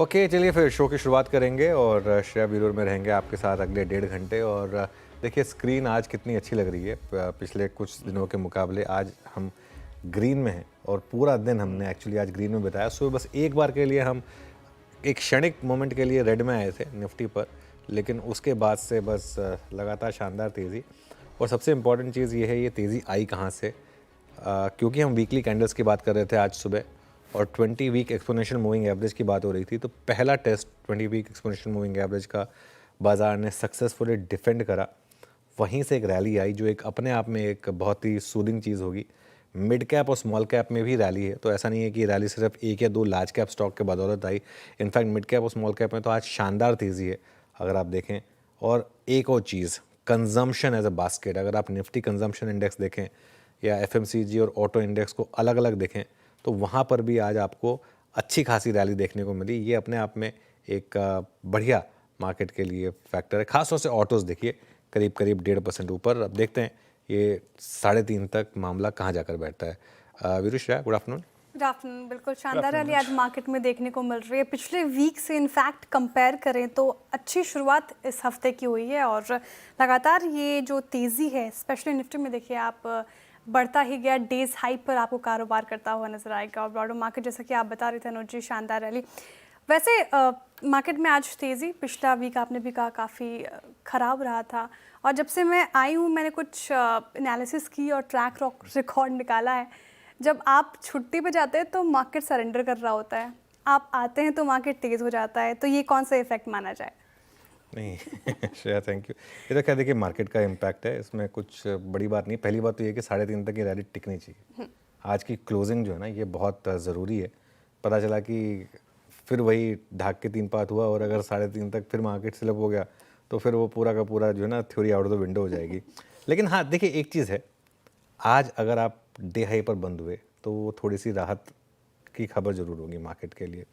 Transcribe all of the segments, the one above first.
Okay, चलिए फिर show की शुरुआत करेंगे और श्रेया बीरोर में रहेंगे आपके साथ अगले 1.5 घंटे। और देखिए स्क्रीन आज कितनी अच्छी लग रही है पिछले कुछ दिनों के मुकाबले। आज हम ग्रीन में हैं और पूरा दिन हमने एक्चुअली आज ग्रीन में बिताया। सुबह बस एक बार के लिए हम एक क्षणिक मोमेंट के लिए रेड में आए थे निफ्टी पर, लेकिन उसके बाद से बस लगातार शानदार तेज़ी। और सबसे इम्पॉर्टेंट चीज़ ये है, ये तेज़ी आई कहाँ से? क्योंकि हम वीकली कैंडल्स की बात कर रहे थे आज सुबह और 20 वीक एक्सपोनेंशियल मूविंग एवरेज की बात हो रही थी, तो पहला test 20 week exponential moving average का बाजार ने सक्सेसफुली डिफेंड करा। वहीं से एक रैली आई जो एक अपने आप में एक बहुत ही सूदिंग चीज़ होगी। मिड कैप और स्मॉल कैप में भी रैली है, तो ऐसा नहीं है कि रैली सिर्फ एक या दो लार्ज कैप स्टॉक के बदौलत आई। इनफैक्ट मिड कैप और स्मॉल कैप में तो आज शानदार तेज़ी है अगर आप देखें। और एक और चीज़, कंजम्पशन एज अ बास्केट, अगर आप निफ्टी कंजम्पशन इंडेक्स देखें या एफएमसीजी और ऑटो इंडेक्स को अलग अलग देखें तो वहाँ पर भी आज आपको अच्छी खासी रैली देखने को मिली। ये अपने आप में एक बढ़िया मार्केट के लिए फैक्टर है। खासतौर से ऑटोज़ देखिए करीब करीब 1.5% ऊपर। अब देखते हैं ये 3.5 तक मामला कहाँ जाकर बैठता है। Veeru, Shreya, good afternoon. Good afternoon. बिल्कुल शानदार रैली आज मार्केट में देखने को मिल रही है। पिछले वीक से इनफैक्ट कंपेयर करें तो अच्छी शुरुआत इस हफ्ते की हुई है और लगातार ये जो तेज़ी है स्पेशली निफ्टी में देखिए आप बढ़ता ही गया। डेज हाई पर आपको कारोबार करता हुआ नजर आएगा। और ब्रॉडर मार्केट जैसा कि आप बता रहे थे अनुज जी, शानदार रैली। वैसे मार्केट में आज तेज़ी, पिछला वीक आपने भी कहा काफ़ी ख़राब रहा था और जब से मैं आई हूँ मैंने कुछ एनालिसिस की और ट्रैक रिकॉर्ड निकाला है। जब आप छुट्टी पे जाते हैं तो मार्केट सरेंडर कर रहा होता है, आप आते हैं तो मार्केट तेज़ हो जाता है। तो ये कौन सा इफेक्ट माना जाए? नहीं श्रेया, थैंक यू। ये तो क्या देखिए मार्केट का इम्पैक्ट है, इसमें कुछ बड़ी बात नहीं। पहली बात तो ये कि 3.5 तक ये रैली टिकनी चाहिए। आज की क्लोजिंग जो है ना ये बहुत ज़रूरी है। पता चला कि फिर वही ढाक के 3 पात हुआ और अगर 3.5 तक फिर मार्केट स्लिप हो गया तो फिर वो पूरा का पूरा जो है ना theory out of the window हो जाएगी। लेकिन हाँ देखिए एक चीज़ है, आज अगर आप डे हाई पर बंद हुए तो वो थोड़ी सी राहत की खबर ज़रूर होगी मार्केट के लिए।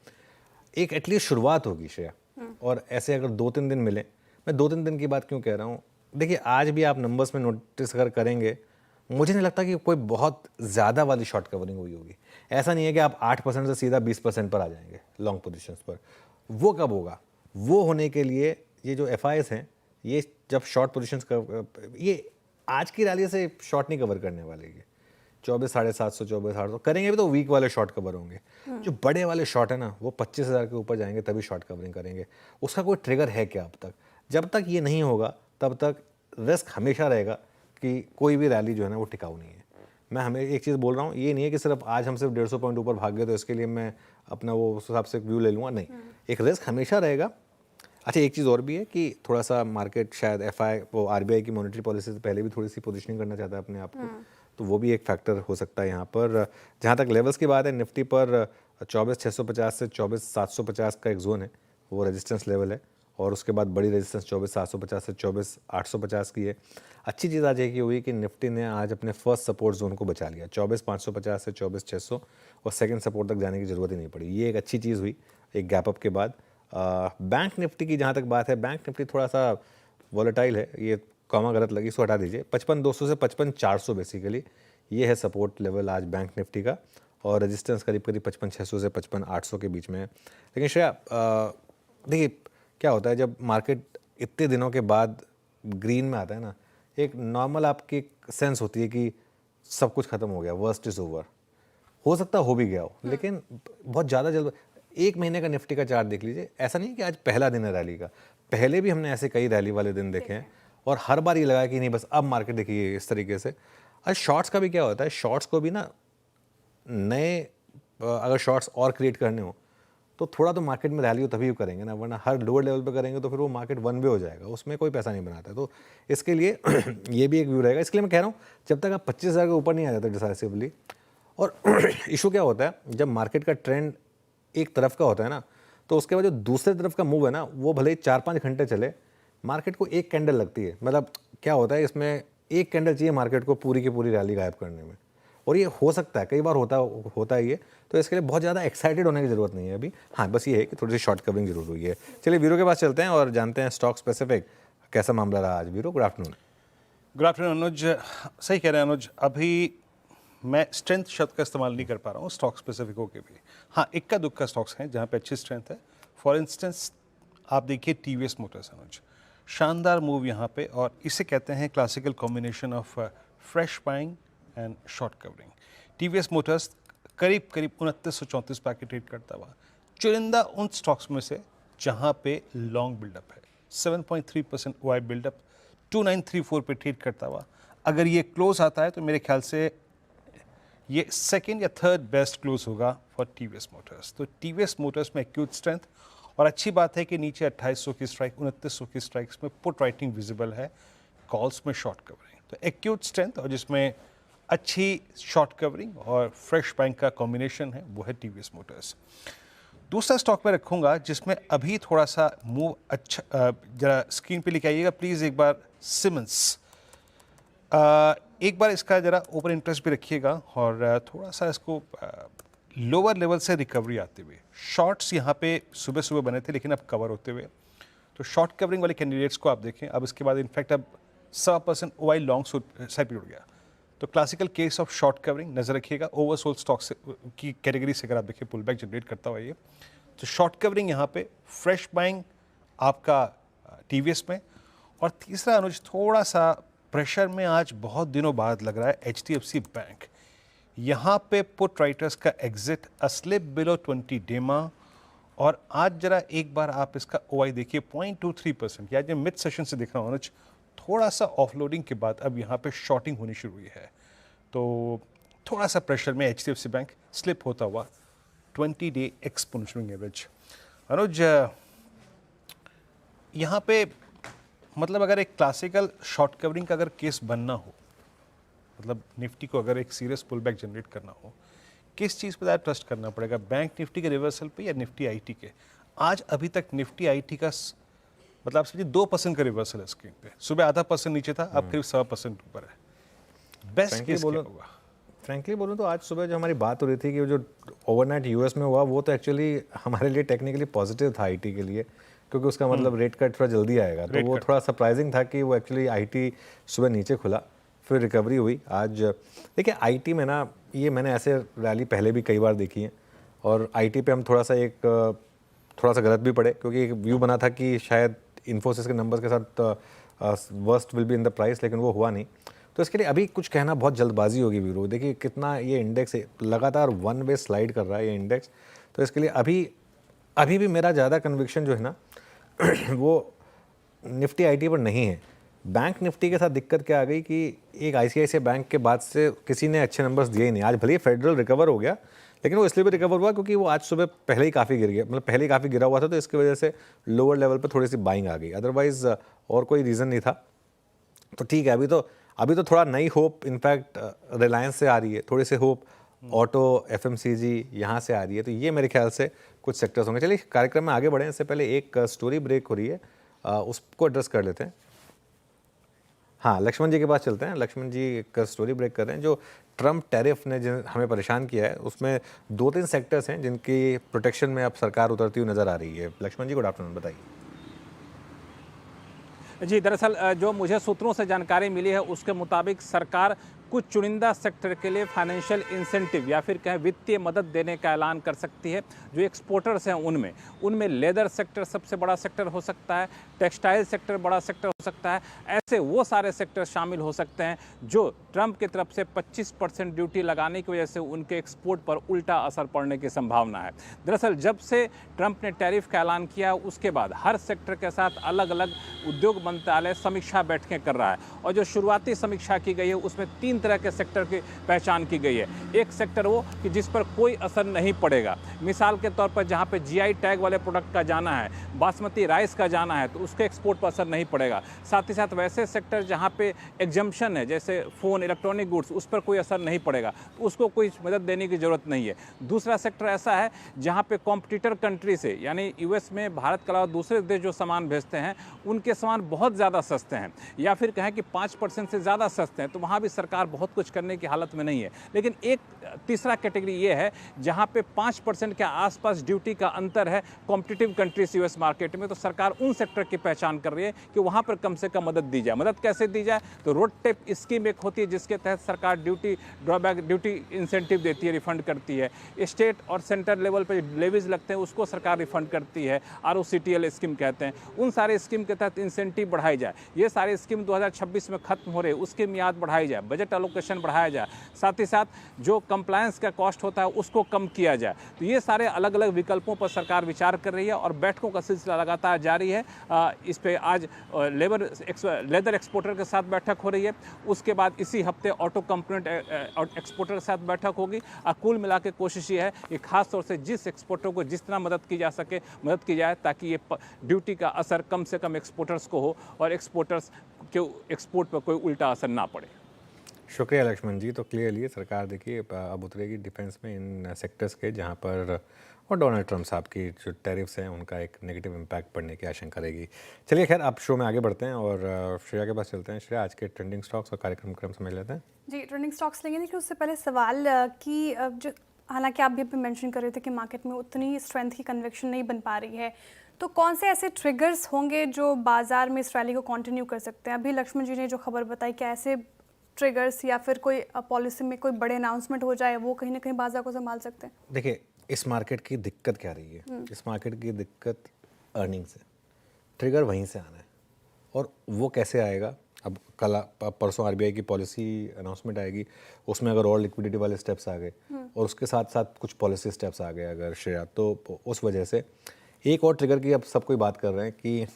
एक एटलीस्ट शुरुआत होगी श्रेया। और ऐसे अगर 2-3 दिन मिले, मैं 2-3 दिन की बात क्यों कह रहा हूँ, देखिए आज भी आप नंबर्स में नोटिस अगर करेंगे, मुझे नहीं लगता कि कोई बहुत ज़्यादा वाली शॉर्ट कवरिंग हुई होगी। ऐसा नहीं है कि आप 8% से सीधा 20% पर आ जाएंगे लॉन्ग पोजीशंस पर। वो कब होगा? वो होने के लिए ये जो एफआईएस हैं, ये जब शॉर्ट पोजीशंस ये आज की रैली से शॉर्ट नहीं कवर करने वाले। ये 24,750 24,800 करेंगे भी तो वीक वाले शॉर्ट कवर होंगे। जो बड़े वाले शॉर्ट है ना वो 25,000 के ऊपर जाएंगे तभी शॉर्ट कवरिंग करेंगे। उसका कोई ट्रिगर है क्या अब तक? जब तक ये नहीं होगा तब तक रिस्क हमेशा रहेगा कि कोई भी रैली जो है ना वो टिकाऊ नहीं है। मैं हमें एक चीज़ बोल रहा हूँ, ये नहीं है कि सिर्फ आज हम सिर्फ 150 पॉइंट ऊपर भाग गए तो इसके लिए मैं अपना वो उस हिसाब से व्यू ले लूँगा, नहीं। एक रिस्क हमेशा रहेगा। अच्छा एक चीज़ और भी है कि थोड़ा सा मार्केट शायद वो आरबीआई की मॉनेटरी पॉलिसी से पहले भी थोड़ी सी पोजीशनिंग करना चाहता है अपने आप को, तो वो भी एक फैक्टर हो सकता है यहाँ पर। जहाँ तक लेवल्स की बात है, निफ्टी पर 24,650 से 24,750 का एक जोन है, वो रेजिस्टेंस लेवल है। और उसके बाद बड़ी रेजिस्टेंस 24,750 से 24,850 की है। अच्छी चीज़ आज ये हुई कि निफ्टी ने आज अपने फर्स्ट सपोर्ट जोन को बचा लिया 24,550 से 24,600, और सेकंड सपोर्ट तक जाने की ज़रूरत ही नहीं पड़ी। ये एक अच्छी चीज़ हुई एक गैप अप के बाद। बैंक निफ्टी की जहाँ तक बात है, बैंक निफ्टी थोड़ा सा वॉलेटाइल है। ये कॉमा गलत लगी, इसको हटा दीजिए। 55,200 से 55,400 बेसिकली ये है सपोर्ट लेवल आज बैंक निफ्टी का, और रेजिस्टेंस करीब करीब 55,600 से 55,800 के बीच में है। लेकिन श्रेया देखिए क्या होता है जब मार्केट इतने दिनों के बाद ग्रीन में आता है ना, एक नॉर्मल आपकी सेंस होती है कि सब कुछ खत्म हो गया, वर्स्ट इज़ ओवर। हो सकता हो भी गया हो, लेकिन बहुत ज़्यादा जल्द। एक महीने का निफ्टी का चार्ट देख लीजिए, ऐसा नहीं कि आज पहला दिन है रैली का, पहले भी हमने ऐसे कई रैली वाले दिन देखे हैं और हर बार ये लगा कि नहीं बस अब मार्केट देखिए इस तरीके से। आज शॉर्ट्स का भी क्या होता है, शॉर्ट्स को भी ना नए अगर शॉर्ट्स और क्रिएट करने हो तो थोड़ा तो मार्केट में रैली हो तभी करेंगे ना, वरना हर लोअर लेवल पे करेंगे तो फिर वो मार्केट वन वे हो जाएगा, उसमें कोई पैसा नहीं बनाता। तो इसके लिए ये भी एक व्यू रहेगा। इसके लिए मैं कह रहा हूँ जब तक आप 25,000 के ऊपर नहीं आ जाते डिसाइसिवली। और इशू क्या होता है जब मार्केट का ट्रेंड एक तरफ का होता है ना, तो उसके बाद जो दूसरे तरफ का मूव है ना वो भले ही 4-5 घंटे चले, मार्केट को एक कैंडल लगती है। मतलब क्या होता है इसमें, एक कैंडल चाहिए मार्केट को पूरी की पूरी रैली गायब करने में। और ये हो सकता है, कई बार होता है ये। तो इसके लिए बहुत ज़्यादा एक्साइटेड होने की ज़रूरत नहीं है अभी। हाँ बस ये है कि थोड़ी सी शॉर्ट कवरिंग जरूर हुई है। चलिए वीरो के पास चलते हैं और जानते हैं स्टॉक स्पेसिफिक कैसा मामला रहा आज। वीरो, गुड आफ्टरनून। गुड आफ्टरनून अनुज। सही कह रहे हैं अनुज, अभी मैं स्ट्रेंथ शब्द का इस्तेमाल नहीं कर पा रहा हूँ स्टॉक स्पेसिफिक होके भी। हाँ इक्का दुक्का स्टॉक्स हैं जहाँ पे अच्छी स्ट्रेंथ है, फॉर इंस्टेंस आप देखिए टीवीएस मोटर्स अनुज, शानदार मूव यहाँ पे, और इसे कहते हैं classical combination of fresh buying and short covering. TVS Motors करीब करीब 2934 पे ट्रेड करता हुआ, चुनिंदा उन स्टॉक्स में से जहाँ पे लॉन्ग बिल्डअप है। 7.3% OI बिल्डअप 2934 पे ट्रेड करता हुआ, अगर ये क्लोज आता है तो मेरे ख्याल से ये सेकेंड या थर्ड बेस्ट क्लोज होगा फॉर टीवीएस मोटर्स। तो टीवीएस मोटर्स में एक्यूट स्ट्रेंथ, और अच्छी बात है कि नीचे 2800 की स्ट्राइक, 2900 की स्ट्राइक्स में पुट राइटिंग विजिबल है, कॉल्स में शॉर्ट कवरिंग। तो एक्यूट स्ट्रेंथ और जिसमें अच्छी शॉर्ट कवरिंग और फ्रेश बैंक का कॉम्बिनेशन है, वो है टीवीएस मोटर्स। दूसरा स्टॉक में रखूंगा जिसमें अभी थोड़ा सा मूव अच्छा, जरा स्क्रीन पे लेके आइएगा प्लीज़ एक बार, सिमंस। एक बार इसका ज़रा ओपन इंटरेस्ट भी रखिएगा और थोड़ा सा इसको लोअर लेवल से रिकवरी आते हुए, शॉर्ट्स यहाँ पे सुबह सुबह बने थे लेकिन अब कवर होते हुए, तो शॉर्ट कवरिंग वाले कैंडिडेट्स को आप देखें। अब इसके बाद इनफैक्ट अब 7% OI लॉन्ग साइड पे उड़ गया, तो classical case of short covering नजर रखिएगा। ओवरसोल्ड स्टॉक से की कैटेगरी से अगर आप देखिए पुल बैक जनरेट करता हुआ ये, तो शॉर्ट कवरिंग यहाँ पे, फ्रेश बाइंग आपका टीवीएस में। और तीसरा अनुज, थोड़ा सा प्रेशर में आज बहुत दिनों बाद लग रहा है HDFC बैंक। यहाँ पे पुट राइटर्स का एग्जिट, अस्लिप बिलो 20 डेमा, और आज जरा एक बार आप इसका OI देखिए 0.23%। या मिड सेशन से देख रहा हूँ अनुज, थोड़ा सा ऑफलोडिंग के बाद अब यहाँ पे शॉर्टिंग होनी शुरू हुई है, तो थोड़ा सा प्रेशर में HDFC बैंक स्लिप होता हुआ 20 डे एक्सपोनेंशियल एवरेज। अनुज यहाँ पे मतलब अगर एक क्लासिकल शॉर्ट कवरिंग का अगर केस बनना हो, मतलब निफ्टी को अगर एक सीरियस पुल बैक जनरेट करना हो, किस चीज़ पर ज़्यादा ट्रस्ट करना पड़ेगा, बैंक निफ्टी के रिवर्सल पे या निफ्टी आईटी के? आज अभी तक निफ्टी आईटी का मतलब आप समझिए 2% का रिवर्सल है स्क्रीन पे, सुबह ½ नीचे था, अब करीब 7% ऊपर है। बेस्ट केस क्या होगा? फ्रैंकली बोलूँ तो आज सुबह जो हमारी बात हो रही थी कि जो ओवरनाइट यूएस में हुआ, वो तो एक्चुअली हमारे लिए टेक्निकली पॉजिटिव था आईटी के लिए, क्योंकि उसका मतलब रेट कट थोड़ा जल्दी आएगा, तो वो थोड़ा सरप्राइजिंग था कि वो एक्चुअली आईटी सुबह नीचे खुला, फिर रिकवरी हुई। आज देखिए आईटी में ना, ये मैंने ऐसे रैली पहले भी कई बार देखी है, और आईटी पे हम थोड़ा सा गलत भी पड़े, क्योंकि एक व्यू बना था कि शायद इन्फोसिस के नंबर्स के साथ worst will be in the price, लेकिन वो हुआ नहीं। तो इसके लिए अभी कुछ कहना बहुत जल्दबाजी होगी वीरो। देखिए कितना ये इंडेक्स लगातार वन वे स्लाइड कर रहा है ये इंडेक्स, तो इसके लिए अभी भी मेरा ज़्यादा कन्विक्शन जो है ना वो निफ्टी आईटी पर नहीं है। बैंक निफ्टी के साथ दिक्कत क्या आ गई कि एक ICICI बैंक के बाद से किसी ने अच्छे नंबर्स दिए ही नहीं। आज भले ही फेडरल रिकवर हो गया, लेकिन वो इसलिए भी रिकवर हुआ क्योंकि वो आज सुबह पहले ही काफ़ी गिर गया, मतलब पहले ही काफ़ी गिरा हुआ था, तो इसकी वजह से लोअर लेवल पर थोड़ी सी बाइंग आ गई, अदरवाइज और कोई रीज़न नहीं था। तो ठीक है, अभी तो थोड़ा नई होप इनफैक्ट रिलायंस से आ रही है, थोड़ी सी होप ऑटो FMCG यहाँ से आ रही है, तो ये मेरे ख्याल से कुछ सेक्टर्स होंगे। चलिए कार्यक्रम में आगे बढ़ें, इससे पहले एक स्टोरी ब्रेक हो रही है, उसको एड्रेस कर लेते हैं। हाँ, लक्ष्मण जी के पास चलते हैं। लक्ष्मण जी एक स्टोरी ब्रेक कर रहे हैं। जो ट्रम्प टैरिफ ने जिन हमें परेशान किया है, उसमें 2-3 सेक्टर्स हैं जिनकी प्रोटेक्शन में अब सरकार उतरती हुई नज़र आ रही है। लक्ष्मण जी, गुड आफ्टरनून, बताइए। जी, दरअसल जो मुझे सूत्रों से जानकारी मिली है उसके मुताबिक सरकार कुछ चुनिंदा सेक्टर के लिए फाइनेंशियल इंसेंटिव या फिर कहें वित्तीय मदद देने का ऐलान कर सकती है। जो एक्सपोर्टर्स हैं उनमें लेदर सेक्टर सबसे बड़ा सेक्टर हो सकता है, टेक्सटाइल सेक्टर बड़ा सेक्टर हो सकता है। ऐसे वो सारे सेक्टर शामिल हो सकते हैं जो ट्रंप की तरफ से 25% ड्यूटी लगाने की वजह से उनके एक्सपोर्ट पर उल्टा असर पड़ने की संभावना है। दरअसल जब से ट्रंप ने टैरिफ का ऐलान किया उसके बाद हर सेक्टर के साथ अलग अलग उद्योग मंत्रालय समीक्षा बैठकें कर रहा है, और जो शुरुआती समीक्षा की गई है उसमें 3 तरह के सेक्टर की पहचान की गई है। एक सेक्टर वो कि जिस पर कोई असर नहीं पड़ेगा, मिसाल के तौर पर जहां पे GI टैग वाले प्रोडक्ट का जाना है, बासमती राइस का जाना है, तो उसके एक्सपोर्ट पर असर नहीं पड़ेगा। साथ ही साथ वैसे सेक्टर जहां पे एग्जम्पशन है, जैसे फ़ोन, इलेक्ट्रॉनिक गुड्स, उस पर कोई असर नहीं पड़ेगा, तो उसको कोई मदद देने की ज़रूरत नहीं है। दूसरा सेक्टर ऐसा है जहाँ पे कॉम्पिटिटर कंट्री से, यानी US में भारत के अलावा दूसरे देश जो सामान भेजते हैं उनके सामान बहुत ज़्यादा सस्ते हैं, या फिर कहें कि 5% से ज़्यादा सस्ते हैं, तो वहाँ भी सरकार बहुत कुछ करने की हालत में नहीं है। लेकिन एक तीसरा कैटेगरी ये है जहाँ पे 5% के आसपास ड्यूटी का अंतर है कॉम्पिटिटिव कंट्रीज यूएस मार्केट में, तो सरकार उन सेक्टर की पहचान कर रही है कि वहाँ पर कम से कम मदद दी जाए। मदद कैसे दी जाए? तो रोड टेप स्कीम एक होती है जिसके तहत सरकार ड्यूटी ड्रॉबैक ड्यूटी इंसेंटिव देती है, रिफंड करती है। स्टेट और सेंटर लेवल पर लेवीज लगते हैं उसको सरकार रिफंड करती है, ROCTL स्कीम कहते हैं। उन सारे स्कीम के तहत इंसेंटिव बढ़ाई जाए। ये सारे स्कीम 2026 में खत्म हो रहे, उसकी मियाद बढ़ाई जाए, बजट एलोकेशन बढ़ाया जाए, साथ ही साथ जो कंप्लायंस का कॉस्ट होता है उसको कम किया जाए। तो ये सारे अलग अलग विकल्पों पर सरकार विचार कर रही है और बैठकों का सिलसिला लगातार जारी है। इस पे आज लेदर एक्सपोर्टर के साथ बैठक हो रही है, उसके बाद इसी हफ्ते ऑटो कंपोनेंट एक्सपोर्टर के साथ बैठक होगी। कुल मिला के कोशिश ये है कि खास तौर से जिस एक्सपोर्टर को जिस तरह मदद की जा सके मदद की जाए, ताकि ये ड्यूटी का असर कम से कम एक्सपोर्टर्स को हो और एक्सपोर्टर्स के एक्सपोर्ट पर कोई उल्टा असर ना पड़े। शुक्रिया लक्ष्मण जी। तो क्लियरली सरकार देखिए अब उतरेगी डिफेंस में इन सेक्टर्स के जहाँ पर और डोनाल्ड ट्रंप साहब की जो टैरिफ्स हैं उनका एक नेगेटिव इम्पैक्ट पड़ने की आशंका रहेगी। चलिए खैर आप शो में आगे बढ़ते हैं और श्रेया के पास चलते हैं। श्रेया, आज के ट्रेंडिंग स्टॉक्स और कार्यक्रम क्रम समझ लेते हैं। जी, ट्रेंडिंग स्टॉक्स लेंगे, लेकिन उससे पहले सवाल कि जो हालांकि आप भी अभी मेंशन कर रहे थे कि मार्केट में उतनी स्ट्रेंथ की कन्विक्शन नहीं बन पा रही है, तो कौन से ऐसे ट्रिगर्स होंगे जो बाजार में इस रैली को कंटिन्यू कर सकते हैं? अभी लक्ष्मण जी ने जो खबर बताई, क्या ऐसे ट्रिगर्स या फिर कोई पॉलिसी में कोई बड़े अनाउंसमेंट हो जाए वो कहीं ना कहीं बाजार को संभाल सकते हैं? देखिए, इस मार्केट की दिक्कत क्या रही है? इस मार्केट की दिक्कत अर्निंग्स है, ट्रिगर वहीं से आना है। और वो कैसे आएगा? अब कल परसों RBI की पॉलिसी अनाउंसमेंट आएगी, उसमें अगर और लिक्विडिटी वाले स्टेप्स आ गए और उसके साथ साथ कुछ पॉलिसी स्टेप्स आ गए अगर श्रेया, तो उस वजह से एक और ट्रिगर की अब सब कोई बात कर रहे हैं कि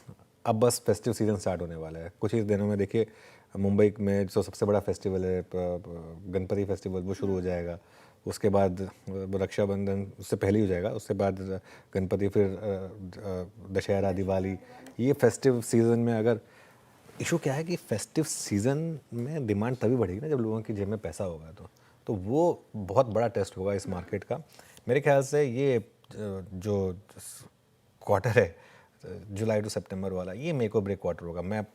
अब बस फेस्टिव सीजन स्टार्ट होने वाला है। कुछ ही दिनों में देखिए मुंबई में जो सबसे बड़ा फेस्टिवल है गणपति फेस्टिवल, वो शुरू हो जाएगा। उसके बाद रक्षाबंधन उससे पहले ही हो जाएगा, उसके बाद गणपति, फिर दशहरा, दिवाली। ये फेस्टिव सीज़न में अगर इशू क्या है कि फेस्टिव सीज़न में डिमांड तभी बढ़ेगी ना जब लोगों की जेब में पैसा होगा। तो वो बहुत बड़ा टेस्ट होगा इस मार्केट का। मेरे ख्याल से ये जो क्वार्टर है जुलाई टू सितंबर वाला, ये मेक और ब्रेक क्वार्टर होगा। मैं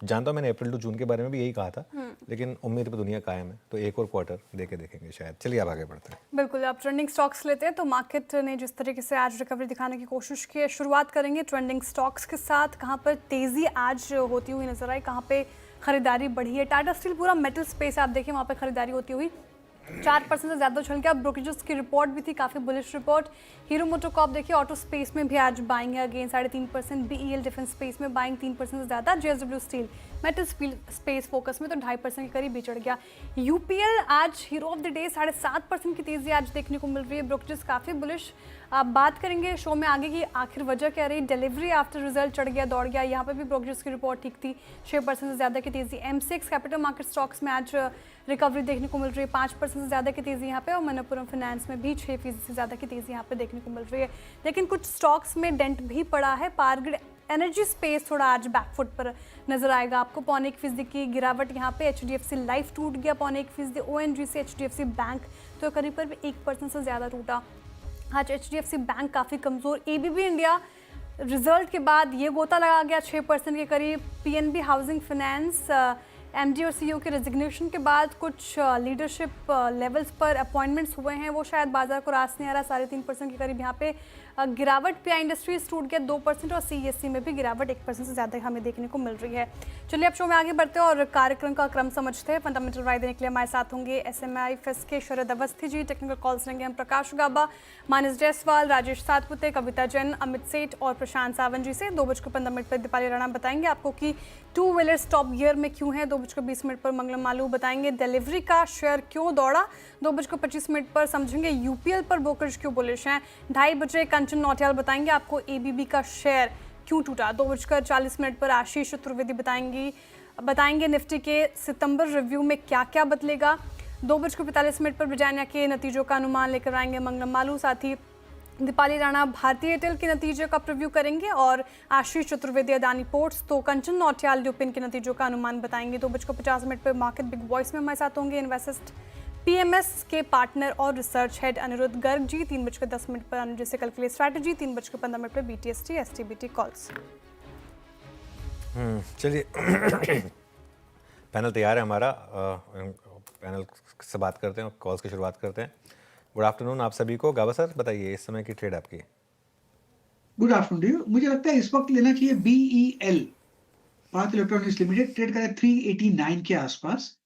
जानता हूँ मैंने अप्रैल टू जून के बारे में भी यही कहा था, लेकिन उम्मीद पे दुनिया कायम है, तो एक और क्वार्टर देखेंगे शायद। चलिए अब आगे बढ़ते हैं। बिल्कुल, आप ट्रेंडिंग स्टॉक्स लेते हैं तो मार्केट ने जिस तरीके से आज रिकवरी दिखाने की कोशिश की है, शुरुआत करेंगे ट्रेंडिंग स्टॉक्स के साथ। कहाँ पर तेजी आज होती हुई नजर आई, कहाँ पे खरीदारी बढ़ी है? टाटा स्टील, पूरा मेटल स्पेस आप देखिए वहाँ पे खरीदारी होती हुई 4% से ज़्यादा उछल गया। ब्रोकरेजेस की रिपोर्ट भी थी काफ़ी बुलिश रिपोर्ट। हीरो मोटोकॉर्प देखिए ऑटो स्पेस में भी आज बाइंग है, अगेन 3.5%। BEL डिफेंस स्पेस में बाइंग 3% से ज़्यादा। JSW steel metal space focus में तो 2.5% के करीब भी चढ़ गया। UPL आज हीरो ऑफ द डे, 7.5% की तेज़ी आज देखने को मिल रही है। ब्रोकरेजेस काफ़ी बुलिश। आप बात करेंगे शो में आगे की आखिर वजह क्या रही। डिलीवरी आफ्टर रिजल्ट चढ़ गया, दौड़ गया, यहाँ पे भी ब्रोकरेजेस की रिपोर्ट ठीक थी, 6% से ज़्यादा की तेज़ी। M6 कैपिटल मार्केट स्टॉक्स में आज रिकवरी देखने को मिल रही है, 5% से ज़्यादा की तेज़ी यहाँ पे। और मनप्पुरम फाइनेंस में भी 6% से ज़्यादा की तेज़ी यहाँ पे देखने को मिल रही है। लेकिन कुछ स्टॉक्स में डेंट भी पड़ा है। पावरग्रिड एनर्जी स्पेस थोड़ा आज बैकफुट पर नजर आएगा आपको, 0.25% की गिरावट यहाँ पे। HDFC लाइफ टूट गया 0.25%। ONGC HDFC बैंक तो करीब 1% से ज़्यादा टूटा। आज HDFC बैंक काफ़ी कमज़ोर। ABB इंडिया रिजल्ट के बाद ये गोता लगा गया 6% के करीब। PNB हाउसिंग फाइनेंस MD और CEO के रेजिग्नेशन के बाद कुछ लीडरशिप लेवल्स पर अपॉइंटमेंट्स हुए हैं, वो शायद बाजार को रास नहीं आ रहा। 3.5% के करीब यहाँ पे गिरावट। PI इंडस्ट्रीज टूट गया 2% और CESC में भी गिरावट 1% से ज़्यादा हमें देखने को मिल रही है। चलिए अब शो में आगे बढ़ते हैं और कार्यक्रम का क्रम समझते हैं। फंडामेंटल राय देने के लिए हमारे साथ होंगे SMI FES के शरद अवस्थी जी। टेक्निकल कॉल्स लेंगे हम प्रकाश गाबा, मानस जायसवाल, राजेश सातपुते, कविता जैन, अमित सेठ और प्रशांत सावंत जी से। 2:15 पर दीपाली राणा बताएंगे आपको कि 2 व्हीलर्स टॉप गियर में क्यों है। 2:20 पर मंगलम मालू बताएंगे डिलीवरी का शेयर क्यों दौड़ा। 2:25 पर समझेंगे UPL पर ब्रोकरेज क्यों बुलिश हैं। 2:30 बजे कंचन नौटियाल बताएंगे आपको ABB का शेयर क्यों टूटा। 2:40 पर आशीष चतुर्वेदी बताएंगे निफ्टी के सितंबर रिव्यू में क्या क्या बदलेगा। 2:45 पर ब्रिटानिया के नतीजों का अनुमान लेकर आएंगे मंगलम मालू। साथ ही दीपाली राणा भारतीय एयरटेल के नतीजे का प्रीव्यू करेंगे और आशीष चतुर्वेदी अदानी पोर्ट्स। तो कंचन नौटियाल ल्यूपिन के नतीजों का अनुमान बताएंगे। 2:50 पर मार्केट बिग वॉइस में हमारे साथ होंगे इन्वेस्ट PMS के पार्टनर और रिसर्च हेड अनिरुद्ध गर्ग जी। 3:10 पर अनुज से कल के लिए स्ट्रैटेजी। 3:15 पर BTST STBT कॉल्स। चलिए पैनल तैयार है हमारा, पैनल से बात करते हैं और कॉल्स की शुरुआत करते हैं। गुड आफ्टरनून आप सभी को। गावा सर बताइए इस समय की ट्रेड आपकी। Good afternoon to you. मुझे लगता है इस वक्त लेना चाहिए BEL, Bharat electronics limited. Trade करें 389 के आसपास,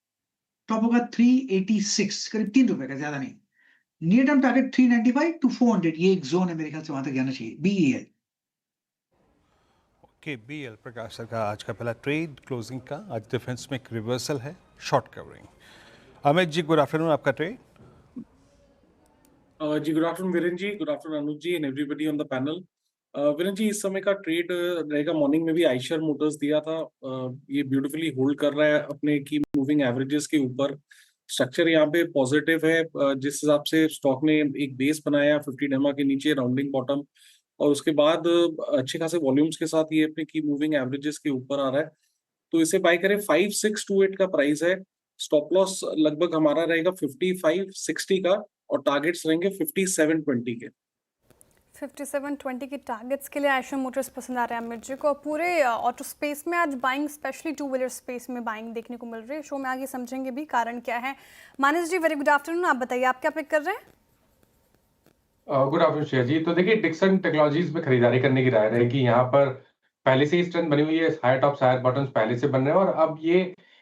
टॉप होगा 386, करीब ₹3 का, ज्यादा नहीं। नियर टर्म टारगेट 395 टू 400, ये एक जोन है मेरे ख्याल से, वहां तक जाना चाहिए BEL। ओके, BL प्रकाश सर का आज का पहला ट्रेड क्लोजिंग का। आज डिफेंस में एक रिवर्सल है, short covering. Amit ji good afternoon, आपका ट्रेड। जी good afternoon Viren ji, good afternoon Anuj ji and everybody on the panel. Viren ji, इस समय का ट्रेड रहेगा। मॉर्निंग में भी आइशर मोटर्स दिया था, ये ब्यूटीफुली होल्ड कर रहा है अपने की मूविंग एवरेजेस के ऊपर। स्ट्रक्चर यहाँ पे पॉजिटिव है, जिस हिसाब से स्टॉक ने एक बेस बनाया 50 डेमा के नीचे राउंडिंग बॉटम, और उसके बाद अच्छे खासे वॉल्यूम्स के साथ ये अपने की मूविंग एवरेजेस के ऊपर आ रहा है। तो इसे बाय करें। 5628 का प्राइस है। स्टॉप लॉस लगभग हमारा रहेगा 5560 का, और टारगेट्स रहेंगे 5720 के। 5720 के टारगेट्स के लिए आयशर मोटर्स पसंद आ रहे हैं अमित जी को। पूरे ऑटो स्पेस में आज buying, specially two wheeler space में बाइंग देखने को मिल रही है। शो में आगे समझेंगे भी कारण क्या है। मानस जी वेरी गुड आफ्टरनून, आप बताइए आप क्या पिक कर रहे हैं? गुड आफ्टरनून श्रेया जी। तो देखिए, डिक्सन टेक्नोलॉजीज में खरीदारी करने की राय रहेगी। यहाँ पर पहले से ही स्ट्रेंथ बनी हुई है, हायर टॉप्स हायर बॉटम्स पहले से बन रहे हैं, और अब ये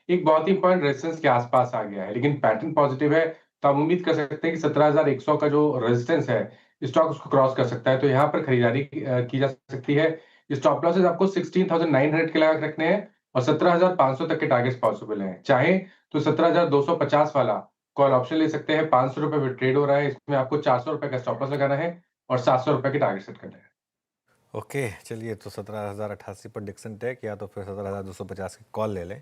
एक बहुत ही इंपॉर्टेंट रेजिस्टेंस के आसपास आ गया है। लेकिन पैटर्न पॉजिटिव है, तो हम उम्मीद कर सकते हैं कि 17,100 का जो रेजिस्टेंस है, स्टॉक उसको क्रॉस कर सकता है। तो यहाँ पर खरीदारी की जा सकती है। स्टॉप लॉसेज आपको 16,900 के लगा रखने हैं, और 17,500 तक के टारगेट्स पॉसिबल हैं। चाहे तो 17,250 वाला कॉल ऑप्शन ले सकते हैं। ₹500 में ट्रेड हो रहा है, इसमें आपको ₹400 का स्टॉप लॉस लगाना है और ₹700 के टारगेट सेट करना है। ओके चलिए, तो 17,088 पर डिक्सन टेक, या तो फिर 17,250 की कॉल ले लें,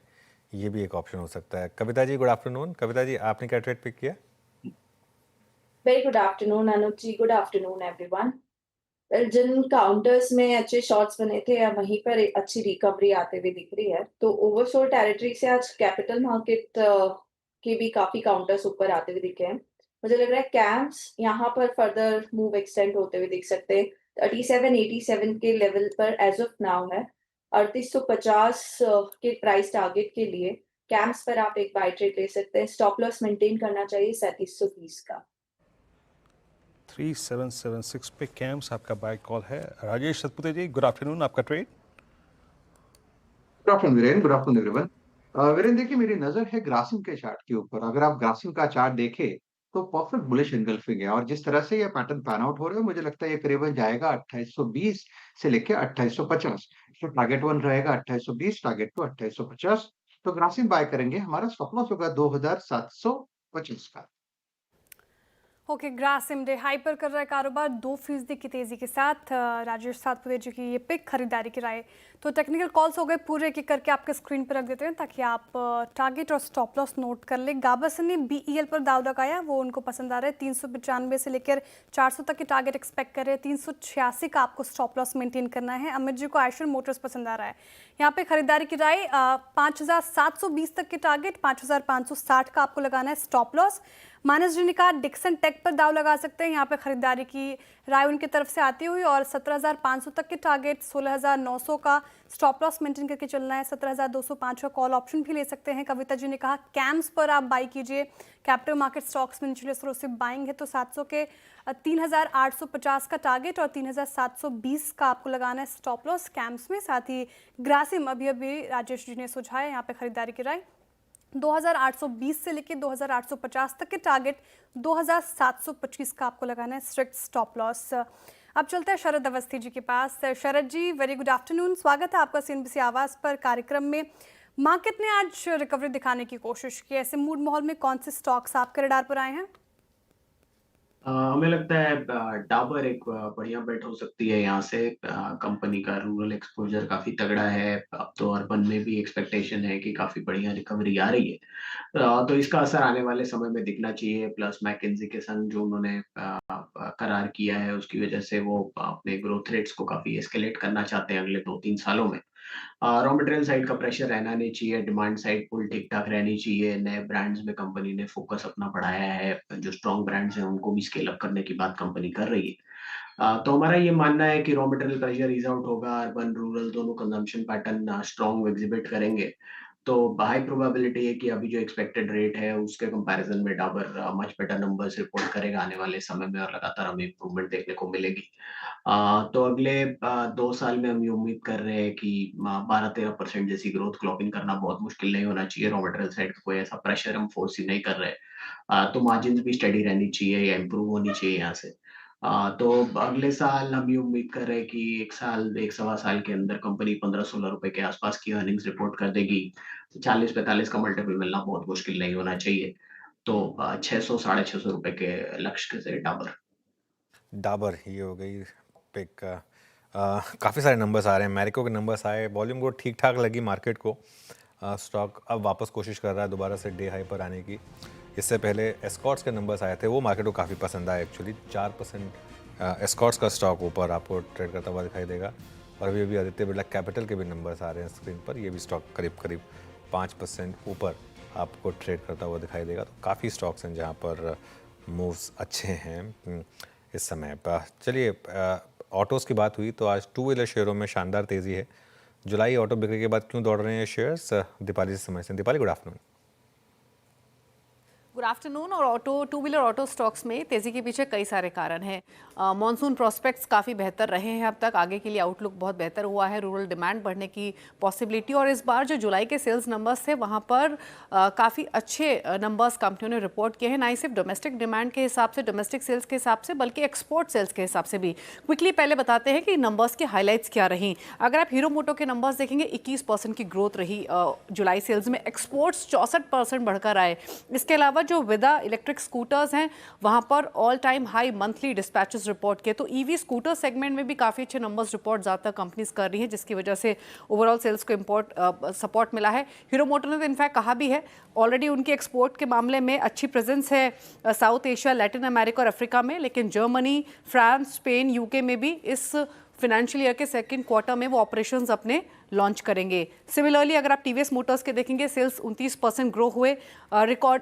ये भी एक ऑप्शन हो सकता है। Kavita ji good afternoon. कविता जी आपने क्या ट्रेड पिक किया? वेरी गुड आफ्टरनून अनुज जी, गुड आफ्टरनून एवरीवन। जिन काउंटर्स में अच्छे शॉट्स बने थे, या वहीं पर एक अच्छी रिकवरी आते हुए दिख रही है। तो ओवरसोल्ड टेरिटरी से आज कैपिटल मार्केट के भी काफी काउंटर्स ऊपर आते हुए दिखे हैं। मुझे लग रहा है कैम्स यहाँ पर फर्दर मूव एक्सटेंड होते हुए दिख सकते हैं। 3787 के लेवल पर एज ऑफ नाउ है। 3850 के प्राइस टारगेट के लिए कैम्स पर आप एक बाय ट्रेड ले सकते हैं। स्टॉप लॉस मेंटेन करना चाहिए 3720 का। 3776 पे कैम्स आपका बाय कॉल है। राजेश सतपुते जी गुड आफ्टरनून, आपका trade. Good afternoon Viren, good afternoon everyone. Viren देखिए, मेरी नजर है ग्रासिम के चार्ट के ऊपर। अगर आप ग्रासिम का चार्ट देखें तो परफेक्ट बुलिश एंगल्फिंग है, और जिस तरह से ये पैटर्न पैन आउट हो रहा है, मुझे लगता है ये करीबन जाएगा 2820 से लेके 2850। तो टारगेट 1 रहेगा 2820, टारगेट 2 2850। तो ग्रासिम बाय करेंगे। हमारा स्टॉप लॉस होगा 2725 का। ओके, ग्रासिम डे हाइपर कर रहा है कारोबार 2% की तेजी के साथ। राजेश सातपुते जी की ये पिक खरीदारी की राय। तो टेक्निकल कॉल्स हो गए पूरे, एक एक करके आपके स्क्रीन पर रख देते हैं ताकि आप टारगेट और स्टॉप लॉस नोट कर लें। गाबसन ने BEL पर दाव लगाया, वो उनको पसंद आ रहा है। 395 से लेकर 400 तक के टारगेट एक्सपेक्ट कर रहे हैं। 386 का आपको स्टॉप लॉस मेंटेन करना है। अमित जी को आयशर मोटर्स पसंद आ रहा है, यहाँ पे खरीदारी की राय। 5720 तक के टारगेट, 5560 का आपको लगाना है स्टॉप लॉस। मानस जी ने कहा डिक्सन टेक पर दाव लगा सकते हैं, यहाँ पे खरीदारी की राय उनकी तरफ से आती हुई। और 17,500 तक के टारगेट, 16,900 का स्टॉप लॉस मेंटेन करके चलना है। 17,205 का कॉल ऑप्शन भी ले सकते हैं। कविता जी ने कहा कैम्स पर आप बाई कीजिए। कैपिटल मार्केट स्टॉक्स में निचले स्तरों से बाइंग है, तो 700 के 3,850 का टारगेट और 3,720 का आपको लगाना है स्टॉप लॉस कैम्स में। साथ ही ग्रासिम अभी अभी राजेश जी ने सुझाया, यहाँ पे खरीदारी की राय। 2,820 से लेकर 2,850 तक के टारगेट, 2,725 का आपको लगाना है स्ट्रिक्ट स्टॉप लॉस। अब चलते हैं शरद अवस्थी जी के पास। शरद जी वेरी गुड आफ्टरनून, स्वागत है आपका CNBC आवाज़ पर कार्यक्रम में। मार्केट ने आज रिकवरी दिखाने की कोशिश की, ऐसे मूड माहौल में कौन से स्टॉक्स आपके रडार पर आए हैं? हमें लगता है डाबर एक बढ़िया बेट हो सकती है यहाँ से। कंपनी का रूरल एक्सपोजर काफी तगड़ा है। अब तो अर्बन में भी एक्सपेक्टेशन है कि काफी बढ़िया रिकवरी आ रही है, तो इसका असर आने वाले समय में दिखना चाहिए। प्लस मैकेंजी के संग जो उन्होंने करार किया है, उसकी वजह से वो अपने ग्रोथ रेट्स को काफी एस्केलेट करना चाहते हैं अगले 2-3 सालों में। रॉ मटेरियल साइड का प्रेशर रहना नहीं चाहिए, डिमांड साइड पुल ठीक ठाक रहनी चाहिए। नए ब्रांड्स में कंपनी ने फोकस अपना बढ़ाया है, जो स्ट्रॉन्ग ब्रांड्स हैं उनको भी स्केल अप करने की बात कंपनी कर रही है। तो हमारा ये मानना है कि raw material pressure ease out होगा, अर्बन रूरल दोनों कंजम्पशन पैटर्न स्ट्रॉन्ग एग्जिबिट करेंगे। तो हाई प्रोबेबिलिटी है कि अभी जो एक्सपेक्टेड रेट है उसके कंपैरिजन में Dabur much better numbers report करेगा आने वाले समय में और लगातार हमें इम्प्रूवमेंट देखने को मिलेगी। तो अगले 2 साल में हम ये उम्मीद कर रहे हैं कि 12-13% जैसी ग्रोथ क्लॉकिंग करना बहुत मुश्किल नहीं होना चाहिए। रॉ मटेरियल साइड का कोई ऐसा प्रेशर हम फोर्स नहीं कर रहे। तो मार्जिन्स भी स्टेडी रहनी चाहिए या इम्प्रूव होनी चाहिए यहाँ से। तो अगले साल हम ये उम्मीद कर रहे हैं कि 1 साल, 1 सवा साल के अंदर कंपनी ₹15-16 के आसपास की अर्निंग्स रिपोर्ट कर देगी। 40-45 का मल्टीपल मिलना बहुत मुश्किल नहीं होना चाहिए। तो 600 साढ़े ₹600 के लक्ष्य से डाबर। डाबर ये हो गई पिक। काफ़ी सारे नंबर्स आ रहे हैं, मैरिको के नंबर्स आए, वॉल्यूम ग्रोथ ठीक ठाक लगी मार्केट को। स्टॉक अब वापस कोशिश कर रहा है दोबारा से डे हाई पर आने की। इससे पहले एस्कॉर्ट्स के नंबर्स आए थे, वो मार्केट को काफ़ी पसंद आए एक्चुअली। 4% एस्कॉर्ट्स का स्टॉक ऊपर आपको ट्रेड करता हुआ दिखाई देगा। और अभी अभी आदित्य बिरला कैपिटल के भी नंबर्स आ रहे हैं स्क्रीन पर, ये भी स्टॉक करीब करीब 5% ऊपर आपको ट्रेड करता हुआ दिखाई देगा। तो काफ़ी स्टॉक्स हैं जहाँ पर मूव्स अच्छे हैं इस समय पर। चलिए, ऑटोज़ की बात हुई तो आज टू व्हीलर शेयरों में शानदार तेज़ी है। जुलाई ऑटो बिक्री के बाद क्यों दौड़ रहे हैं शेयर्स, दीपाली से समझते हैं। Deepali, good afternoon. Good afternoon. और टू व्हीलर ऑटो स्टॉक्स में तेजी के पीछे कई सारे कारण हैं। मॉनसून प्रोस्पेक्ट्स काफ़ी बेहतर रहे हैं अब तक, आगे के लिए आउटलुक बहुत बेहतर हुआ है, रूरल डिमांड बढ़ने की पॉसिबिलिटी। और इस बार जो जुलाई के सेल्स नंबर्स थे वहाँ पर काफ़ी अच्छे नंबर्स कंपनियों ने रिपोर्ट किए हैं, ना ही सिर्फ डोमेस्टिक डिमांड के हिसाब से, डोमेस्टिक सेल्स के हिसाब से, बल्कि एक्सपोर्ट सेल्स के हिसाब से भी। क्विकली पहले बताते हैं कि नंबर्स की हाईलाइट्स क्या रही। अगर आप हीरो मोटो के नंबर्स देखेंगे, 21% की ग्रोथ रही जुलाई सेल्स में, एक्सपोर्ट्स 64% बढ़कर आए। इसके अलावा जो विदा इलेक्ट्रिक स्कूटर्स हैं वहां पर all time high monthly dispatches report किए। तो ईवी स्कूटर सेगमेंट में भी काफ़ी अच्छे नंबर्स रिपोर्ट ज़्यादातर कंपनीज कर रही हैं, जिसकी वजह से ओवरऑल सेल्स को सपोर्ट मिला है। हीरो मोटर ने तो इनफैक्ट कहा भी है ऑलरेडी उनके एक्सपोर्ट के मामले में अच्छी प्रेजेंस है साउथ एशिया, लैटिन अमेरिका और अफ्रीका में, लेकिन जर्मनी, फ्रांस, स्पेन, यूके में भी इस फिनेंशियल ईयर के सेकंड क्वार्टर में वो ऑपरेशंस अपने लॉन्च करेंगे। सिमिलरली अगर आप टीवीएस मोटर्स के देखेंगे, सेल्स 29% ग्रो हुए। रिकॉर्ड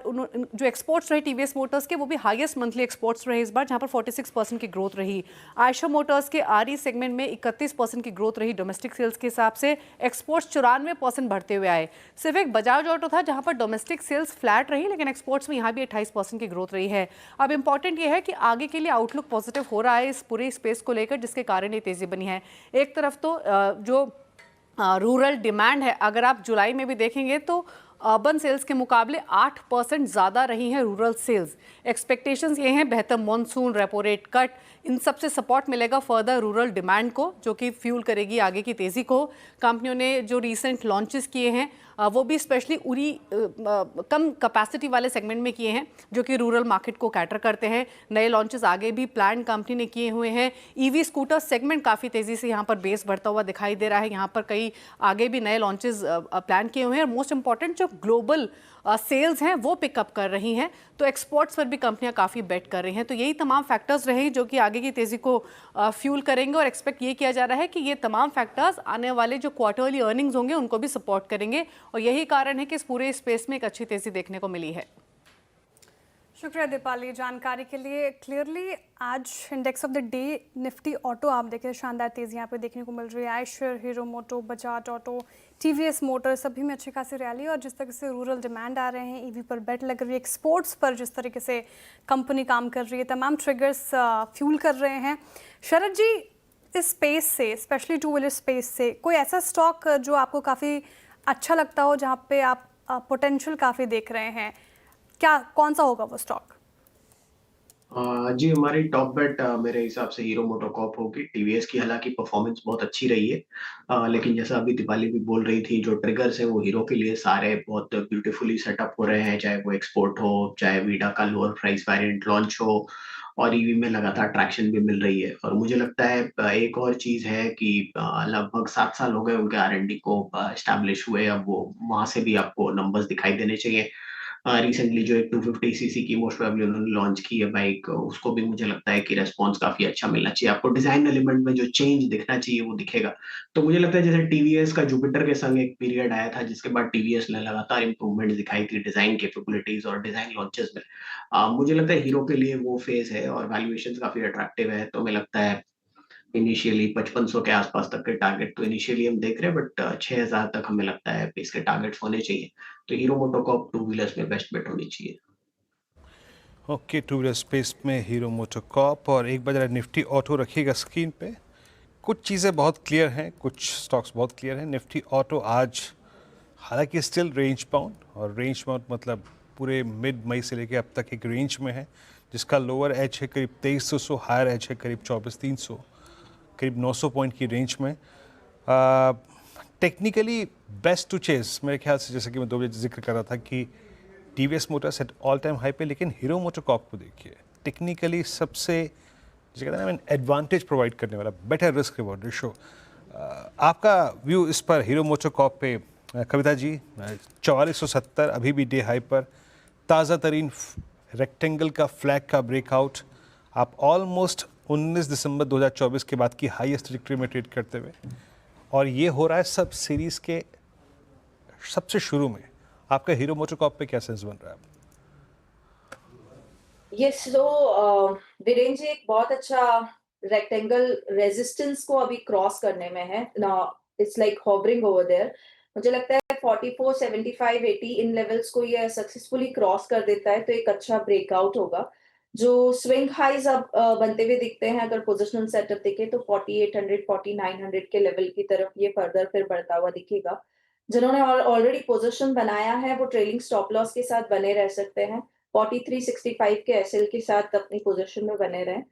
जो एक्सपोर्ट्स रहे टीवीएस मोटर्स के, वो भी हाईएस्ट मंथली एक्सपोर्ट्स रहे इस बार, जहां पर 46% की ग्रोथ रही। आयशर मोटर्स के आरई सेगमेंट में 31% की ग्रोथ रही डोमेस्टिक सेल्स के हिसाब से, एक्सपोर्ट्स 94% बढ़ते हुए आए। सिर्फ एक बजाज ऑटो था जहां पर डोमेस्टिक सेल्स फ्लैट रही, लेकिन एक्सपोर्ट्स में यहाँ भी 28% की ग्रोथ रही है। अब इंपॉर्टेंट ये है कि आगे के लिए आउटलुक पॉजिटिव हो रहा है इस पूरे स्पेस को लेकर, जिसके कारण ये तेजी बनी है। एक तरफ तो जो रूरल डिमांड है, अगर आप जुलाई में भी देखेंगे तो अर्बन सेल्स के मुकाबले 8% ज़्यादा रही हैं रूरल सेल्स। एक्सपेक्टेशंस ये हैं बेहतर मॉनसून, रेपो रेट कट, इन सब से सपोर्ट मिलेगा फर्दर रूरल डिमांड को, जो कि फ्यूल करेगी आगे की तेज़ी को। कंपनियों ने जो रीसेंट लॉन्चेस किए हैं वो भी स्पेशली उरी कम कैपेसिटी वाले सेगमेंट में किए हैं, जो कि रूरल मार्केट को कैटर करते हैं। नए लॉन्चेस आगे भी प्लान कंपनी ने किए हुए हैं। ईवी स्कूटर सेगमेंट काफ़ी तेज़ी से यहाँ पर बेस बढ़ता हुआ दिखाई दे रहा है। यहाँ पर कई आगे भी नए लॉन्चेस प्लान किए हुए हैं। और मोस्ट इंपॉर्टेंट जो ग्लोबल सेल्स हैं वो पिकअप कर रही हैं, तो एक्सपोर्ट्स पर भी कंपनियां काफ़ी बेट कर रही हैं। तो यही तमाम फैक्टर्स रहे जो कि आगे की तेज़ी को फ्यूल करेंगे। और एक्सपेक्ट ये किया जा रहा है कि ये तमाम फैक्टर्स आने वाले जो क्वार्टरली अर्निंग्स होंगे उनको भी सपोर्ट करेंगे। और यही कारण है कि इस पूरे स्पेस में एक अच्छी तेज़ी देखने को मिली है। शुक्रिया दीपाली जानकारी के लिए। क्लियरली आज index of the day Nifty auto आप देखें, शानदार तेज़ी यहाँ पे देखने को मिल रही है। आयशर, हीरो मोटो, बजाज ऑटो, टीवीएस मोटर सभी में अच्छी खासी रैली। और जिस तरह से रूरल डिमांड आ रहे हैं, ईवी पर बेट लग रही है, एक्सपोर्ट्स पर जिस तरीके से कंपनी काम कर रही है, तमाम ट्रिगर्स फ्यूल कर रहे हैं। शरद जी, इस स्पेस से, स्पेशली टू व्हीलर स्पेस से, कोई ऐसा स्टॉक जो आपको काफ़ी अच्छा लगता हो, जहाँ पे आप पोटेंशियल काफ़ी देख रहे हैं, क्या कौन सा होगा वो स्टॉक? जी, हमारी टॉप बेट मेरे हिसाब से हीरो मोटोकॉर्प होगी। टीवीएस की हालांकि परफॉर्मेंस बहुत अच्छी रही है, लेकिन जैसा अभी दीपाली भी बोल रही थी, जो ट्रिगर्स है वो हीरो के लिए सारे बहुत ब्यूटीफुली सेटअप हो रहे हैं, चाहे वो एक्सपोर्ट हो, चाहे वीडा का लोअर प्राइस वेरिएंट लॉन्च हो, और ईवी में लगातार ट्रैक्शन भी मिल रही है। और मुझे लगता है एक और चीज है कि लगभग 7 साल हो गए उनके R&D को एस्टैब्लिश हुए, अब वो वहां से भी आपको नंबर्स दिखाई देने चाहिए। रिसेंटली जो एक 250 सीसी की मोस्ट प्रोबेबली उन्होंने लॉन्च की है बाइक, उसको भी मुझे लगता है कि रिस्पॉन्स काफी अच्छा मिलना चाहिए। आपको डिजाइन एलिमेंट में जो चेंज दिखना चाहिए वो दिखेगा। तो मुझे लगता है जैसे टीवीएस का जुपिटर के संग एक पीरियड आया था, जिसके बाद टीवीएस ने लगातार इंप्रूवमेंट दिखाई थी डिजाइन कैपेबिलिटीज और डिजाइन लॉन्चेस में। मुझे लगता है हीरो के लिए वो फेज है और वैल्यूएशन काफी अट्रैक्टिव है। तो मुझे लगता है इनिशियली 5500 के आसपास तक के टारगेट तो इनिशियली हम देख रहे हैं, बट 6000 तक हमें लगता है इसके टारगेट्स होने चाहिए। तो हीरो मोटोकॉर्प टू व्हीलर्स में बेस्ट बेट होनी चाहिए। ओके, टू व्हीलर स्पेस में हीरो मोटोकॉर्प। और एक बार निफ्टी ऑटो रखिएगा स्क्रीन पे। कुछ चीज़ें बहुत क्लियर हैं, कुछ स्टॉक्स बहुत क्लियर हैं। निफ्टी ऑटो आज हालांकि स्टिल रेंज बाउंड, और रेंज बाउंड मतलब पूरे मिड मई से लेके अब तक एक रेंज में है, जिसका लोअर एज है करीब 2300, हायर एज है करीब 24,300, करीब 900 पॉइंट की रेंज में। टेक्निकली बेस्ट टू चेस मेरे ख्याल से, जैसे कि मैं 2 बजे जिक्र कर रहा था कि TVS Motors at all time high पे, लेकिन हीरो मोटोकॉर्प को देखिए टेक्निकली सबसे जिसे कहते हैं एडवांटेज प्रोवाइड करने वाला, बेटर रिस्क रिवॉर्ड रेशो। आपका व्यू इस पर हीरो मोटोकॉर्प पे कविता जी? 4470 अभी भी डे हाई पर, ताज़ा तरीन रेक्टेंगल का फ्लैग का ब्रेकआउट, आप ऑलमोस्ट 19 दिसंबर 2024 के बाद की हाईएस्ट ट्रैजेक्टरी में ट्रेड करते हुए, और ये हो रहा है सब सीरीज़ के सबसे शुरू में। आपका हीरो मोटोकॉर्प पे क्या सेंस बन रहा है? यस, सो वीरेन जी एक बहुत अच्छा रेक्टेंगल रेजिस्टेंस को अभी क्रॉस करने में है ना, it's like hovering over there. मुझे लगता है 44, 75, 80 इन लेवल्स को ये सक्सेसफुली क्रॉस कर देता है तो एक अच्छा ब्रेकआउट होगा। जो स्विंग हाइज अब बनते हुए दिखते हैं, अगर पोजिशनल सेटअप देखें तो 4800, 4900 के लेवल की तरफ ये फर्दर फिर बढ़ता हुआ दिखेगा। जिन्होंने ऑलरेडी पोजीशन बनाया है वो ट्रेलिंग स्टॉप लॉस के साथ बने रह सकते हैं। 4365 के एसएल के साथ अपनी पोजीशन में बने रहें।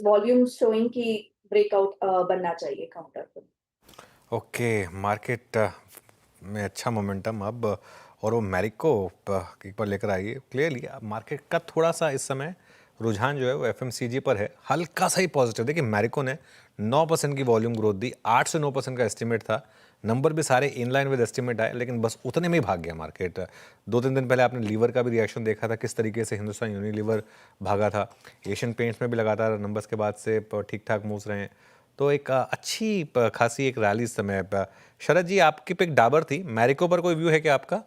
वॉल्यूम शोइंग की ब्रेकआउट बनना चाहिए काउंटर पर। ओके, मार्केट में अच्छा मोमेंटम अब, और वो मैरिको एक बार लेकर आइए। क्लियरली मार्केट का थोड़ा सा इस समय रुझान जो है वो एफएमसीजी पर है, हल्का सा ही पॉजिटिव। देखिए मैरिको ने 9% की वॉल्यूम ग्रोथ दी, 8 से 9% का एस्टिमेट था, नंबर भी सारे इनलाइन विद एस्टिमेट आए, लेकिन बस उतने में ही भाग गया मार्केट। 2-3 दिन पहले आपने लीवर का भी रिएक्शन देखा था, किस तरीके से हिंदुस्तान यूनिलीवर भागा था। एशियन पेंट्स में भी लगातार नंबर्स के बाद से ठीक ठाक मूव्स रहे हैं, तो एक अच्छी खासी एक रैली इस समय। शरद जी, आपकी पिक डाबर थी, मैरिको पर कोई व्यू है क्या आपका?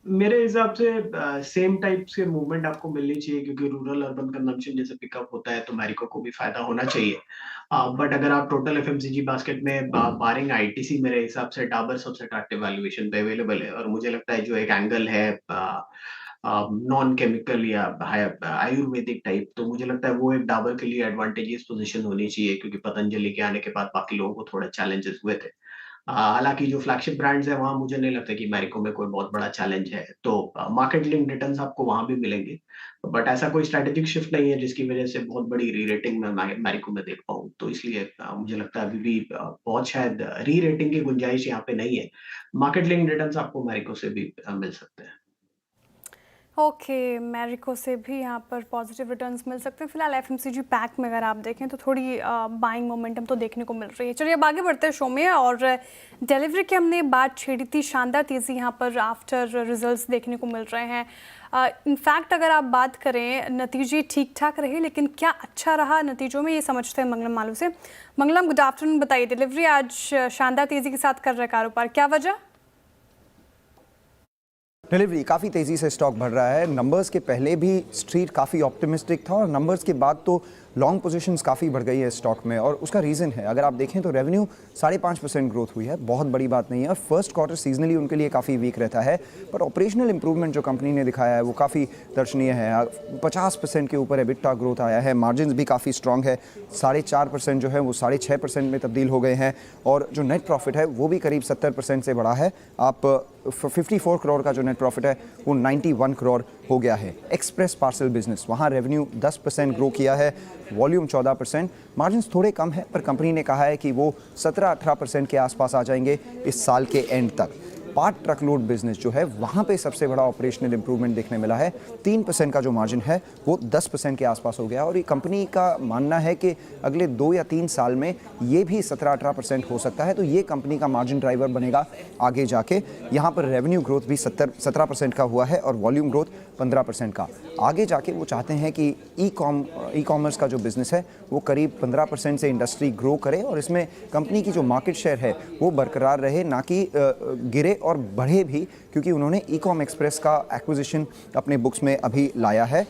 मेरे हिसाब से सेम टाइप से मूवमेंट आपको मिलनी चाहिए, क्योंकि रूरल अर्बन कंजम्पशन जैसे पिकअप होता है तो मैरिको को भी फायदा होना चाहिए। बट अगर आप टोटल एफएमसीजी बास्केट में बारिंग आईटीसी, मेरे हिसाब से डाबर सबसे अट्रैक्टिव वैल्यूएशन पे अवेलेबल है। और मुझे लगता है जो एक एंगल है नॉन केमिकल या आयुर्वेदिक टाइप, तो मुझे लगता है वो एक डाबर के लिए एडवांटेजियस पोजीशन होनी चाहिए, क्योंकि पतंजलि के आने के बाद बाकी लोगों को थोड़ा चैलेंजेस हुए थे। हालांकि जो फ्लैगशिप ब्रांड्स है वहां मुझे नहीं लगता कि मैरिको में कोई बहुत बड़ा चैलेंज है, तो मार्केट लिंक रिटर्न्स आपको वहां भी मिलेंगे, बट ऐसा कोई स्ट्रेटेजिक शिफ्ट नहीं है जिसकी वजह से बहुत बड़ी री रेटिंग में मैरिको में देख पाऊं। तो इसलिए मुझे लगता है अभी भी बहुत शायद री रेटिंग की गुंजाइश यहाँ पे नहीं है। मार्केट लिंक रिटर्न्स आपको मैरिको से भी मिल सकते हैं। ओके, मैरिको से भी यहाँ पर पॉजिटिव रिटर्न्स मिल सकते हैं। फिलहाल एफएमसीजी पैक में अगर आप देखें तो थोड़ी बाइंग मोमेंटम तो देखने को मिल रही है। चलिए अब आगे बढ़ते हैं शो में, और डिलीवरी की हमने बात छेड़ी थी, शानदार तेज़ी यहाँ पर आफ्टर रिजल्ट्स देखने को मिल रहे हैं। इनफैक्ट अगर आप बात करें, नतीजे ठीक ठाक रहे, लेकिन क्या अच्छा रहा नतीजों में, ये समझते हैं मंगलम मालू से। मंगलम, गुड आफ्टरनून। बताइए, डिलीवरी आज शानदार तेज़ी के साथ कर रहा है कारोबार, क्या वजह? डिलीवरी काफ़ी तेज़ी से स्टॉक बढ़ रहा है। नंबर्स के पहले भी स्ट्रीट काफ़ी ऑप्टिमिस्टिक था, और नंबर्स के बाद तो लॉन्ग पोजीशंस काफ़ी बढ़ गई है स्टॉक में, और उसका रीज़न है, अगर आप देखें तो रेवेन्यू 5.5% ग्रोथ हुई है, बहुत बड़ी बात नहीं है। और फर्स्ट क्वार्टर सीजनली उनके लिए काफ़ी वीक रहता है, पर ऑपरेशनल इंप्रूवमेंट जो कंपनी ने दिखाया है वो काफ़ी दर्शनीय है। 50% के ऊपर एबिटा ग्रोथ आया है, मार्जिन्स भी काफ़ी स्ट्रॉन्ग है, 4.5% जो है वो 6.5% में तब्दील हो गए हैं, और जो नेट प्रॉफिट है वो भी करीब 70% से बढ़ा है। आप 54 करोड़ का जो नेट प्रॉफिट है वो 91 करोड़ हो गया है। एक्सप्रेस पार्सल बिजनेस, वहाँ रेवेन्यू 10% ग्रो किया है, वॉल्यूम 14%, मार्जिन्स थोड़े कम है, पर कंपनी ने कहा है कि वो 17-18% के आसपास आ जाएंगे इस साल के एंड तक। पार्ट ट्रकलोड बिजनेस जो है वहाँ पे सबसे बड़ा ऑपरेशनल इंप्रूवमेंट देखने मिला है, 3% का जो मार्जिन है वो 10% के आसपास हो गया, और ये कंपनी का मानना है कि अगले 2 या 3 साल में ये भी 17-18% हो सकता है, तो ये कंपनी का मार्जिन ड्राइवर बनेगा आगे जाके। यहाँ पर रेवेन्यू ग्रोथ भी 17% का हुआ है, और वॉल्यूम ग्रोथ 15% का। आगे जाके वो चाहते हैं कि ई कॉमर्स का जो बिज़नेस है वो करीब 15% से इंडस्ट्री ग्रो करे, और इसमें कंपनी की जो मार्केट शेयर है वो बरकरार रहे, ना कि गिरे और बढ़े भी, क्योंकि उन्होंने ई कॉम एक्सप्रेस का एक्विजिशन अपने बुक्स में अभी लाया है।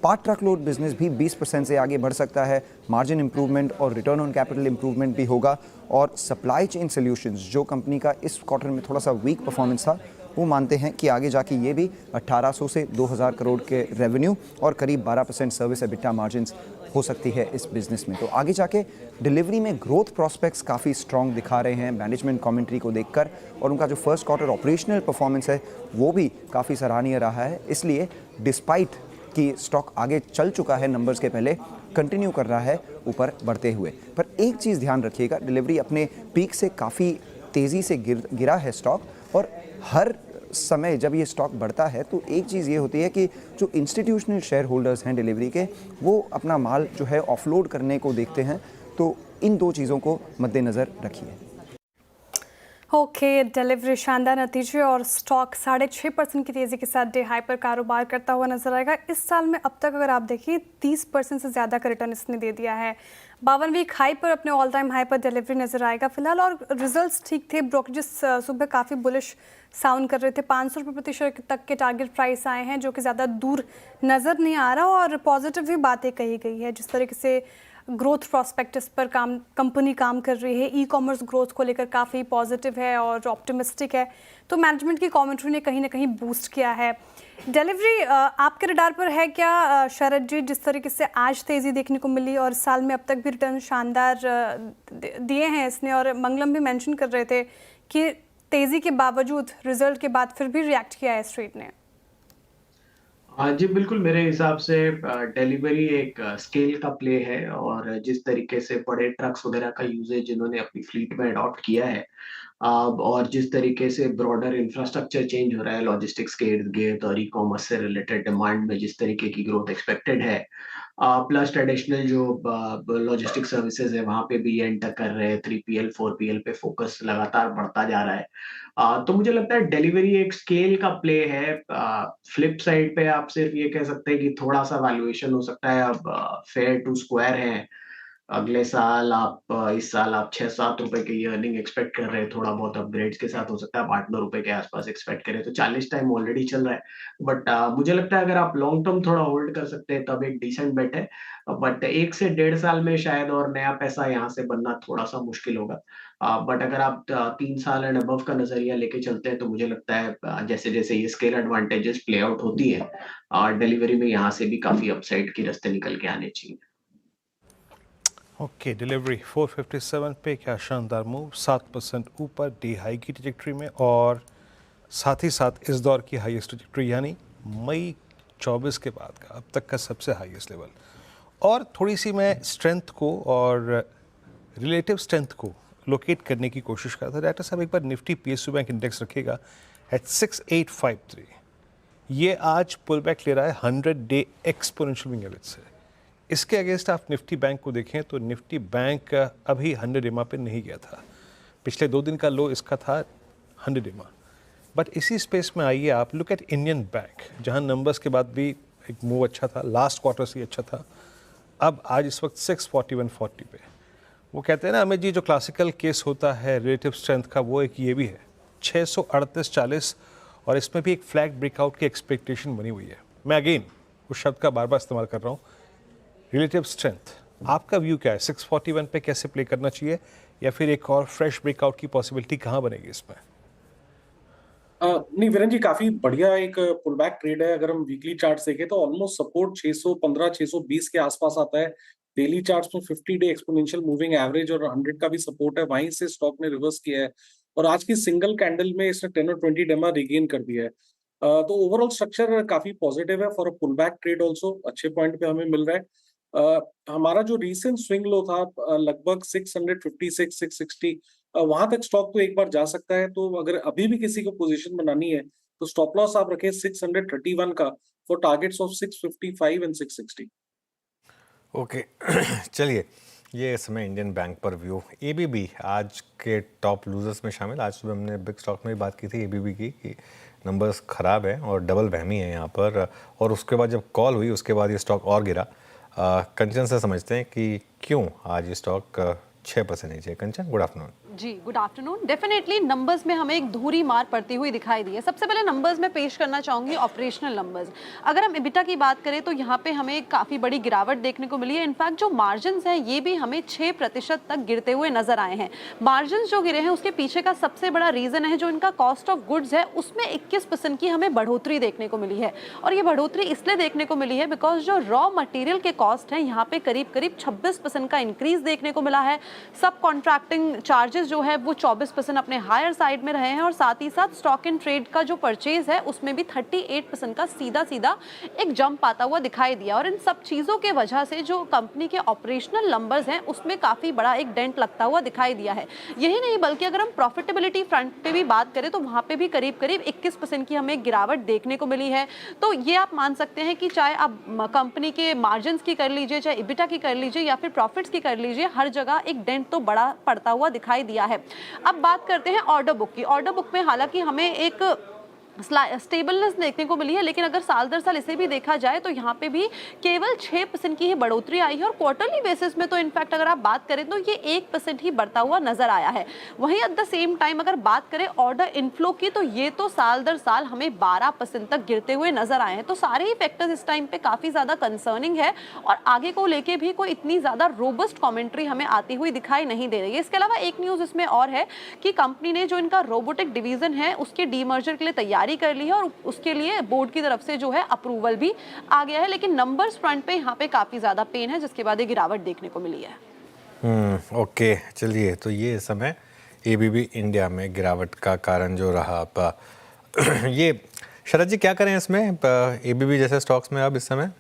स्पार्क ट्रक लोड बिजनेस भी 20% से आगे बढ़ सकता है, मार्जिन इंप्रूवमेंट और रिटर्न ऑन कैपिटल इंप्रूवमेंट भी होगा। और सप्लाई चेन सॉल्यूशंस जो कंपनी का इस क्वार्टर में थोड़ा सा वीक परफॉर्मेंस था, वो मानते हैं कि आगे जाके ये भी 1800 से 2000 करोड़ के रेवेन्यू और करीब 12% सर्विस एबिटा मार्जिन्स हो सकती है इस बिज़नेस में। तो आगे जाके डिलीवरी में ग्रोथ प्रॉस्पेक्ट्स काफ़ी स्ट्रॉन्ग दिखा रहे हैं मैनेजमेंट कमेंट्री को देखकर, और उनका जो फर्स्ट क्वार्टर ऑपरेशनल परफॉर्मेंस है वो भी काफ़ी सराहनीय रहा है। इसलिए डिस्पाइट कि स्टॉक आगे चल चुका है नंबर्स के पहले, कंटिन्यू कर रहा है ऊपर बढ़ते हुए। पर एक चीज़ ध्यान रखिएगा, डिलीवरी अपने पीक से काफ़ी तेज़ी से गिरा है स्टॉक, और हर समय जब ये स्टॉक बढ़ता है तो एक चीज़ ये होती है कि जो इंस्टीट्यूशनल शेयर होल्डर्स हैं डिलीवरी के, वो अपना माल जो है ऑफलोड करने को देखते हैं। तो इन दो चीज़ों को मद्देनज़र रखिए। ओके, डिलीवरी शानदार नतीजे और स्टॉक 6.5% की तेज़ी के साथ डे हाई पर कारोबार करता हुआ नजर आएगा। इस साल में अब तक अगर आप देखिए 30% से ज़्यादा का रिटर्न इसने दे दिया है। 52 वीक हाई पर अपने ऑल टाइम हाई पर डिलीवरी नजर आएगा फिलहाल, और रिजल्ट्स ठीक थे। ब्रोकरेजेस सुबह काफ़ी बुलिश साउंड कर रहे थे। 500 रुपये प्रति शेयर तक के टारगेट प्राइस आए हैं, जो कि ज़्यादा दूर नज़र नहीं आ रहा, और पॉजिटिव भी बातें कही गई है। जिस तरीके से ग्रोथ प्रॉस्पेक्टस पर कंपनी काम कर रही है, ई कॉमर्स ग्रोथ को लेकर काफ़ी पॉजिटिव है और ऑप्टिमिस्टिक है, तो मैनेजमेंट की कमेंट्री ने कहीं ना कहीं बूस्ट किया है। डिलीवरी आपके रडार पर है क्या शरद जी? जिस तरीके से आज तेज़ी देखने को मिली और साल में अब तक भी रिटर्न शानदार दिए हैं इसने, और मंगलम भी मेंशन कर रहे थे कि तेज़ी के बावजूद रिजल्ट के बाद फिर भी रिएक्ट किया है स्ट्रीट ने। जी बिल्कुल, मेरे हिसाब से डिलीवरी एक स्केल का प्ले है, और जिस तरीके से बड़े ट्रक्स वगैरह का यूजेज इन्होंने अपनी फ्लीट में अडॉप्ट किया है, और जिस तरीके से ब्रॉडर इंफ्रास्ट्रक्चर चेंज हो रहा है लॉजिस्टिक्स के इर्द गिर्द, और ई कॉमर्स से रिलेटेड डिमांड में जिस तरीके की ग्रोथ एक्सपेक्टेड है, प्लस ट्रेडिशनल जो लॉजिस्टिक सर्विसेज है वहाँ पे भी ये एंटर कर रहे हैं, 3PL 4PL पे फोकस लगातार बढ़ता जा रहा है। तो मुझे लगता है डिलीवरी एक स्केल का प्ले है। फ्लिप साइड पे आप सिर्फ ये कह सकते हैं कि थोड़ा सा वैल्यूएशन हो सकता है अब फेयर टू स्क्वायर है। अगले साल इस साल आप 6-7 रुपए की अर्निंग एक्सपेक्ट कर रहे हैं, थोड़ा बहुत अपग्रेड्स के साथ हो सकता है आप 8-9 रुपए के आसपास एक्सपेक्ट करें, तो 40 टाइम ऑलरेडी चल रहा है। बट मुझे लगता है अगर आप लॉन्ग टर्म थोड़ा होल्ड कर सकते हैं तब एक डिसेंट बेट है। बट 1 से 1.5 साल में शायद और नया पैसा यहाँ से बनना थोड़ा सा मुश्किल होगा। बट अगर आप 3 साल एंड अबव का नजरिया लेके चलते हैं तो मुझे लगता है जैसे जैसे ये स्केल एडवांटेजेस प्ले आउट होती है डिलीवरी में, यहाँ से भी काफी अपसाइड के रास्ते निकल के आने चाहिए। ओके, डिलीवरी 457 पे क्या शानदार मूव, 7% ऊपर डे हाई की ट्रैजेक्टरी में, और साथ ही साथ इस दौर की हाईएस्ट ट्रैजेक्टरी यानी मई 24 के बाद का अब तक का सबसे हाईएस्ट लेवल। और थोड़ी सी मैं स्ट्रेंथ को और रिलेटिव स्ट्रेंथ को लोकेट करने की कोशिश करता था। डायरेक्टर साहब एक बार निफ्टी PSU बैंक इंडेक्स रखिएगा एट 6853। ये आज पुल बैक ले रहा है 100 डे एक्सपोनेंशियल मूविंग एवरेज से। इसके अगेंस्ट आप निफ्टी बैंक को देखें तो निफ्टी बैंक अभी 100 EMA पे नहीं गया था। पिछले 2 दिन का लो इसका था 100 EMA। बट इसी स्पेस में आइए आप लुक एट इंडियन बैंक, जहां नंबर्स के बाद भी एक मूव अच्छा था, लास्ट क्वार्टर से अच्छा था। अब आज इस वक्त 641.40 पे। वो कहते हैं ना अमित जी, जो क्लासिकल केस होता है रिलेटिव स्ट्रेंथ का, वो एक ये भी है 638.40, और इसमें भी एक फ्लैग ब्रेकआउट की एक्सपेक्टेशन बनी हुई है। मैं अगेन उस शब्द का बार बार इस्तेमाल कर रहा हूँ, रिलेटिव स्ट्रेंथ। आपका व्यू क्या है, 641 पे कैसे प्ले करना चाहिए, या फिर एक और फ्रेश ब्रेकआउट की पॉसिबिलिटी कहाँ बनेगी इसमें? नहीं वीरेन जी, काफी बढ़िया एक पुल बैक ट्रेड है। अगर हम वीकली चार्ट्स देखें तो ऑलमोस्ट सपोर्ट 615-620 के आसपास आता है। डेली चार्ट्स में 50 डे एक्सपोनेंशियल मूविंग एवरेज और 100 का भी सपोर्ट है, वहीं से स्टॉक ने रिवर्स किया है, और आज की सिंगल कैंडल में इसने 10 और 20 डेमा रिगेन कर दिया है। तो ओवरऑल स्ट्रक्चर काफी पॉजिटिव है for a pull back trade also. अच्छे पॉइंट पे हमें मिल रहा है। हमारा जो रिसेंट स्विंग लो था लगभग 656-660, वहां तक स्टॉक तो एक बार जा सकता है। तो अगर अभी भी किसी को पोजीशन बनानी है तो स्टॉप लॉस आप रखें 631 का for targets of 655 and 660। Okay चलिए, ये समय इंडियन बैंक पर व्यू। ABB आज के टॉप लूजर्स में शामिल। आज सुबह हमने बिग स्टॉक में भी बात की थी ABB की कि नंबर्स ख़राब है और डबल वहमी है यहाँ पर, और उसके बाद जब कॉल हुई उसके बाद ये स्टॉक और गिरा। कंचन से समझते हैं कि क्यों आज ये स्टॉक 6% नीचे है। कंचन, गुड आफ्टरनून। जी, गुड आफ्टरनून। डेफिनेटली नंबर्स में हमें एक धूरी मार पड़ती हुई दिखाई दी है। सबसे पहले नंबर्स में पेश करना चाहूँगी ऑपरेशनल नंबर्स। अगर हम एबिटा की बात करें तो यहाँ पे हमें काफ़ी बड़ी गिरावट देखने को मिली है। इनफैक्ट जो मार्जिन्स हैं ये भी हमें 6% तक गिरते हुए नजर आए हैं। मार्जिन्स जो गिरे हैं उसके पीछे का सबसे बड़ा रीज़न है जो इनका कॉस्ट ऑफ गुड्स है उसमें 21% की हमें बढ़ोतरी देखने को मिली है। और ये बढ़ोतरी इसलिए देखने को मिली है बिकॉज जो रॉ मटेरियल के कॉस्ट हैं यहाँ पे करीब 26% का इंक्रीज देखने को मिला है। सब कॉन्ट्रैक्टिंग चार्जेस जो है वो 24% अपने हायर साइड में रहे हैं और साथ ही साथ स्टॉक इन ट्रेड का जो परचेज है उसमें भी 38% का सीधा सीधा एक जंप आता हुआ दिखाई दिया। और इन सब चीज़ों के वजह से जो कंपनी के ऑपरेशनल नंबर्स हैं उसमें काफ़ी बड़ा एक डेंट लगता हुआ दिखाई दिया है। यही नहीं बल्कि अगर हम प्रॉफिटेबिलिटी फ्रंट पे भी बात करें तो वहाँ पे भी करीब 21% की हमें गिरावट देखने को मिली है। तो ये आप मान सकते हैं कि चाहे आप कंपनी के मार्जिन की कर लीजिए, चाहे इबिटा की कर लीजिए या फिर प्रॉफिट्स की कर लीजिए, हर जगह एक डेंट तो बड़ा पड़ता हुआ दिखाई दिया है। अब बात करते हैं ऑर्डर बुक की। ऑर्डर बुक में हालांकि हमें एक स्टेबलनेस देखने को मिली है, लेकिन अगर साल दर साल इसे भी देखा जाए तो यहाँ पे भी केवल 6% की ही बढ़ोतरी आई है और क्वार्टरली बेसिस में तो इनफैक्ट अगर आप बात करें तो ये 1% ही बढ़ता हुआ नजर आया है। वहीं एट द सेम टाइम अगर बात करें ऑर्डर इनफ्लो की तो ये तो साल दर साल हमें 12% तक गिरते हुए नजर आए हैं। तो सारे ही फैक्टर्स इस टाइम पे काफी ज्यादा कंसर्निंग है और आगे को लेके भी कोई इतनी ज्यादा रोबस्ट कॉमेंट्री हमें आती हुई दिखाई नहीं दे रही है। इसके अलावा एक न्यूज इसमें और है कि कंपनी ने जो इनका रोबोटिक डिवीजन है उसके डीमर्जर के लिए तैयारी कर ली है और उसके लिए बोर्ड की तरफ से जो है अप्रूवल भी आ गया है। लेकिन नंबर्स फ्रंट पे यहाँ पे काफी ज्यादा पेन है जिसके बाद ये गिरावट देखने को मिली है। ओके, चलिए, तो ये समय एबीबी इंडिया में गिरावट का कारण जो रहा ये शरद जी क्या करें इसमें एबीबी जैसे स्टॉक्स में अब इस समय?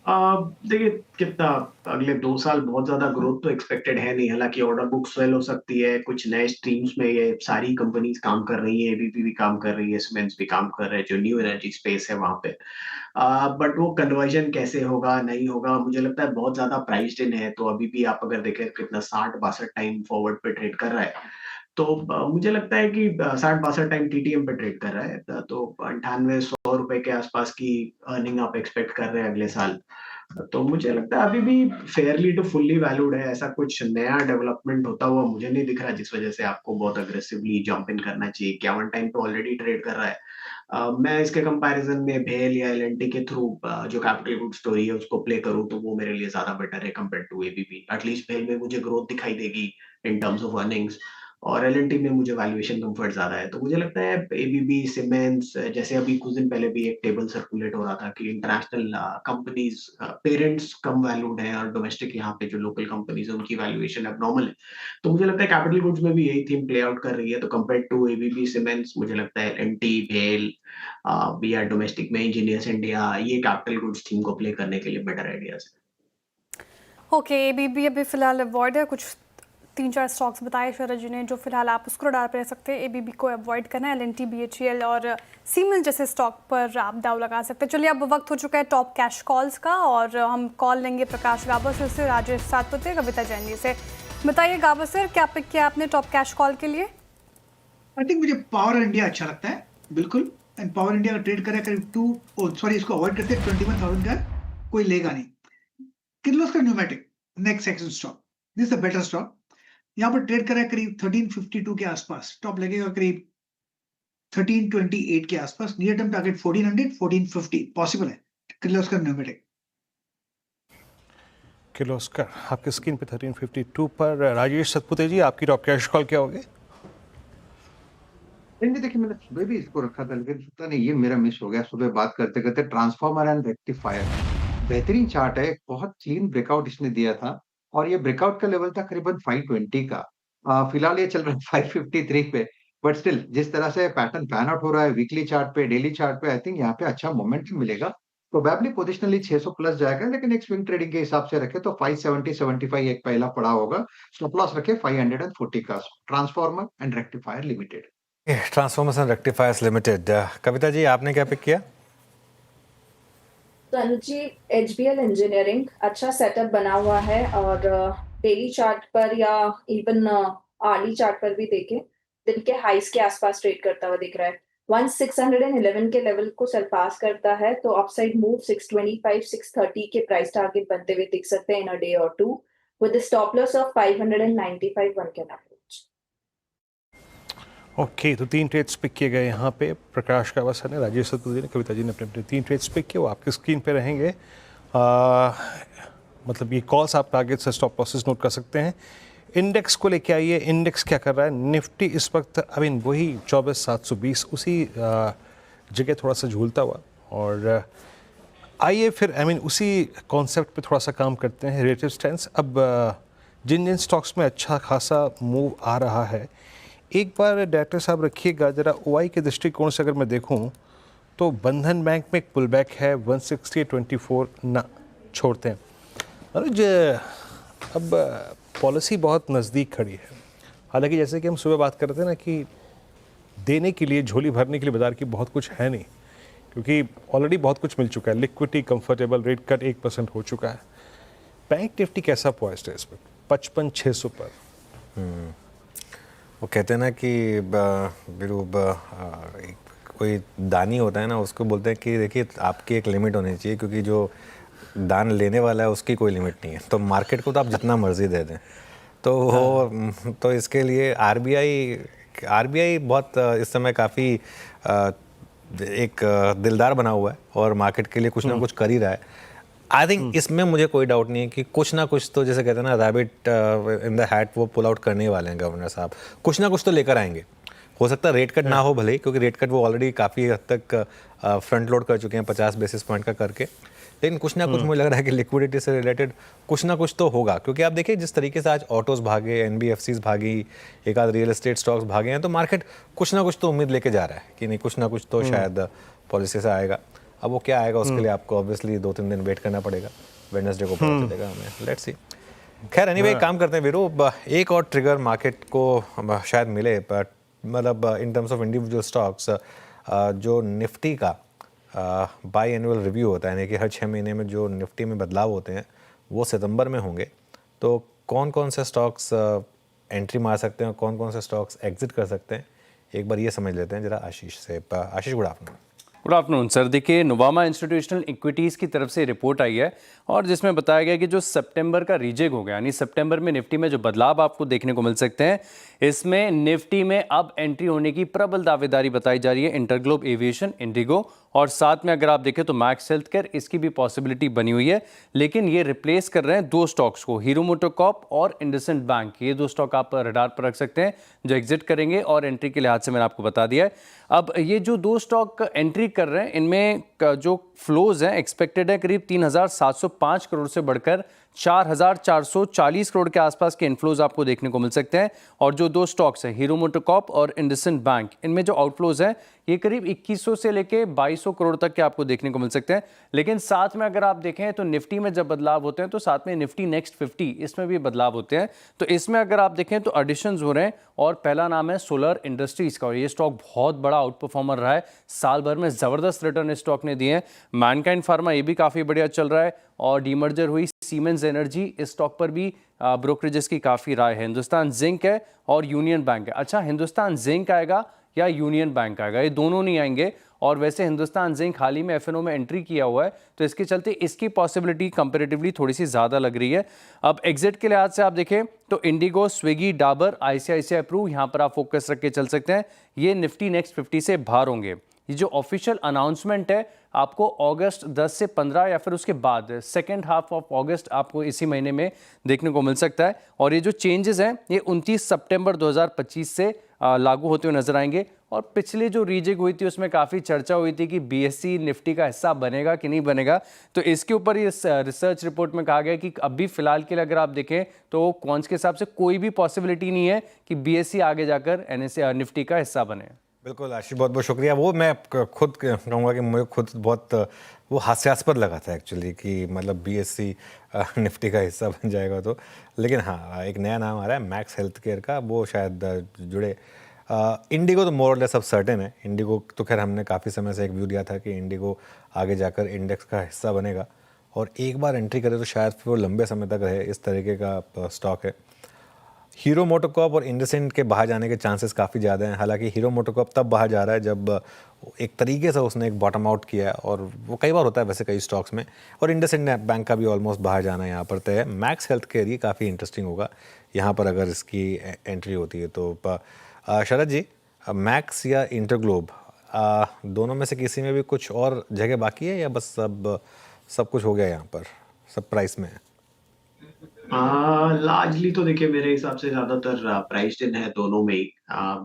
देखिए कितना अगले 2 साल बहुत ज्यादा ग्रोथ तो एक्सपेक्टेड है नहीं। हालांकि ऑर्डर बुक स्वेल हो सकती है, कुछ नए स्ट्रीम्स में ये सारी कंपनीज काम कर रही है, एबीपी भी काम कर रही है, सीमेंस भी काम कर रहे हैं, जो न्यू एनर्जी स्पेस है वहां पे। बट वो कन्वर्जन कैसे होगा नहीं होगा, मुझे लगता है बहुत ज्यादा प्राइस्ड इन है। तो अभी भी आप अगर देखें कितना 60-62 टाइम फॉरवर्ड पे ट्रेड कर रहा है, तो मुझे लगता है कि 60-62 टाइम टीटीएम पे ट्रेड कर रहा है। तो 98-100 रुपए के आसपास की अर्निंग आप एक्सपेक्ट कर रहे हैं अगले साल। तो मुझे लगता है अभी भी फेयरली टू फुल्ली वैल्यूड है। ऐसा कुछ नया डेवलपमेंट होता हुआ मुझे नहीं दिख रहा जिस वजह से आपको बहुत अग्रेसिवली जंप इन करना चाहिए। 51 टाइम पे ऑलरेडी ट्रेड कर रहा है। मैं इसके कंपैरिजन में भेल या एलएनटी के थ्रू जो कैपिटल गुड स्टोरी है उसको प्ले करूं तो वो मेरे लिए ज्यादा बेटर है कंपेयर टू एबीबी। एटलीस्ट भेल में मुझे ग्रोथ दिखाई देगी इन टर्म्स ऑफ अर्निंग्स और एलएनटी में मुझे वैल्यूएशन कंफर्ट ज्यादा है। तो मुझे लगता है एबीबी सीमेंस, जैसे अभी कुछ दिन पहले भी एक टेबल सर्कुलेट हो रहा था कि इंटरनेशनल कंपनीज पेरेंट्स कम वैल्यूड हैं और डोमेस्टिक यहाँ पे जो लोकल कंपनीज है उनकी वैल्यूएशन एबनॉर्मल है। तो मुझे लगता है कैपिटल गुड्स में भी यही थीम प्ले आउट कर रही है। तो कंपेयर टू एबीबी सीमेंस मुझे लगता है एलएनटी, भेल या डोमेस्टिक में इंजीनियर्स इंडिया, ये कैपिटल गुड्स थीम को प्ले करने के लिए बेटर आइडियाज है। ओके, एबीबी अभी फिलहाल अवॉइड है। कुछ 3-4 स्टॉक्स बताए शरद जी ने जो फिलहाल आप उसको डाल पे रह सकते हैं। एबीबी को अवॉइड करना है। एलएनटी, बीएचईएल और सीमेंस जैसे स्टॉक पर आप दाव लगा सकते हैं। चलिए अब वक्त हो चुका है टॉप कैश कॉल्स का और हम कॉल लेंगे प्रकाश गावस्कर से, राजेश सातपुते, कविता जैन जी से। बताइए गावस्कर, क्या पिक किया आपने टॉप कैश कॉल के लिए? आई थिंक मुझे पावर इंडिया अच्छा लगता है बिल्कुल। एंड पावर इंडिया का ट्रेड करें करीब इसको अवॉइड करते हैं 21,000 का, कोई लेगा नहीं। Kirloskar pneumatic next section stock, this is a better stock. यहाँ पर ट्रेड करें करीब 1352 के आसपास, स्टॉप लगेगा करीब 1328 के आसपास। नियर टर्म टारगेट 1400, 1450 पॉसिबल है किर्लोस्कर न्यूमेटिक। किर्लोस्कर आपके स्क्रीन पे 1352 पर। राजेश सतपुते जी, आपकी टॉप कैश कॉल क्या होगी? देखिए मैंने सुबह भी इसको रखा था लेकिन पता नहीं ये मेरा मिस हो गया। सुबह बात करते करते ट्रांसफार्मर एंड रेक्टिफायर, बेहतरीन चार्ट है, बहुत क्लीन ब्रेकआउट इसने दिया था और ये ब्रेकआउट का लेवल था करीबन 520 का। फिलहाल ये चल रहा है 553 पे, बट स्टिल जिस तरह से पैटर्न पैन आउट हो रहा है वीकली चार्ट पे, डेली चार्ट पे, आई थिंक यहाँ पे अच्छा मोमेंटम मिलेगा। प्रोबेबली पोजिशनली 600 प्लस जाएगा, लेकिन एक स्विंग ट्रेडिंग के हिसाब से रखे तो 570-75 एक पहला पड़ा होगा। स्टॉप लॉस रखे 540 का। Transformer and rectifier limited. Transformers and rectifiers limited. Kavita ji, आपने क्या पिक किया? तो अनुज जी, एचबीएल इंजीनियरिंग अच्छा सेटअप बना हुआ है और डेली चार्ट पर या इवन आर्ली चार्ट पर भी देखें दिन के हाइस के आसपास ट्रेड करता हुआ दिख रहा है। 1611 के लेवल को सरपास करता है तो अपसाइड मूव 625-630 के प्राइस टारगेट बनते हुए दिख सकते हैं in a day or two. with a stop loss of 595 one can approach. Okay तो 3 ट्रेड्स पिक किए गए यहाँ पे। प्रकाश कावासा ने, राजेश सतपथी ने, कविता जी ने अपने अपने 3 ट्रेड्स पिक किए, वो आपकी स्क्रीन पे रहेंगे। मतलब ये कॉल्स आप टारगेट से स्टॉप लॉसेस नोट कर सकते हैं। इंडेक्स को लेके आइए, इंडेक्स क्या कर रहा है? निफ्टी इस वक्त वही 24,720 उसी जगह थोड़ा सा झूलता हुआ। और आइए फिर उसी कॉन्सेप्ट पे थोड़ा सा काम करते हैं, रिलेटिव स्टैंस। अब जिन जिन स्टॉक्स में अच्छा खासा मूव आ रहा है, एक बार डायरेक्टर साहब रखिएगा ज़रा ओआई के दृष्टिकोण से अगर मैं देखूं तो बंधन बैंक में एक पुल बैक है, 160.24 ना छोड़ते हैं। अनुज, अब पॉलिसी बहुत नज़दीक खड़ी है। हालांकि जैसे कि हम सुबह बात कर रहे थे ना कि देने के लिए, झोली भरने के लिए बाजार की बहुत कुछ है नहीं, क्योंकि ऑलरेडी बहुत कुछ मिल चुका है। लिक्विडिटी, कंफर्टेबल, रेट कट 1% हो चुका है। बैंक निफ्टी कैसा पॉइस्ट है इस पर 55,600 पर? वो कहते हैं ना कि कोई दानी होता है ना, उसको बोलते हैं कि देखिए आपकी एक लिमिट होनी चाहिए, क्योंकि जो दान लेने वाला है उसकी कोई लिमिट नहीं है। तो मार्केट को तो आप जितना मर्जी दे दें। तो वो तो इसके लिए आरबीआई बहुत इस समय काफ़ी एक दिलदार बना हुआ है और मार्केट के लिए कुछ ना कुछ कर ही रहा है। आई थिंक इसमें मुझे कोई डाउट नहीं है कि कुछ ना कुछ तो, जैसे कहते हैं ना रैबिट इन द हैट, वो पुल आउट करने वाले हैं गवर्नर साहब। कुछ ना कुछ तो लेकर आएंगे। हो सकता है रेट कट ना हो भले ही, क्योंकि रेट कट वो ऑलरेडी काफ़ी हद तक फ्रंट लोड कर चुके हैं 50 बेसिस पॉइंट का करके। लेकिन कुछ ना कुछ मुझे लग रहा है कि लिक्विडिटी से रिलेटेड कुछ ना कुछ तो होगा, क्योंकि आप देखिए जिस तरीके से आज ऑटोज़ भागे, एनबीएफसीज भागी, एक आध रियल एस्टेट स्टॉक्स भागे हैं, तो मार्केट कुछ ना कुछ तो उम्मीद लेके जा रहा है कि नहीं कुछ ना कुछ तो शायद पॉलिसी से आएगा। अब वो क्या आएगा उसके लिए आपको ऑब्वियसली 2-3 दिन वेट करना पड़ेगा। वेडनेसडे को पता चलेगा हमें, लेट्स सी। खैर एनीवे काम करते हैं वीरू, एक और ट्रिगर मार्केट को शायद मिले, बट मतलब in terms of individual stocks, जो निफ्टी का बाई एनुअल रिव्यू होता है, यानी कि हर 6 महीने में जो निफ्टी में बदलाव होते हैं वो सितंबर में होंगे। तो कौन कौन से स्टॉक्स एंट्री मार सकते हैं और कौन कौन से स्टॉक्स एग्जिट कर सकते हैं, एक बार ये समझ लेते हैं जरा आशीष से। Ashish, good afternoon. Good afternoon sir. देखिए, नोवामा इंस्टीट्यूशनल इक्विटीज़ की तरफ से रिपोर्ट आई है और जिसमें बताया गया कि जो सितंबर का रीजेक हो गया, यानी सितंबर में निफ्टी में जो बदलाव आपको देखने को मिल सकते हैं, इसमें निफ्टी में अब एंट्री होने की प्रबल दावेदारी बताई जा रही है इंटरग्लोब एविएशन, इंडिगो, और साथ में अगर आप देखें तो मैक्स हेल्थ केयर, इसकी भी पॉसिबिलिटी बनी हुई है। लेकिन ये रिप्लेस कर रहे हैं 2 स्टॉक्स को, हीरो मोटोकॉर्प और इंडसइंड बैंक। ये 2 स्टॉक आप रडार पर रख सकते हैं जो एग्जिट करेंगे, और एंट्री के लिहाज से मैंने आपको बता दिया है। अब ये जो 2 स्टॉक एंट्री कर रहे हैं, इनमें जो फ्लोज हैं एक्सपेक्टेड है करीब 3,705 करोड़ से बढ़कर 4,440 करोड़ के आसपास के इनफ्लोज आपको देखने को मिल सकते हैं। और जो 2 स्टॉक्स हैं, हीरो मोटोकॉर्प और इंडसइंड बैंक, इनमें जो आउटफ्लोज हैं ये करीब 2100 से लेके 2200 करोड़ तक के आपको देखने को मिल सकते हैं। लेकिन साथ में अगर आप देखें तो निफ्टी में जब बदलाव होते हैं तो साथ में निफ्टी नेक्स्ट 50, इसमें भी बदलाव होते हैं। तो इसमें अगर आप देखें तो एडिशंस हो रहे हैं, और पहला नाम है सोलर इंडस्ट्रीज का, और ये स्टॉक बहुत बड़ा आउट परफॉर्मर रहा है, साल भर में ज़बरदस्त रिटर्न इस स्टॉक ने दिए हैं। मैनकाइंड फार्मा ये भी काफ़ी बढ़िया चल रहा है, और डीमर्जर हुई सीमेंस एनर्जी, इस स्टॉक पर भी ब्रोकरेजेस की काफ़ी राय है। हिंदुस्तान जिंक है और यूनियन बैंक है। अच्छा, हिंदुस्तान जिंक आएगा या यूनियन बैंक आएगा, ये दोनों नहीं आएंगे। और वैसे हिंदुस्तान जिंक हाल ही में एफएनओ में एंट्री किया हुआ है, तो इसके चलते इसकी पॉसिबिलिटी कंपैरेटिवली थोड़ी सी ज़्यादा लग रही है। अब एग्जिट के लिहाज से आप देखें तो IndiGo, Swiggy, Dabur, ICICI Pru, यहाँ पर आप फोकस रख के चल सकते हैं। ये निफ्टी नेक्स्ट 50 से बाहर होंगे। ये जो ऑफिशियल अनाउंसमेंट है आपको अगस्त 10 से 15 या फिर उसके बाद सेकेंड हाफ ऑफ अगस्त आपको इसी महीने में देखने को मिल सकता है। और ये जो चेंजेस हैं ये 29 सितंबर 2025 से लागू होते हुए नजर आएंगे। और पिछले जो रीजेक हुई थी उसमें काफ़ी चर्चा हुई थी कि बीएसई निफ्टी का हिस्सा बनेगा कि नहीं बनेगा, तो इसके ऊपर ये रिसर्च रिपोर्ट में कहा गया कि अभी फिलहाल के लिए अगर आप देखें तो क्वांट्स के हिसाब से कोई भी पॉसिबिलिटी नहीं है कि बीएसई आगे जाकर एनएसई निफ्टी का हिस्सा बने। बिल्कुल आशीष, बहुत बहुत शुक्रिया। वो मैं खुद कहूँगा कि मुझे खुद बहुत वो हास्यास्पद लगा था एक्चुअली कि मतलब बीएसई निफ्टी का हिस्सा बन जाएगा तो। लेकिन हाँ, एक नया नाम आ रहा है मैक्स हेल्थ केयर का, वो शायद जुड़े। इंडिगो तो मोर और लेस अब सर्टेन है। इंडिगो तो खैर हमने काफ़ी समय से एक व्यू दिया था कि इंडिगो आगे जाकर इंडेक्स का हिस्सा बनेगा, और एक बार एंट्री करे तो शायद फिर वो लंबे समय तक रहे, इस तरीके का स्टॉक है। हीरो मोटोकॉर्प और इंडसइंड के बाहर जाने के चांसेस काफ़ी ज़्यादा हैं। हालांकि हीरो मोटोकॉर्प तब बाहर जा रहा है जब एक तरीके से उसने एक बॉटम आउट किया है, और वो कई बार होता है वैसे कई स्टॉक्स में। और इंडसइंड बैंक का भी ऑलमोस्ट बाहर जाना यहाँ पर तय है। मैक्स हेल्थ केयर ये काफ़ी इंटरेस्टिंग होगा यहाँ पर अगर इसकी एंट्री होती है तो। शरद जी, मैक्स या इंटरग्लोब, दोनों में से किसी में भी कुछ और जगह बाकी है या बस सब कुछ हो गया यहाँ पर, सब प्राइस में है? लार्जली तो देखिए मेरे हिसाब से ज्यादातर प्राइस्ड इन है दोनों में ही।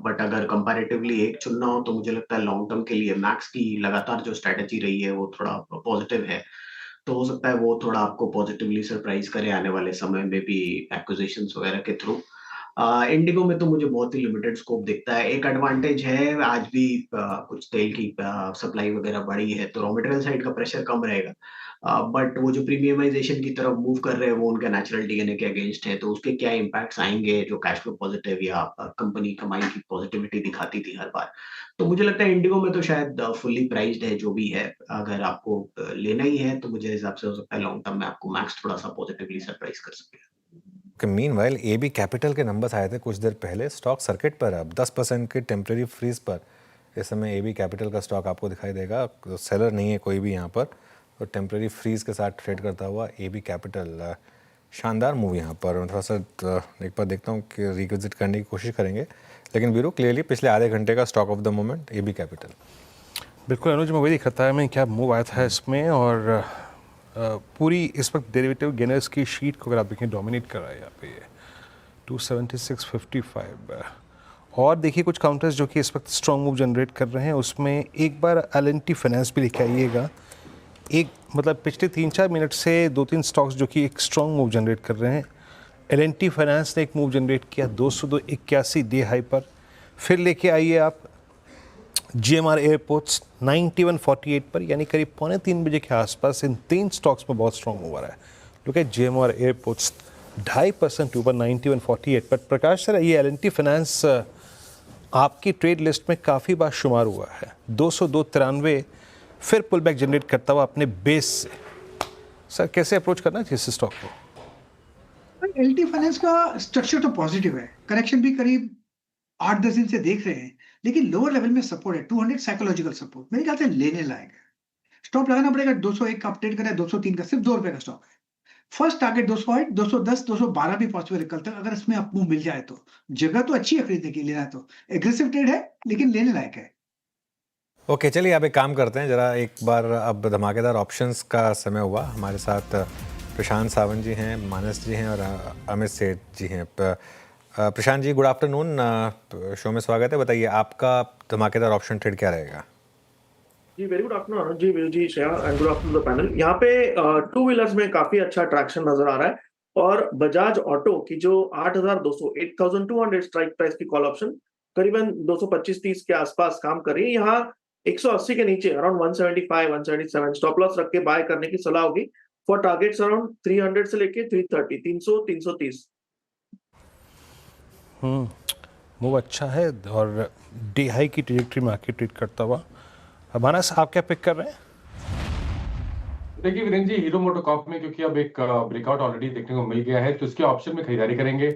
बट अगर कंपैरेटिवली एक चुनना हो तो मुझे लगता है लॉन्ग टर्म के लिए मैक्स की लगातार जो स्ट्रेटजी रही है वो थोड़ा पॉजिटिव है। तो हो सकता है वो थोड़ा आपको पॉजिटिवली सरप्राइज करे आने वाले समय में भी एक्विजिशंस वगैरह के थ्रू। इंडिगो में तो मुझे बहुत ही लिमिटेड स्कोप दिखता है। एक एडवांटेज है, आज भी कुछ तेल की सप्लाई वगैरह बढ़ी है तो रॉ मटेरियल साइड का प्रेशर कम रहेगा। बट वो जो प्रीमियमाइजेशन की तरफ मूव कर रहे हैं वो उनके नेचुरल डीएनए के अगेंस्ट है, तो उसके क्या इम्पैक्ट्स आएंगे जो कैश फ्लो पॉजिटिव या कंपनी कमाई की पॉजिटिविटी दिखाती थी हर बार। तो मुझे लगता है इंडिगो में तो शायद फुल्ली प्राइस्ड है जो भी है। अगर आपको लेना ही है तो मुझे हिसाब से हो सकता है लॉन्ग टर्म में आपको मैक्स थोड़ा सा पॉजिटिवली सरप्राइज कर सके। मीनवाइल एबी कैपिटल के नंबर्स आए थे कुछ देर पहले, स्टॉक सर्किट पर है अब 10% के टेम्परेरी फ्रीज पर। इस समय एबी कैपिटल का स्टॉक आपको दिखाई देगा, सेलर नहीं है कोई भी यहाँ पर, और टेम्परेरी फ्रीज के साथ ट्रेड करता हुआ एबी कैपिटल। शानदार मूव यहाँ पर। मैं थोड़ा सा एक बार देखता हूँ कि रिविजिट करने की कोशिश करेंगे, लेकिन बीरू क्लियरली पिछले आधे घंटे का stock of the moment AB Capital. बिल्कुल अनुज, मैं वही देख रहा था मैं क्या मूव आया था इसमें, और पूरी इस वक्त डेरिवेटिव गेनर्स की शीट को अगर आप देखें डोमिनेट कर रहा है यहाँ पे ये 276.55। और देखिए कुछ काउंटर्स जो कि इस वक्त स्ट्रॉन्ग मूव जनरेट कर रहे हैं, उसमें एक बार एल&टी फाइनेंस भी लेके आइएगा। एक मतलब पिछले 3-4 मिनट से 2-3 स्टॉक्स जो कि एक स्ट्रॉन्ग मूव जनरेट कर रहे हैं। एल&टी फाइनेंस ने एक मूव जनरेट किया 282.81 डे हाई पर। फिर लेके आइए आप GMR एयरपोर्ट्स 91.48 पर, यानी करीब 2:45 बजे के आसपास इन 3 स्टॉक्स में बहुत स्ट्रॉन्ग मूव आ रहा है। लुक एट GMR एयरपोर्ट्स 2.5% ऊपर 91.48 पर। प्रकाश सर, ये एल&टी फाइनेंस आपकी ट्रेड लिस्ट में काफ़ी बार शुमार हुआ है। 202.93 फिर पुल बैक जनरेट करता हुआ अपने बेस से। सर कैसे अप्रोच करना चाहिए इस स्टॉक को? एल&टी फाइनेंस का स्ट्रक्चर तो पॉजिटिव है, करेक्शन भी करीब 8-10 दिन से देख रहे हैं, लेकिन लोअर लेवल में सपोर्ट है 200 साइकोलॉजिकल सपोर्ट, मेरे ख्याल से लेने लायक है। स्टॉप लगाना पड़ेगा 201 का, अपडेट करें 203 का, सिर्फ ₹2 का स्टॉक है। फर्स्ट टारगेट 208, 210, 212 भी पॉसिबल है कल तक, अगर इसमें अप मूव मिल जाए तो। जगह तो अच्छी है खरीदने की, लेना है तो। एग्रेसिव ट्रेड है लेकिन लेने लायक है। ओके, चलिए अब एक काम करते हैं जरा, एक बार अब धमाकेदार ऑप्शंस का समय हुआ। हमारे साथ प्रशांत सावंत जी हैं, मानस जी हैं और अमित सेठ जी हैं। Prashant ji, good afternoon, show में स्वागत है। बताइए आपका धमाकेदार ऑप्शन ट्रेड क्या रहेगा? जी very good afternoon Anuj ji, Viru ji, Shreya, and good afternoon the panel. यहाँ पे टू व्हीलर्स में काफी अच्छा ट्रैक्शन नजर आ रहा है, और बजाज ऑटो की जो 8,200 8,200 स्ट्राइक प्राइस की कॉल ऑप्शन करीबन 225-30 के आसपास काम कर रही है। यहाँ 180 के नीचे अराउंड 175 177 स्टॉप लॉस रख के बाय करने की सलाह होगी फॉर टारगेट्स अराउंड 300 से लेके 330 300 330। मूव अच्छा है और डे हाई की ट्रेजेक्टरी मार्केट ट्रेड करता हुआ। मानस, आप क्या पिक कर रहे हैं? देखिए वीरेंद्र जी, हीरो मोटोकॉर्प में क्योंकि अब एक ब्रेकआउट ऑलरेडी देखने को मिल गया है तो इसके ऑप्शन में खरीदारी करेंगे।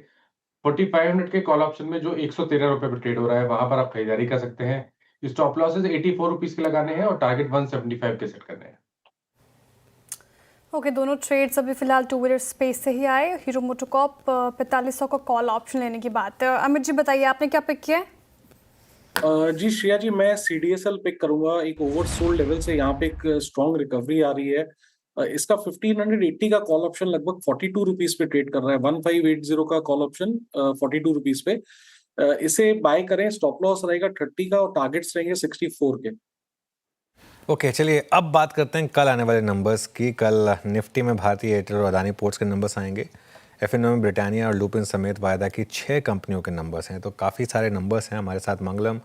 4500 के कॉल ऑप्शन में जो 113 रुपए पर ट्रेड हो रहा है वहां पर आप खरीदारी कर सकते हैं। स्टॉप लॉसेस 84 रुपीज के लगाने हैं और टारगेट 175 के सेट करने हैं। ओके, दोनों ट्रेड्स अभी फिलहाल टू व्हीलर स्पेस से ही आए। हीरो मोटोकॉर्प 4500 का कॉल ऑप्शन लेने की बात है। अमित जी बताइए, आपने क्या पिक किया है? जी श्रेया जी, मैं CDSL पिक करूंगा। एक ओवरसोल्ड लेवल से यहाँ पे एक स्ट्रॉन्ग रिकवरी आ रही है। इसका 1580 का कॉल ऑप्शन लगभग 42 रुपीज पे ट्रेड कर रहा है। 1580 का कॉल ऑप्शन 42 रुपीज पे। इसे बाय करें, स्टॉप लॉस रहेगा 30 का और टारगेट्स रहेंगे 64 के। ओके, चलिए अब बात करते हैं कल आने वाले नंबर्स की। कल निफ्टी में भारतीय एयरटेल और अदानी पोर्ट्स के नंबर्स आएंगे। F&O में ब्रिटानिया और लुपिन समेत वायदा की 6 कंपनियों के नंबर्स हैं, तो काफ़ी सारे नंबर्स हैं। हमारे साथ मंगलम,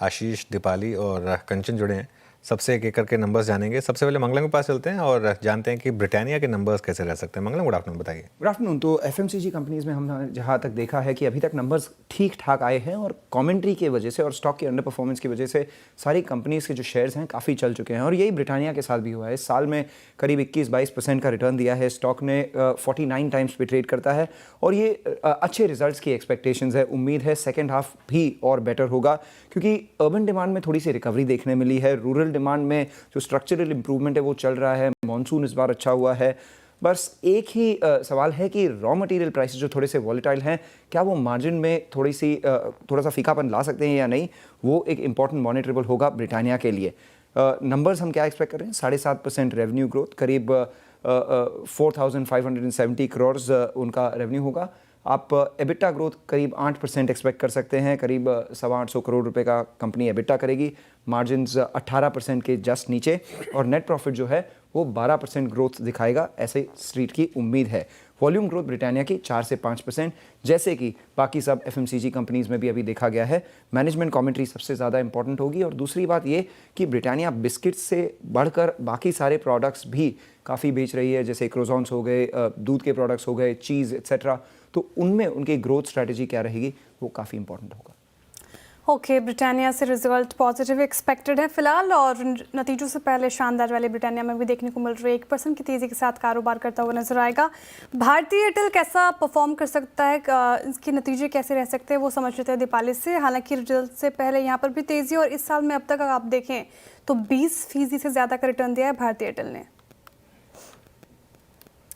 आशीष, दीपाली और कंचन जुड़े हैं। सबसे एक एक करके नंबर्स जानेंगे। सबसे पहले मंगलम के पास चलते हैं और जानते हैं कि ब्रिटानिया के नंबर्स कैसे रह सकते हैं। मंगलम, गुड आफ्टरनून, बताइए। Good afternoon. तो एफएमसीजी कंपनीज में हम जहाँ तक देखा है कि अभी तक नंबर्स ठीक ठाक आए हैं और कमेंट्री की वजह से और स्टॉक की अंडर परफॉर्मेंस की वजह से सारी कंपनीज के जो शेयर्स हैं काफ़ी चल चुके हैं और यही ब्रिटानिया के साथ भी हुआ है। इस साल में करीब 21-22% का रिटर्न दिया है। स्टॉक ने 49 टाइम्स पे ट्रेड करता है और ये अच्छे रिजल्ट्स की एक्सपेक्टेशंस है। उम्मीद है सेकेंड हाफ भी और बेटर होगा क्योंकि अर्बन डिमांड में थोड़ी सी रिकवरी देखने मिली है। रूरल डिमांड में जो स्ट्रक्चरल इंप्रूवमेंट है वो चल रहा है। मॉनसून इस बार अच्छा हुआ है। बस एक ही सवाल है कि रॉ मटेरियल प्राइसेस जो थोड़े से वॉलेटाइल हैं, क्या वो मार्जिन में थोड़ा सा फीकापन ला सकते हैं या नहीं, वो एक इंपॉर्टेंट मॉनिटरेबल होगा ब्रिटानिया के लिए। नंबर्स हम क्या एक्सपेक्ट कर रहे हैं? 7.5% रेवेन्यू ग्रोथ, करीब 4,570 करोड़ उनका रेवेन्यू होगा। आप एबिटा ग्रोथ करीब 8% एक्सपेक्ट कर सकते हैं। करीब 825 करोड़ रुपए का कंपनी एबिटा करेगी। मार्जिन्स 18% के जस्ट नीचे और नेट प्रॉफिट जो है वो 12% ग्रोथ दिखाएगा, ऐसे स्ट्रीट की उम्मीद है। वॉल्यूम ग्रोथ ब्रिटानिया की 4 से 5%, जैसे कि बाकी सब एफएमसीजी कंपनीज में भी अभी देखा गया है। मैनेजमेंट कमेंट्री सबसे ज़्यादा इंपॉर्टेंट होगी और दूसरी बात ये कि ब्रिटानिया बिस्किट से बढ़कर बाकी सारे प्रोडक्ट्स भी काफ़ी बेच रही है, जैसे क्रोजॉन्स हो गए, दूध के प्रोडक्ट्स हो गए, चीज़ एक्सेट्रा। तो उनमें उनकी ग्रोथ स्ट्रैटेजी क्या रहेगी वो काफ़ी इंपॉर्टेंट होगा। ओके, ब्रिटानिया से रिजल्ट पॉजिटिव एक्सपेक्टेड है फिलहाल और नतीजों से पहले शानदार वाले ब्रिटानिया में भी देखने को मिल रही है 1% की तेज़ी के साथ कारोबार करता हुआ नजर आएगा। भारतीय एयरटेल कैसा परफॉर्म कर सकता है, इसके नतीजे कैसे रह सकते हैं वो समझ लेते हैं दीपाली से। हालांकि रिजल्ट से पहले यहाँ पर भी तेज़ी और इस साल में अब तक अगर आप देखें तो 20% से ज़्यादा का रिटर्न दिया है भारतीय एयरटेल ने।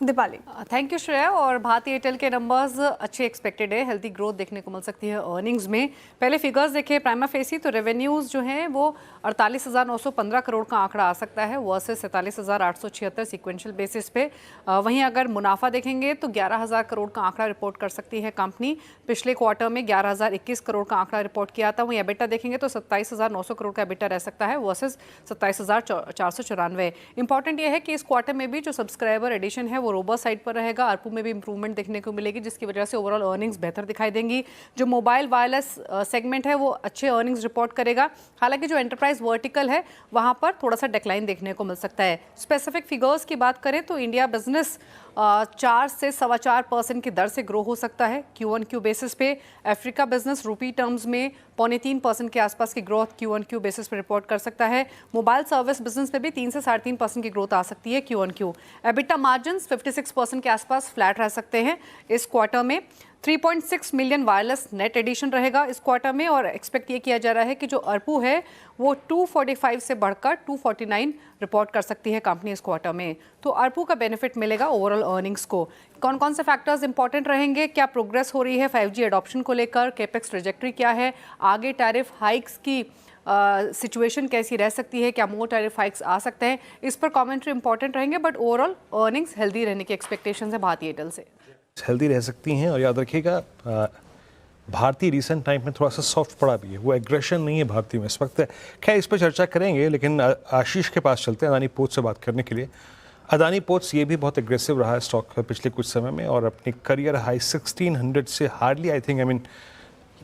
दीपाली। Thank you Shreya. और भारतीय एयरटेल के नंबर्स अच्छे एक्सपेक्टेड है, हेल्दी ग्रोथ देखने को मिल सकती है अर्निंग्स में। पहले फिगर्स देखें प्राइमा फेसी तो रेवेन्यूज़ जो हैं वो 48,915 करोड़ का आंकड़ा आ सकता है वर्सेस 47,876 सीक्वेंशियल बेसिस पे। वहीं अगर मुनाफा देखेंगे तो 11,000 करोड़ का आंकड़ा रिपोर्ट कर सकती है कंपनी। पिछले क्वार्टर में 11,021 करोड़ का आंकड़ा रिपोर्ट किया था। वहीं एबिटा देखेंगे तो 27,900 करोड़ का एबिटा रह सकता है वर्सेस 27,494। इंपॉर्टेंट ये है कि इस क्वार्टर में भी जो सब्सक्राइबर एडिशन है वो रोबस्ट साइड पर रहेगा। आरपू में भी इंप्रूवमेंट देखने को मिलेगी जिसकी वजह से ओवरऑल अर्निंग्स बेहतर दिखाई देंगी। जो मोबाइल वायरलेस सेगमेंट है वो अच्छे अर्निंग्स रिपोर्ट करेगा। हालांकि जो एंटरप्राइज वर्टिकल है वहां पर थोड़ा सा डिक्लाइन देखने को मिल सकता है। स्पेसिफिक फिगर्स की बात करें तो इंडिया बिजनेस 4 से 4.25% की दर से ग्रो हो सकता है Q1Q बेसिस पे। अफ्रीका बिजनेस रूपी टर्म्स में 3.25% के आसपास की ग्रोथ Q1Q बेसिस पे रिपोर्ट कर सकता है। मोबाइल सर्विस बिजनेस में भी 3 से 3.5% की ग्रोथ आ सकती है Q1Q। एबिटा मार्जिन्स 56% के आसपास फ्लैट रह सकते हैं इस क्वार्टर में। 3.6 मिलियन वायरलेस नेट एडिशन रहेगा इस क्वार्टर में और एक्सपेक्ट ये किया जा रहा है कि जो ARPU है वो 245 से बढ़कर 249 रिपोर्ट कर सकती है कंपनी इस क्वार्टर में। तो ARPU का बेनिफिट मिलेगा ओवरऑल अर्निंग्स को। कौन कौन से फैक्टर्स इंपॉर्टेंट रहेंगे, क्या प्रोग्रेस हो रही है 5G एडॉप्शन को लेकर, कैपेक्स ट्रेजेक्ट्री क्या है, आगे टैरिफ हाइक्स की सिचुएशन कैसी रह सकती है, क्या मोर टैरिफ हाइक्स आ सकते हैं, इस पर कमेंट्री इंपॉर्टेंट रहेंगे। बट ओवरऑल अर्निंग्स हेल्दी रहने की एक्सपेक्टेशंस है भारतीय एयरटेल से। हेल्दी रह सकती हैं और याद रखिएगा भारतीय रिसेंट टाइम में थोड़ा सा सॉफ्ट पड़ा भी है, वो एग्रेशन नहीं है भारतीय में इस वक्त। खैर इस पर चर्चा करेंगे, लेकिन आशीष के पास चलते हैं अदानी पोर्ट्स से बात करने के लिए। अदानी पोर्ट्स ये भी बहुत एग्रेसिव रहा है स्टॉक पिछले कुछ समय में और अपनी करियर हाई 1600 से हार्डली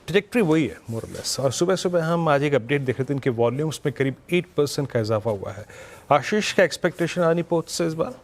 ट्रैजेक्टरी वही है मोर लेस। और सुबह सुबह हम आज एक अपडेट देख रहे थे, इनके वॉल्यूम्स में करीब 8% का इजाफा हुआ है। आशीष का एक्सपेक्टेशन अदानी पोर्ट्स से इस बार?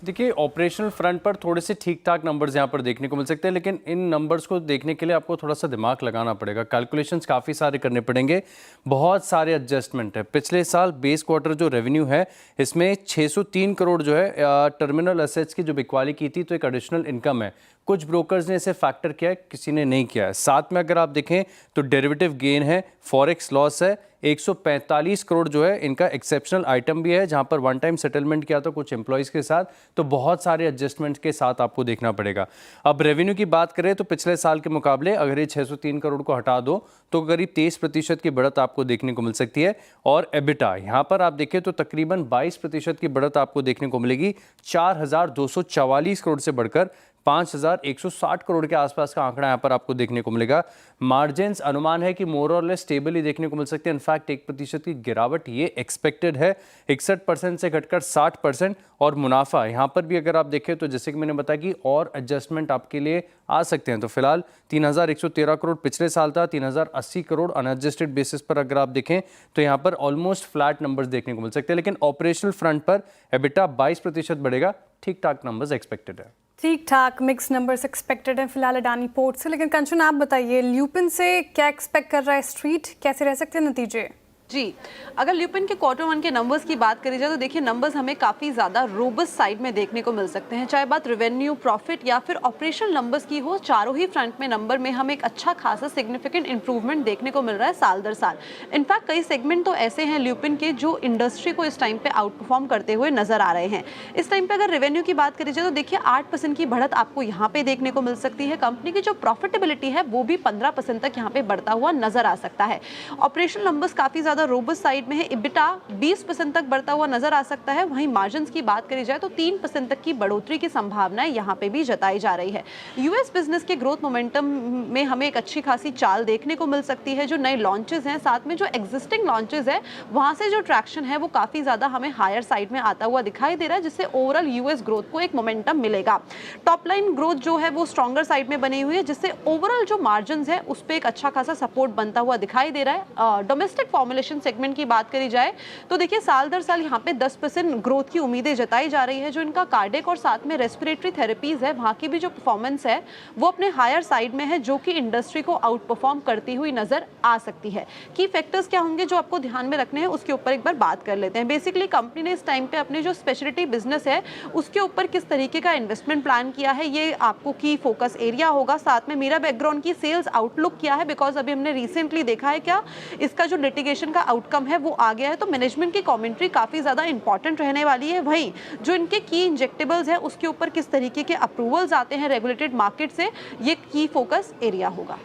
देखिए ऑपरेशनल फ्रंट पर थोड़े से ठीक ठाक नंबर्स यहाँ पर देखने को मिल सकते हैं, लेकिन इन नंबर्स को देखने के लिए आपको थोड़ा सा दिमाग लगाना पड़ेगा, कैलकुलेशंस काफ़ी सारे करने पड़ेंगे, बहुत सारे एडजस्टमेंट है। पिछले साल बेस क्वार्टर जो रेवेन्यू है इसमें 603 करोड़ जो है टर्मिनल एसेट्स की जो बिकवाली की थी तो एक एडिशनल इनकम है। कुछ ब्रोकर्स ने इसे फैक्टर किया है, किसी ने नहीं किया है। साथ में अगर आप देखें तो डेरिवेटिव गेन है, फॉरेक्स लॉस है, 145 करोड़ जो है इनका एक्सेप्शनल आइटम भी है जहां पर वन टाइम सेटलमेंट किया था कुछ एम्प्लॉयज़ के साथ। तो बहुत सारे एडजस्टमेंट के साथ आपको देखना पड़ेगा। अब रेवेन्यू की बात करें तो पिछले साल के मुकाबले अगर ये 603 करोड़ को हटा दो तो करीब 23% की बढ़त आपको देखने को मिल सकती है। और एबिटा यहाँ पर आप देखें तो तकरीबन 22% की बढ़त आपको देखने को मिलेगी, 4,244 करोड़ से बढ़कर 5,160 करोड़ के आसपास का आंकड़ा यहाँ पर आपको देखने को मिलेगा। मार्जिन्स अनुमान है कि मोर और लेस स्टेबल ही देखने को मिल सकते हैं। इनफैक्ट 1% की गिरावट ये एक्सपेक्टेड है, 61% से घटकर 60%। और मुनाफा यहाँ पर भी अगर आप देखें तो जैसे कि मैंने बताया कि और एडजस्टमेंट आपके लिए आ सकते हैं। तो फिलहाल 3,113 करोड़ पिछले साल था, 3,080 करोड़ अनएडजस्टेड बेसिस पर अगर आप देखें तो यहाँ पर ऑलमोस्ट फ्लैट नंबर्स देखने को मिल सकते हैं। लेकिन ऑपरेशनल फ्रंट पर एबिटा 22% बढ़ेगा, ठीक ठाक नंबर्स एक्सपेक्टेड है। ठीक ठाक मिक्स नंबर्स एक्सपेक्टेड हैं फिलहाल अडानी पोर्ट से। लेकिन कंचन आप बताइए, ल्यूपिन से क्या एक्सपेक्ट कर रहा है स्ट्रीट, कैसे रह सकते हैं नतीजे? जी, अगर ल्यूपिन के Q1 के नंबर्स की बात करी जाए तो देखिए नंबर्स हमें काफ़ी ज़्यादा रोबस्ट साइड में देखने को मिल सकते हैं। चाहे बात रेवेन्यू, प्रॉफिट या फिर ऑपरेशनल नंबर्स की हो, चारों ही फ्रंट में नंबर में हमें एक अच्छा खासा सिग्निफिकेंट इंप्रूवमेंट देखने को मिल रहा है साल दर साल। इनफैक्ट कई सेगमेंट तो ऐसे हैं ल्यूपिन के जो इंडस्ट्री को इस टाइम पे आउट परफॉर्म करते हुए नजर आ रहे हैं। इस टाइम पे अगर रेवेन्यू की बात करी जाए तो देखिए 8% की बढ़त आपको यहाँ पे देखने को मिल सकती है। कंपनी की जो प्रॉफिटेबिलिटी है वो भी 15% तक यहाँ पे बढ़ता हुआ नजर आ सकता है। ऑपरेशनल नंबर्स काफ़ी ज़्यादा रोबस्ट साइड में है। इबिटा 20% तक बढ़ता हुआ नजर आ सकता है। वहीं मार्जिन्स की बात करी जाए तो 3% तक की बढ़ोतरी की संभावनाएं यहां पे भी जताई जा रही है। यूएस बिजनेस के ग्रोथ मोमेंटम में हमें एक अच्छी खासी चाल देखने को मिल सकती है। जो नए लॉन्चेस हैं, साथ में जो एग्जिस्टिंग लॉन्चेस है, वहां से जो ट्रैक्शन है वो काफी ज्यादा हमें हायर साइड में आता हुआ दिखाई दे रहा है, जिससे ओवरऑल यूएस ग्रोथ को एक मोमेंटम मिलेगा। टॉप लाइन ग्रोथ जो है वो स्ट्रॉन्गर साइड में बनी हुई है, जिससे ओवरऑल जो मार्जिन है उस पर एक अच्छा खासा सपोर्ट बनता हुआ दिखाई दे रहा है। डोमेस्टिक फॉर्मुलेशन सेगमेंट की बात करी जाए तो देखिए साल दर साल यहाँ पे 10% ग्रोथ की उम्मीदें जताई जा रही है। जो इनका कार्डियक और साथ में रेस्पिरेटरी थेरेपीज है, वहाँ की भी जो परफॉर्मेंस है वो अपने हायर साइड में है, जो कि इंडस्ट्री को आउट परफॉर्म करती हुई नजर आ सकती है। की फैक्टर्स क्या होंगे जो आपको ध्यान में रखने हैं, उसके ऊपर एक बार बात कर लेते हैं। बेसिकली कंपनी ने इस टाइम पे अपने जो स्पेशलिटी बिजनेस है उसके ऊपर किस तरीके का इन्वेस्टमेंट प्लान किया है, ये आपको की फोकस एरिया होगा। साथ में मेरा बैकग्राउंड की सेल्स आउटलुक क्या है, बिकॉज अभी हमने रिसेंटली देखा है क्या इसका जो लिटिगेशन का आउटकम है वो आ गया है, तो मैनेजमेंट की कमेंट्री काफी ज्यादा इंपॉर्टेंट रहने वाली है। वहीं जो इनके की इंजेक्टेबल्स है उसके ऊपर किस तरीके के अप्रूवल्स आते हैं रेगुलेटेड मार्केट से, ये की फोकस एरिया होगा।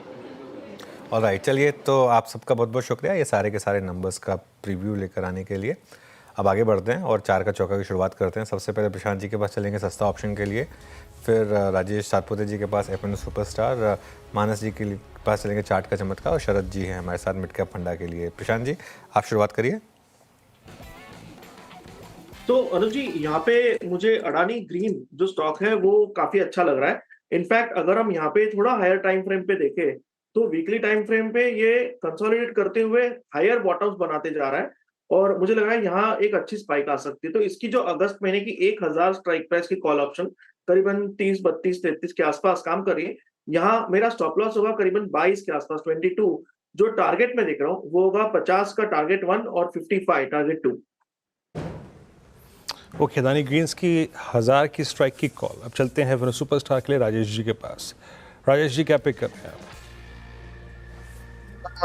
ऑलराइट, चलिए तो आप सबका बहुत बहुत शुक्रिया ये सारे के सारे नंबर्स का प्रीव्यू लेकर आने के लिए। अब आगे बढ़ते हैं और 4 का चौका की शुरुआत करते हैं। सबसे पहले प्रशांत जी के पास चलेंगे सस्ता ऑप्शन के लिए, फिर राजेश सातपुते जी के पास एफएन सुपरस्टार, मानस जी के पास चलेंगे चार्ट का चमत्कार और शरद जी हैं हमारे साथ मिड कैप फंडा के लिए। प्रशांत जी आप शुरुआत करिए। तो अनुज जी, यहाँ पे मुझे अडानी ग्रीन जो स्टॉक है वो काफी अच्छा लग रहा है। इनफैक्ट अगर हम यहाँ पे थोड़ा हायर टाइम फ्रेम पे देखें तो वीकली टाइम फ्रेम पे ये कंसोलिडेट करते हुए हायर बॉटम्स बनाते जा रहा है और मुझे लग रहा है यहाँ एक अच्छी स्पाइक आ सकती है। तो इसकी जो अगस्त महीने की 1000 स्ट्राइक प्राइस की कॉल ऑप्शन करीबन 30, 32, 33 के आसपास काम कर रही है। यहाँ मेरा स्टॉप लॉस होगा करीबन 22 के आसपास, 22। जो टारगेट मैं देख रहा हूँ वो होगा 50 का टारगेट 1 और 55 टारगेट 2। ओके, अडानी ग्रीन्स की 1000 की स्ट्राइक की कॉल। अब चलते हैं फिर सुपरस्टार के लिए राजेश जी के पास। राजेश जी क्या पिक कर रहे हैं आप?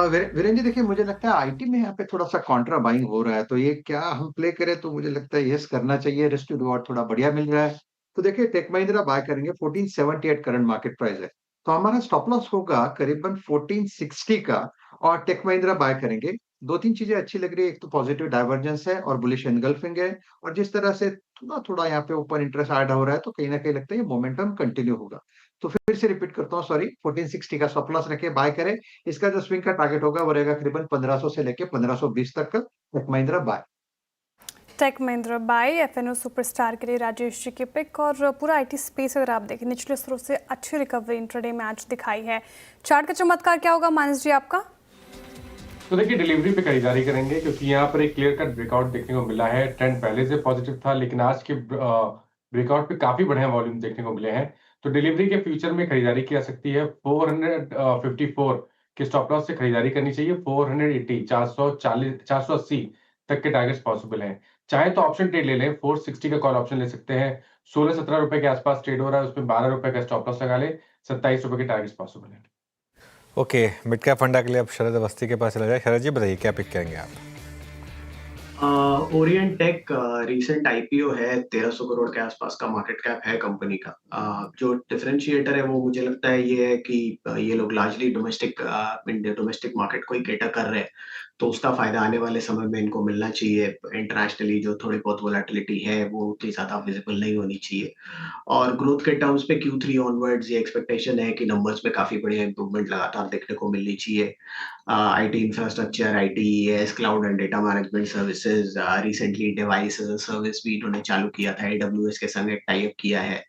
वीरेंद्र जी देखिए, मुझे लगता है आईटी में यहाँ पे थोड़ा सा कॉन्ट्रा बाइंग हो रहा है, तो ये क्या हम प्ले करें? तो मुझे लगता है यस करना चाहिए, रिस्क टू रिवॉर्ड थोड़ा बढ़िया मिल रहा है। तो देखिए टेक महिंद्रा बाय करेंगे, 1478 करंट मार्केट प्राइस है, तो हमारा स्टॉप लॉस होगा करीबन 1460 का और टेक महिंद्रा बाय करेंगे। 2-3 चीजें अच्छी लग रही है, एक तो पॉजिटिव डाइवर्जेंस है और बुलिश एनगल्फिंग है, और जिस तरह से थोड़ा थोड़ा यहाँ पे ओपन इंटरेस्ट ऐड हो रहा है तो कहीं ना कहीं लगता है ये मोमेंटम कंटिन्यू होगा। तो फिर से रिपीट करता हूँ, सॉरी, 1460 का स्टॉप लॉस रखे, बाय करें। इसका जो स्विंग का टारगेट होगा वो रहेगा करीबन 1500 से लेके 1520 तक का। Tech Mahindra buy. Tech Mahindra buy FnO superstar के लिए राजेश जी की पिक। और पूरा आईटी स्पेस अगर आप देखें निचले स्तरों से अच्छी रिकवरी इंट्राडे में आज दिखाई है। चार्ट का चमत्कार क्या होगा मानस जी आपका? तो देखिए डिलीवरी पे खरीदारी करेंगे क्योंकि यहाँ पर एक क्लियर कट ब्रेकआउट देखने को मिला है। ट्रेंड पहले से पॉजिटिव था लेकिन आज के ब्रेकआउट पे काफी बढ़िया वॉल्यूम देखने को मिले हैं, तो डिलीवरी के फ्यूचर में खरीदारी की जा सकती है। 454 के स्टॉप लॉस से खरीदारी करनी चाहिए। 480 480 तक के टारगेट्स पॉसिबल हैं। चाहे तो ऑप्शन ट्रेड ले लें, 460 का कॉल ऑप्शन ले सकते हैं। 16-17 रुपए के आसपास ट्रेड हो रहा है, उसमें 12 रुपए का स्टॉप लॉस लगा ले। 27 रुपए के टारगेट्स पॉसिबल है। ओके, मिड कैप फंडा के लिए अब शरद अवस्थी के पास चला जाए। शरद जी बताइए क्या पिक करेंगे आप? ओरिएंट टेक रीसेंट आईपीओ है, 1300 करोड़ के आसपास का मार्केट कैप है कंपनी का। जो डिफरेंशिएटर है वो मुझे लगता है ये है कि ये लोग लार्जली डोमेस्टिक मार्केट को ही कैटर कर रहे हैं। तो उसका फ़ायदा आने वाले समय में इनको मिलना चाहिए। इंटरनेशनली जो थोड़ी बहुत वोलेटिलिटी है, वो उतनी ज़्यादा विज़िबल नहीं होनी चाहिए। और ग्रोथ के टर्म्स पे Q3 ऑनवर्ड्स ये एक्सपेक्टेशन है कि नंबर्स में काफ़ी बढ़िया इंप्रूवमेंट लगातार देखने को मिलनी चाहिए। IT infrastructure, ITES, cloud and data management services, recently device as a service भी इन्होंने चालू किया था, AWS के संग एक टाई अप किया है।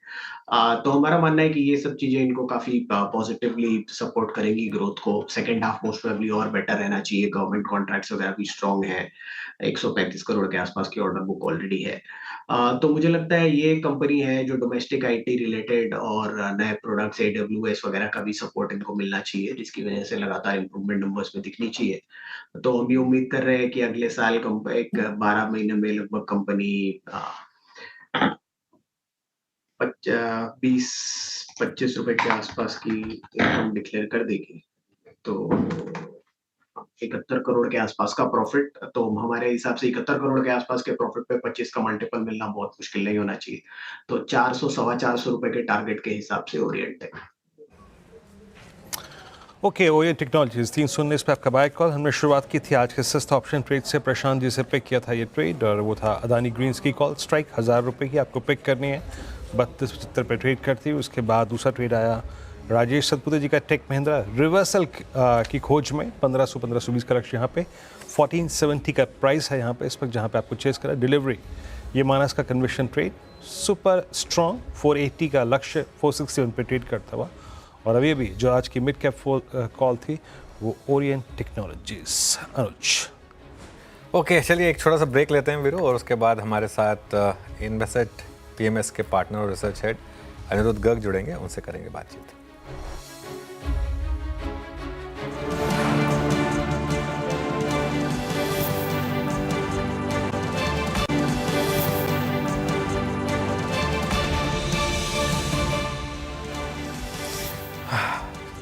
तो हमारा मानना है कि ये सब चीज़ें इनको काफ़ी पॉज़िटिवली सपोर्ट करेंगी ग्रोथ को। सेकंड हाफ मोस्ट प्रोबेबली और बेटर रहना चाहिए, गवर्नमेंट कॉन्ट्रैक्ट्स वगैरह भी स्ट्रॉन्ग हैं। 135 करोड़ के आसपास की ऑर्डर बुक ऑलरेडी है। तो मुझे लगता है ये कंपनी है जो डोमेस्टिक आईटी रिलेटेड और नए प्रोडक्ट्स AWS वगैरह का भी सपोर्ट इनको मिलना चाहिए, जिसकी वजह से लगातार इंप्रूवमेंट नंबर्स में दिखनी चाहिए। तो हम भी उम्मीद कर रहे हैं कि अगले साल एक 12 महीने में लगभग कंपनी 20-25 रुपए के आसपास की इनकम डिक्लेयर कर देगी। तो 71 करोड़ के आसपास का प्रॉफिट, तो हमारे हिसाब से 71 करोड़ के आसपास के प्रॉफिट पे 25 का मल्टीपल मिलना बहुत मुश्किल नहीं होना चाहिए। तो 400 सवा 400 रुपए के टारगेट के हिसाब से ओरिएंट है। ओके, ओरिएंट टेक्नोलॉजीज 319 पे आपका बाय कॉल। हमने शुरुआत की थी आज के सस्ता ऑप्शन ट्रेड से। प्रशांत जी से पिक किया था ये ट्रेड, और वो था अदानी ग्रीन्स की कॉल स्ट्राइक 1000 रुपये की आपको पिक करनी है। 32-75 पे ट्रेड करती है। उसके बाद दूसरा ट्रेड आया राजेश सतपुते जी का टेक महिंद्रा रिवर्सल की खोज में 1520 का लक्ष्य यहाँ पे 1470 का प्राइस है यहाँ पे इस वक्त, जहाँ पे आपको चेस करा डिलीवरी। ये माना इसका कन्वर्शन ट्रेड सुपर स्ट्रॉन्ग 480 का लक्ष्य 461 पे ट्रेड करता हुआ। और अभी अभी जो आज की मिड कैप कॉल थी वो ओरिएंट टेक्नोलॉजीज। अनुज। ओके, चलिए एक छोटा सा ब्रेक लेते हैं वीरो, और उसके बाद हमारे साथ इन्वेसेट PMS के पार्टनर और रिसर्च हेड अनिरुद्ध गर्ग जुड़ेंगे, उनसे करेंगे बातचीत।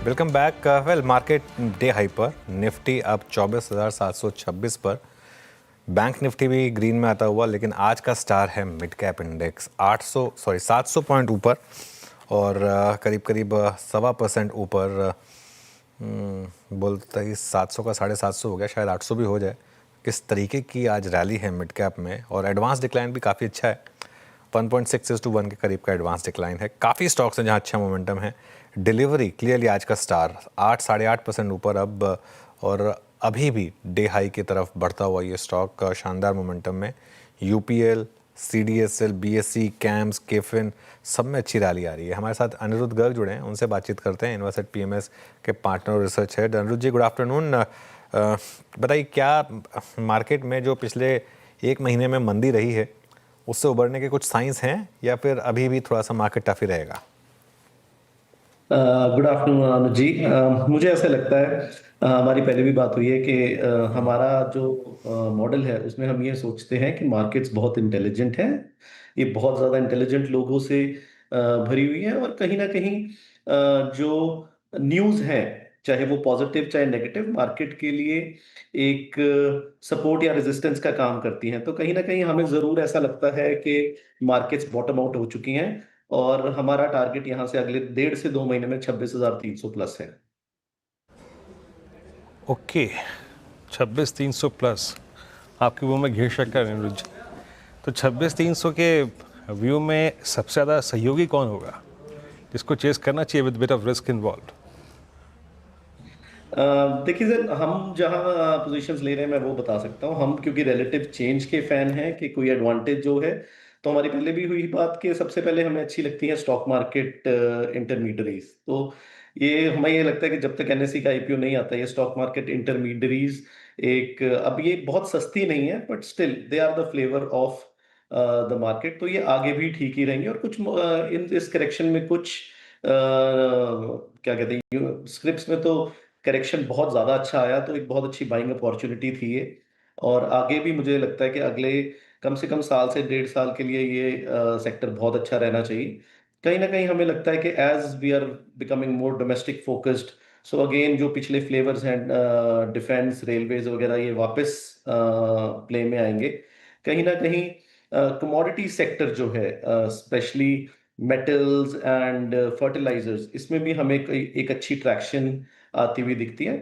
Welcome back. Well, market day high पर निफ्टी अब 24,726 पर, बैंक निफ्टी भी ग्रीन में आता हुआ, लेकिन आज का स्टार है मिड कैप इंडेक्स 700 पॉइंट ऊपर और करीब करीब 1.25% ऊपर। बोलते ही 700 का 750 हो गया, शायद 800 भी हो जाए। किस तरीके की आज रैली है मिड कैप में, और एडवांस डिक्लाइन भी काफ़ी अच्छा है। 1.6:1 के करीब का एडवांस डिक्लाइन है। काफ़ी स्टॉक्स हैं जहाँ अच्छा मोमेंटम है। डिलीवरी क्लियरली आज का स्टार 8-8.5% ऊपर अब, और अभी भी डे हाई की तरफ बढ़ता हुआ ये स्टॉक शानदार मोमेंटम में। UPL, CDSL, BSE, कैम्स, केफिन सब में अच्छी रैली आ रही है। हमारे साथ अनिरुद्ध गर्ग जुड़े हैं, उनसे बातचीत करते हैं, इन्वेसेट PMS के पार्टनर और रिसर्च हेड। अनिरुद्ध जी, गुड आफ्टरनून। बताइए, क्या मार्केट में जो पिछले एक महीने में मंदी रही है उससे उबरने के कुछ साइंस हैं, या फिर अभी भी थोड़ा सा मार्केट टफ ही रहेगा? गुड आफ्टरनून अनुज जी। मुझे ऐसा लगता है, हमारी पहले भी बात हुई है कि हमारा जो मॉडल है उसमें हम ये सोचते हैं कि मार्केट्स बहुत इंटेलिजेंट हैं। ये बहुत ज़्यादा इंटेलिजेंट लोगों से भरी हुई है, और कहीं ना कहीं जो न्यूज़ है, चाहे वो पॉजिटिव चाहे नेगेटिव, मार्केट के लिए एक सपोर्ट या रेजिस्टेंस का काम करती हैं। तो कहीं ना कहीं हमें ज़रूर ऐसा लगता है कि मार्केट्स बॉटम आउट हो चुकी हैं, और हमारा टारगेट यहाँ से अगले 1.5 से 2 महीने में 26,300 प्लस है। ओके, 26,300 प्लस आपके व्यू में घेर शक्कर है अनुज। तो 26,300 के व्यू में सबसे ज़्यादा सहयोगी कौन होगा जिसको चेस करना चाहिए with bit of risk involve? देखिए सर, हम जहाँ पोजीशंस ले रहे हैं मैं वो बता सकता हूँ। हम क्योंकि रिलेटिव चेंज के फैन हैं कि कोई एडवांटेज जो है, तो हमारी पहले भी हुई बात कि सबसे पहले हमें अच्छी लगती है स्टॉक मार्केट इंटरमीडियरीज। तो ये हमें ये लगता है कि जब तक NSE का IPO नहीं आता, ये स्टॉक मार्केट इंटरमीडियरीज एक, अब ये बहुत सस्ती नहीं है but still they are the flavour of the market. तो ये आगे भी ठीक ही रहेंगे। और कुछ इस करेक्शन में कुछ क्या कहते हैं, स्क्रिप्ट्स में तो करेक्शन बहुत ज़्यादा अच्छा आया, तो एक बहुत अच्छी बाइंग अपॉर्चुनिटी थी ये। और आगे भी मुझे लगता है कि अगले कम से कम साल से 1.5 साल के लिए ये सेक्टर बहुत अच्छा रहना चाहिए। कहीं ना कहीं हमें लगता है कि as we are becoming more domestic focused, so again जो पिछले फ्लेवर्स हैं, डिफेंस, रेलवेज वगैरह, ये वापस प्ले में आएंगे। कहीं ना कहीं कमोडिटी सेक्टर जो है, स्पेशली मेटल्स एंड फर्टिलाइजर्स, इसमें भी हमें एक अच्छी ट्रैक्शन आती हुई दिखती है।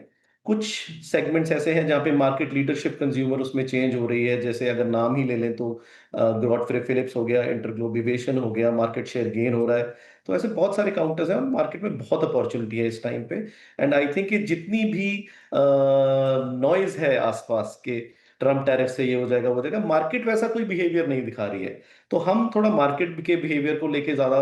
कुछ सेगमेंट्स ऐसे हैं जहाँ पे मार्केट लीडरशिप कंज्यूमर उसमें चेंज हो रही है, जैसे अगर नाम ही ले लें तो गॉडफ्रे फिलिप्स हो गया, इंटरग्लोब हो गया, मार्केट शेयर गेन हो रहा है। तो ऐसे बहुत सारे काउंटर्स हैं और मार्केट में बहुत अपॉर्चुनिटी है इस टाइम पे। एंड आई थिंक कि जितनी भी नॉइज है आसपास के, ट्रम्प टैरिफ से ये हो जाएगा वो हो जाएगा, मार्केट वैसा कोई बिहेवियर नहीं दिखा रही है। तो हम थोड़ा मार्केट के बिहेवियर को लेके ज्यादा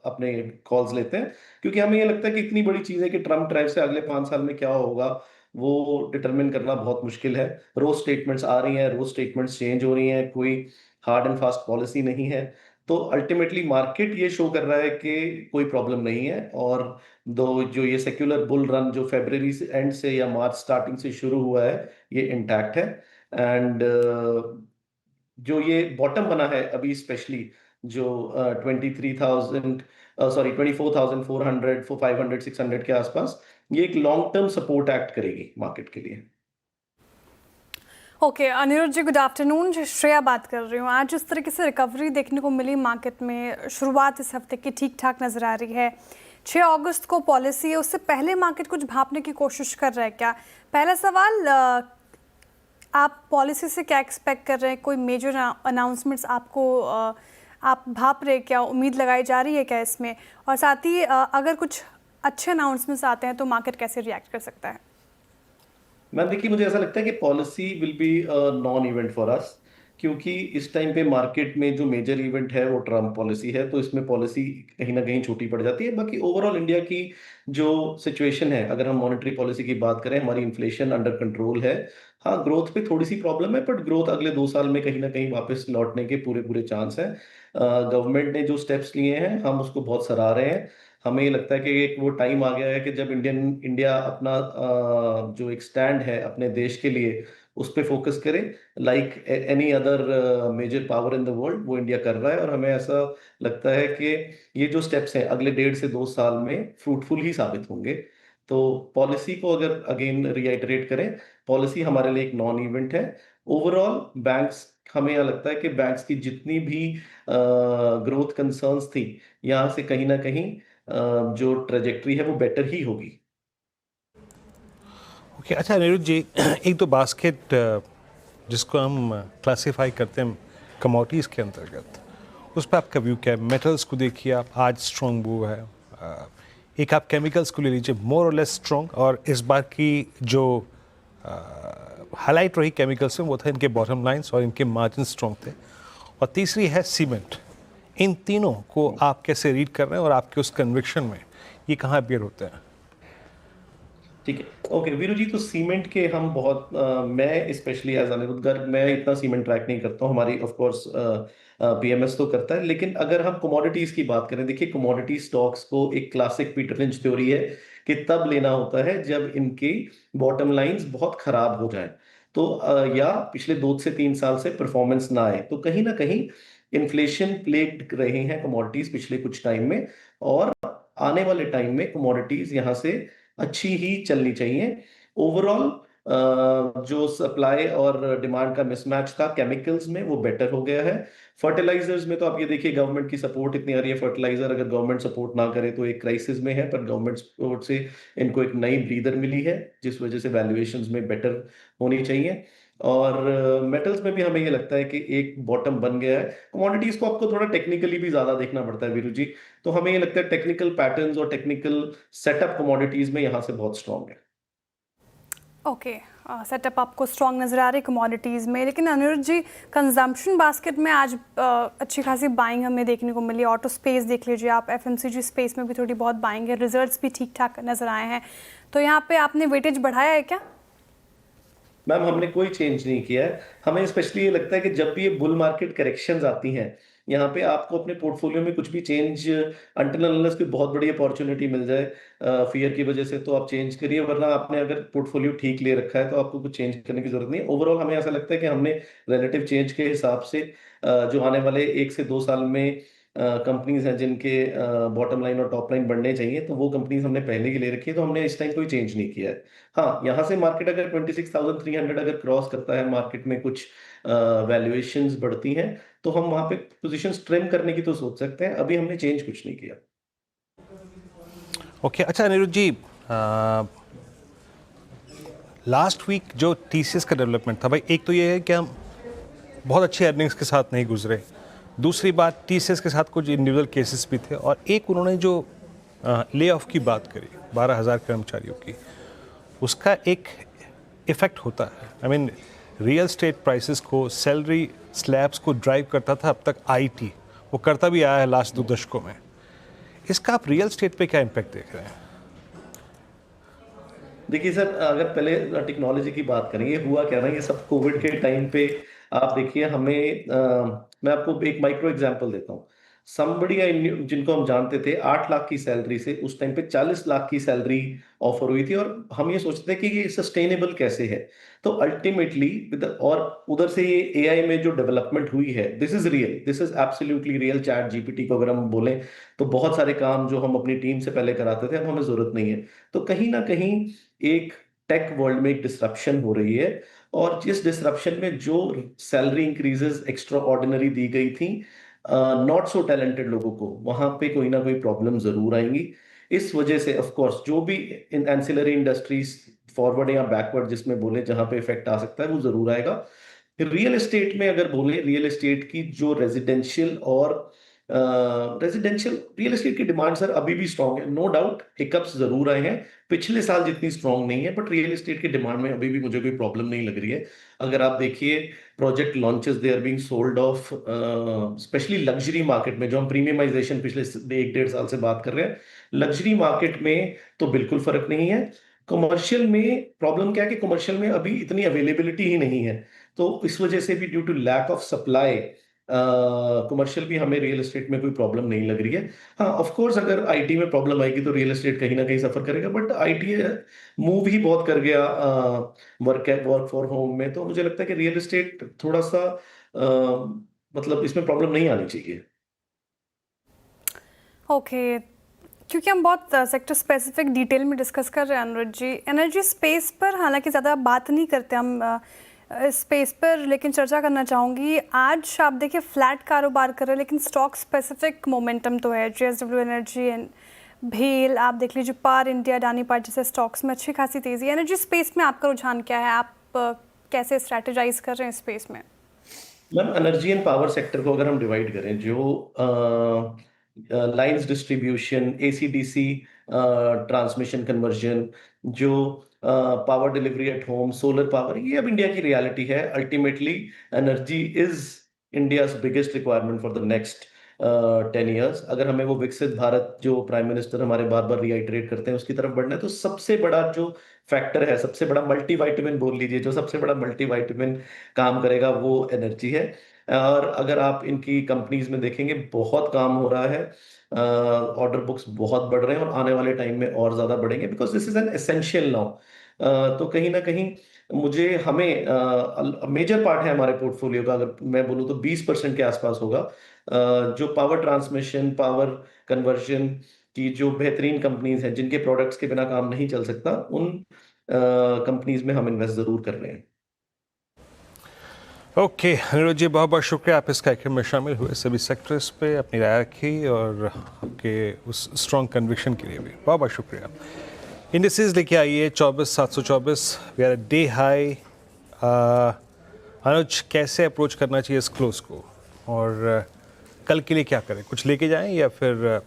अपने कॉल्स लेते हैं, क्योंकि हमें ये लगता है कि इतनी बड़ी चीज है कि ट्रम्प टैरिफ से अगले 5 साल में क्या होगा वो डिटरमिन करना बहुत मुश्किल है। रोज स्टेटमेंट्स आ रही हैं, रोज स्टेटमेंट्स चेंज हो रही हैं, कोई हार्ड एंड फास्ट पॉलिसी नहीं है। तो अल्टीमेटली मार्केट ये शो कर रहा है कि कोई प्रॉब्लम नहीं है, और दो जो ये सेक्युलर बुल रन जो फरवरी से एंड से या मार्च स्टार्टिंग से शुरू हुआ है ये इंटैक्ट है। एंड जो ये बॉटम बना है अभी स्पेशली जो 23,000 सॉरी 24,400 500 600 के आसपास, ये एक लॉन्ग टर्म सपोर्ट एक्ट करेगी मार्केट के लिए। ओके अनिरुद्ध जी, गुड आफ्टरनून। श्रेया बात कर रही हूँ। आज जिस तरीके से रिकवरी देखने को मिली मार्केट में, शुरुआत इस हफ्ते की ठीक ठाक नज़र आ रही है। 6 अगस्त को पॉलिसी है, उससे पहले मार्केट कुछ भापने की कोशिश कर रहा है क्या? पहला सवाल, आप पॉलिसी से क्या एक्सपेक्ट कर रहे हैं? कोई मेजर अनाउंसमेंट्स आपको आप भाप रहे क्या? उम्मीद लगाई जा रही है क्या इसमें? और साथ ही अगर कुछ अच्छे अनाउंसमेंट्स आते हैं तो मार्केट कैसे रिएक्ट कर सकता है? मैम देखिए, मुझे ऐसा लगता है कि policy will be non event for us, क्योंकि इस टाइम पे मार्केट में जो मेजर इवेंट है वो ट्रम्प पॉलिसी है, तो इसमें पॉलिसी कहीं ना कहीं छोटी पड़ जाती है। बाकी ओवरऑल इंडिया की जो सिचुएशन है, अगर हम मॉनेटरी पॉलिसी की बात करें, हमारी इन्फ्लेशन अंडर कंट्रोल है। हाँ, ग्रोथ पे थोड़ी सी प्रॉब्लम है, बट ग्रोथ अगले 2 साल में कहीं ना कहीं वापस लौटने के पूरे पूरे चांस हैं। गवर्नमेंट ने जो स्टेप्स लिए हैं हम उसको बहुत सराह रहे हैं। हमें ये लगता है कि एक वो टाइम आ गया है कि जब इंडिया अपना जो एक स्टैंड है अपने देश के लिए उस पर फोकस करे, like any other major power in the world, वो इंडिया कर रहा है। और हमें ऐसा लगता है कि ये जो स्टेप्स हैं अगले 1.5 से 2 साल में फ्रूटफुल ही साबित होंगे। तो पॉलिसी को अगर अगेन रिआइटरेट करें, पॉलिसी हमारे लिए एक नॉन इवेंट है। ओवरऑल बैंक्स, हमें यह लगता है कि बैंक्स की जितनी भी ग्रोथ कंसर्न्स थी, यहाँ से कहीं ना कहीं जो ट्रेजेक्ट्री है वो बेटर ही होगी। ओके, अच्छा अनिरुद्ध जी, एक तो बास्केट जिसको हम क्लासिफाई करते हैं कमोडिटीज़ के अंतर्गत, उस पर आपका व्यू क्या है? मेटल्स को देखिए आप, आज स्ट्रॉन्ग मूव है। एक आप केमिकल्स को ले लीजिए, मोर और लेस स्ट्रॉन्ग, और इस बार की जो हाईलाइट रही केमिकल्स में वो था इनके बॉटम लाइंस और इनके मार्जिन स्ट्रॉन्ग थे। और तीसरी है सीमेंट। इन तीनों को आप कैसे रीड कर रहे हैं और आपके उस कन्विक्शन में ये कहाँ अपीयर होते हैं? ठीक है, ओके वीरू जी, तो सीमेंट के हम बहुत मैं स्पेशली एज अनिरुद्ध गर्ग, मैं इतना सीमेंट ट्रैक नहीं करता हूँ। हमारी ऑफ कोर्स पीएमएस तो करता है, लेकिन अगर हम कमोडिटीज की बात करें, देखिए कमोडिटी स्टॉक्स को एक क्लासिक पीटर लिंच थ्योरी है कि तब लेना होता है जब इनकी बॉटम लाइंस बहुत खराब हो जाए, तो या पिछले 2 से 3 साल से परफॉर्मेंस ना आए। तो कहीं ना कहीं इन्फ्लेशन प्लेग रहे हैं कमोडिटीज पिछले कुछ टाइम में, और आने वाले टाइम में कमोडिटीज यहाँ से अच्छी ही चलनी चाहिए। ओवरऑल जो सप्लाई और डिमांड का मिसमैच था केमिकल्स में वो बेटर हो गया है। फर्टिलाइजर्स में तो आप ये देखिए गवर्नमेंट की सपोर्ट इतनी आ रही है, फर्टिलाइजर अगर गवर्नमेंट सपोर्ट ना करे तो एक क्राइसिस में है, पर गवर्नमेंट सपोर्ट से इनको एक नई ब्रीदर मिली है, जिस वजह से वैल्यूएशंस में बेटर होनी चाहिए। और मेटल्स में भी हमें ये लगता है कि एक बॉटम बन गया है। कमोडिटीज को आपको थोड़ा टेक्निकली भी ज्यादा देखना पड़ता है वीरू जी, तो हमें ये लगता है टेक्निकल पैटर्न्स और टेक्निकल सेटअप कमोडिटीज में यहाँ से बहुत स्ट्रांग है। ओके, सेटअप आपको स्ट्रॉन्ग नज़र आ रही है कमोडिटीज़ में। लेकिन अनिरुद्ध जी, कंजम्पशन बास्केट में आज अच्छी खासी बाइंग हमें देखने को मिली। ऑटो स्पेस देख लीजिए आप, एफएमसीजी स्पेस में भी थोड़ी बहुत बाइंग है, रिजल्ट्स भी ठीक ठाक नज़र आए हैं। तो यहाँ पे आपने वेटेज बढ़ाया है क्या? मैम हमने कोई चेंज नहीं किया है। हमें स्पेशली ये लगता है कि जब भी ये बुल मार्केट करेक्शंस आती हैं, यहाँ पे आपको अपने पोर्टफोलियो में कुछ भी चेंज अनटिल अनलेस कोई बहुत बड़ी अपॉर्चुनिटी मिल जाए फियर की वजह से, तो आप चेंज करिए, वरना आपने अगर पोर्टफोलियो ठीक ले रखा है तो आपको कुछ चेंज करने की जरूरत नहीं है। ओवरऑल हमें ऐसा लगता है कि हमने रिलेटिव चेंज के हिसाब से जो आने वाले 1 से 2 साल में कंपनीज हैं जिनके बॉटम लाइन और टॉप लाइन बढ़ने चाहिए, तो वो कंपनीज हमने पहले की ले रखी है, तो हमने इस टाइम कोई चेंज नहीं किया है। हाँ, यहाँ से मार्केट अगर 26,300 अगर क्रॉस करता है, मार्केट में कुछ वैल्यूएशंस बढ़ती हैं, तो हम वहां पे पोजीशंस ट्रिम करने की तो सोच सकते हैं। अभी हमने चेंज कुछ नहीं किया। ओके, अच्छा अनिरुद्ध जी, लास्ट वीक जो TCS का डेवलपमेंट था भाई, एक तो ये है कि हम बहुत अच्छी अर्निंग्स के साथ नहीं गुजरे, दूसरी बात TCS के साथ कुछ इंडिविजुअल केसेस भी थे, और एक उन्होंने जो ले ऑफ की बात करी 12,000 कर्मचारियों की, उसका एक इफ़ेक्ट होता है। I mean real estate prices को, सैलरी स्लैब्स को ड्राइव करता था अब तक IT, वो करता भी आया है लास्ट 2 दशकों में। इसका आप रियल स्टेट पे क्या इम्पैक्ट देख रहे हैं? देखिए सर, अगर पहले टेक्नोलॉजी की बात करें, ये हुआ क्या ना, ये सब कोविड के टाइम पे आप देखिए हमें मैं आपको एक माइक्रो एग्जांपल देता हूँ। समबडी जिनको हम जानते थे 8 लाख की सैलरी से उस टाइम पे 40 लाख की सैलरी ऑफर हुई थी, और हम ये सोचते थे कि ये सस्टेनेबल कैसे है। तो अल्टीमेटली और उधर से ये AI में जो डेवलपमेंट हुई है, this is real, this is absolutely real. Chat GPT को अगर हम बोलें तो बहुत सारे काम जो हम अपनी टीम से पहले कराते थे अब हमें जरूरत नहीं है। तो कहीं ना कहीं एक टेक वर्ल्ड में एक डिसरप्शन हो रही है, और जिस डिसरप्शन में जो सैलरी इंक्रीजेस एक्स्ट्रा ऑर्डिनरी दी गई थी नॉट सो टैलेंटेड लोगों को, वहां पे कोई ना कोई प्रॉब्लम जरूर आएंगी। इस वजह से ऑफ कोर्स जो भी इन एंसिलरी इंडस्ट्रीज फॉरवर्ड या बैकवर्ड जिसमें बोले जहां पे इफेक्ट आ सकता है वो जरूर आएगा। रियल एस्टेट में अगर बोले, रियल एस्टेट की जो रेजिडेंशियल और रेजिडेंशियल रियल एस्टेट की डिमांड सर अभी भी स्ट्रांग है, नो डाउट। हिकअप्स जरूर आए हैं, पिछले साल जितनी स्ट्रांग नहीं है, बट रियल एस्टेट की डिमांड में अभी भी मुझे कोई प्रॉब्लम नहीं लग रही है। अगर आप देखिए project launches they are being sold off, specially luxury market में, जो हम प्रीमियमाइजेशन पिछले 1-1.5 साल से बात कर रहे हैं, लग्जरी मार्केट में तो बिल्कुल फर्क नहीं है। कमर्शियल में प्रॉब्लम क्या है कि कमर्शियल में अभी इतनी अवेलेबिलिटी ही नहीं है, तो इस वजह से भी due to lack of supply commercial भी हमें रियल एस्टेट में कोई प्रॉब्लम नहीं लग रही है। हाँ ऑफ कोर्स अगर IT में प्रॉब्लम आएगी तो रियल एस्टेट कहीं ना कहीं सफर करेगा, बट IT मूव ही बहुत कर गया वर्क फॉर होम में, तो मुझे लगता है कि रियल एस्टेट थोड़ा सा मतलब इसमें प्रॉब्लम नहीं आनी चाहिए। ओके, क्योंकि हम बहुत सेक्टर स्पेसिफिक डिटेल में डिस्कस कर रहे हैं अनुज जी, एनर्जी स्पेस पर हालांकि ज़्यादा बात नहीं करते हम स्पेस पर, लेकिन चर्चा करना चाहूँगी। आज आप देखिए फ्लैट कारोबार कर रहे हैं, लेकिन स्टॉक स्पेसिफिक मोमेंटम तो है। JSW एनर्जी एंड भेल, आप देख लीजिए पार इंडिया, अडानी पार्ट जैसे स्टॉक्स में अच्छी खासी तेज़ी है। एनर्जी स्पेस में आपका रुझान क्या है, आप कैसे स्ट्रैटेजाइज कर रहे हैं स्पेस में? Ma'am energy and power sector को अगर हम डिवाइड करें, जो lines distribution, AC/DC transmission conversion, जो power delivery at home, solar power, ये अब इंडिया की रियलिटी है। Ultimately energy is India's biggest requirement for the next 10 years. अगर हमें वो विकसित भारत जो प्राइम मिनिस्टर हमारे बार बार रिआइटरेट करते हैं उसकी तरफ बढ़ना है, तो सबसे बड़ा जो फैक्टर है, सबसे बड़ा मल्टीवाइटामिन बोल लीजिए, जो सबसे बड़ा मल्टीवाइटामिन काम करेगा वो एनर्जी है। और अगर आप इनकी कंपनीज में देखेंगे बहुत काम हो रहा है, ऑर्डर बुक्स बहुत बढ़ रहे हैं और आने वाले टाइम में और ज्यादा बढ़ेंगे, because this is an essential now. तो कहीं ना कहीं मुझे हमें मेजर पार्ट है हमारे पोर्टफोलियो का, अगर मैं बोलूँ तो 20% के आसपास होगा, जो पावर ट्रांसमिशन, पावर कन्वर्जन की जो बेहतरीन कंपनीज हैं जिनके प्रोडक्ट्स के बिना काम नहीं चल सकता, उन कंपनीज में हम इन्वेस्ट जरूर कर रहे हैं। ओके अनिरुद्ध जी, बहुत बहुत शुक्रिया, आप इस कार्यक्रम में शामिल हुए, सभी सेक्टर्स पे अपनी राय रखी और आपके उस स्ट्रॉन्ग कन्विक्शन के लिए भी बहुत बहुत शुक्रिया। इंडिसेस लेके आइए 24,724, वी आर डे हाई। अनुज, कैसे अप्रोच करना चाहिए इस क्लोज को, और कल के लिए क्या करें, कुछ लेके जाएं या फिर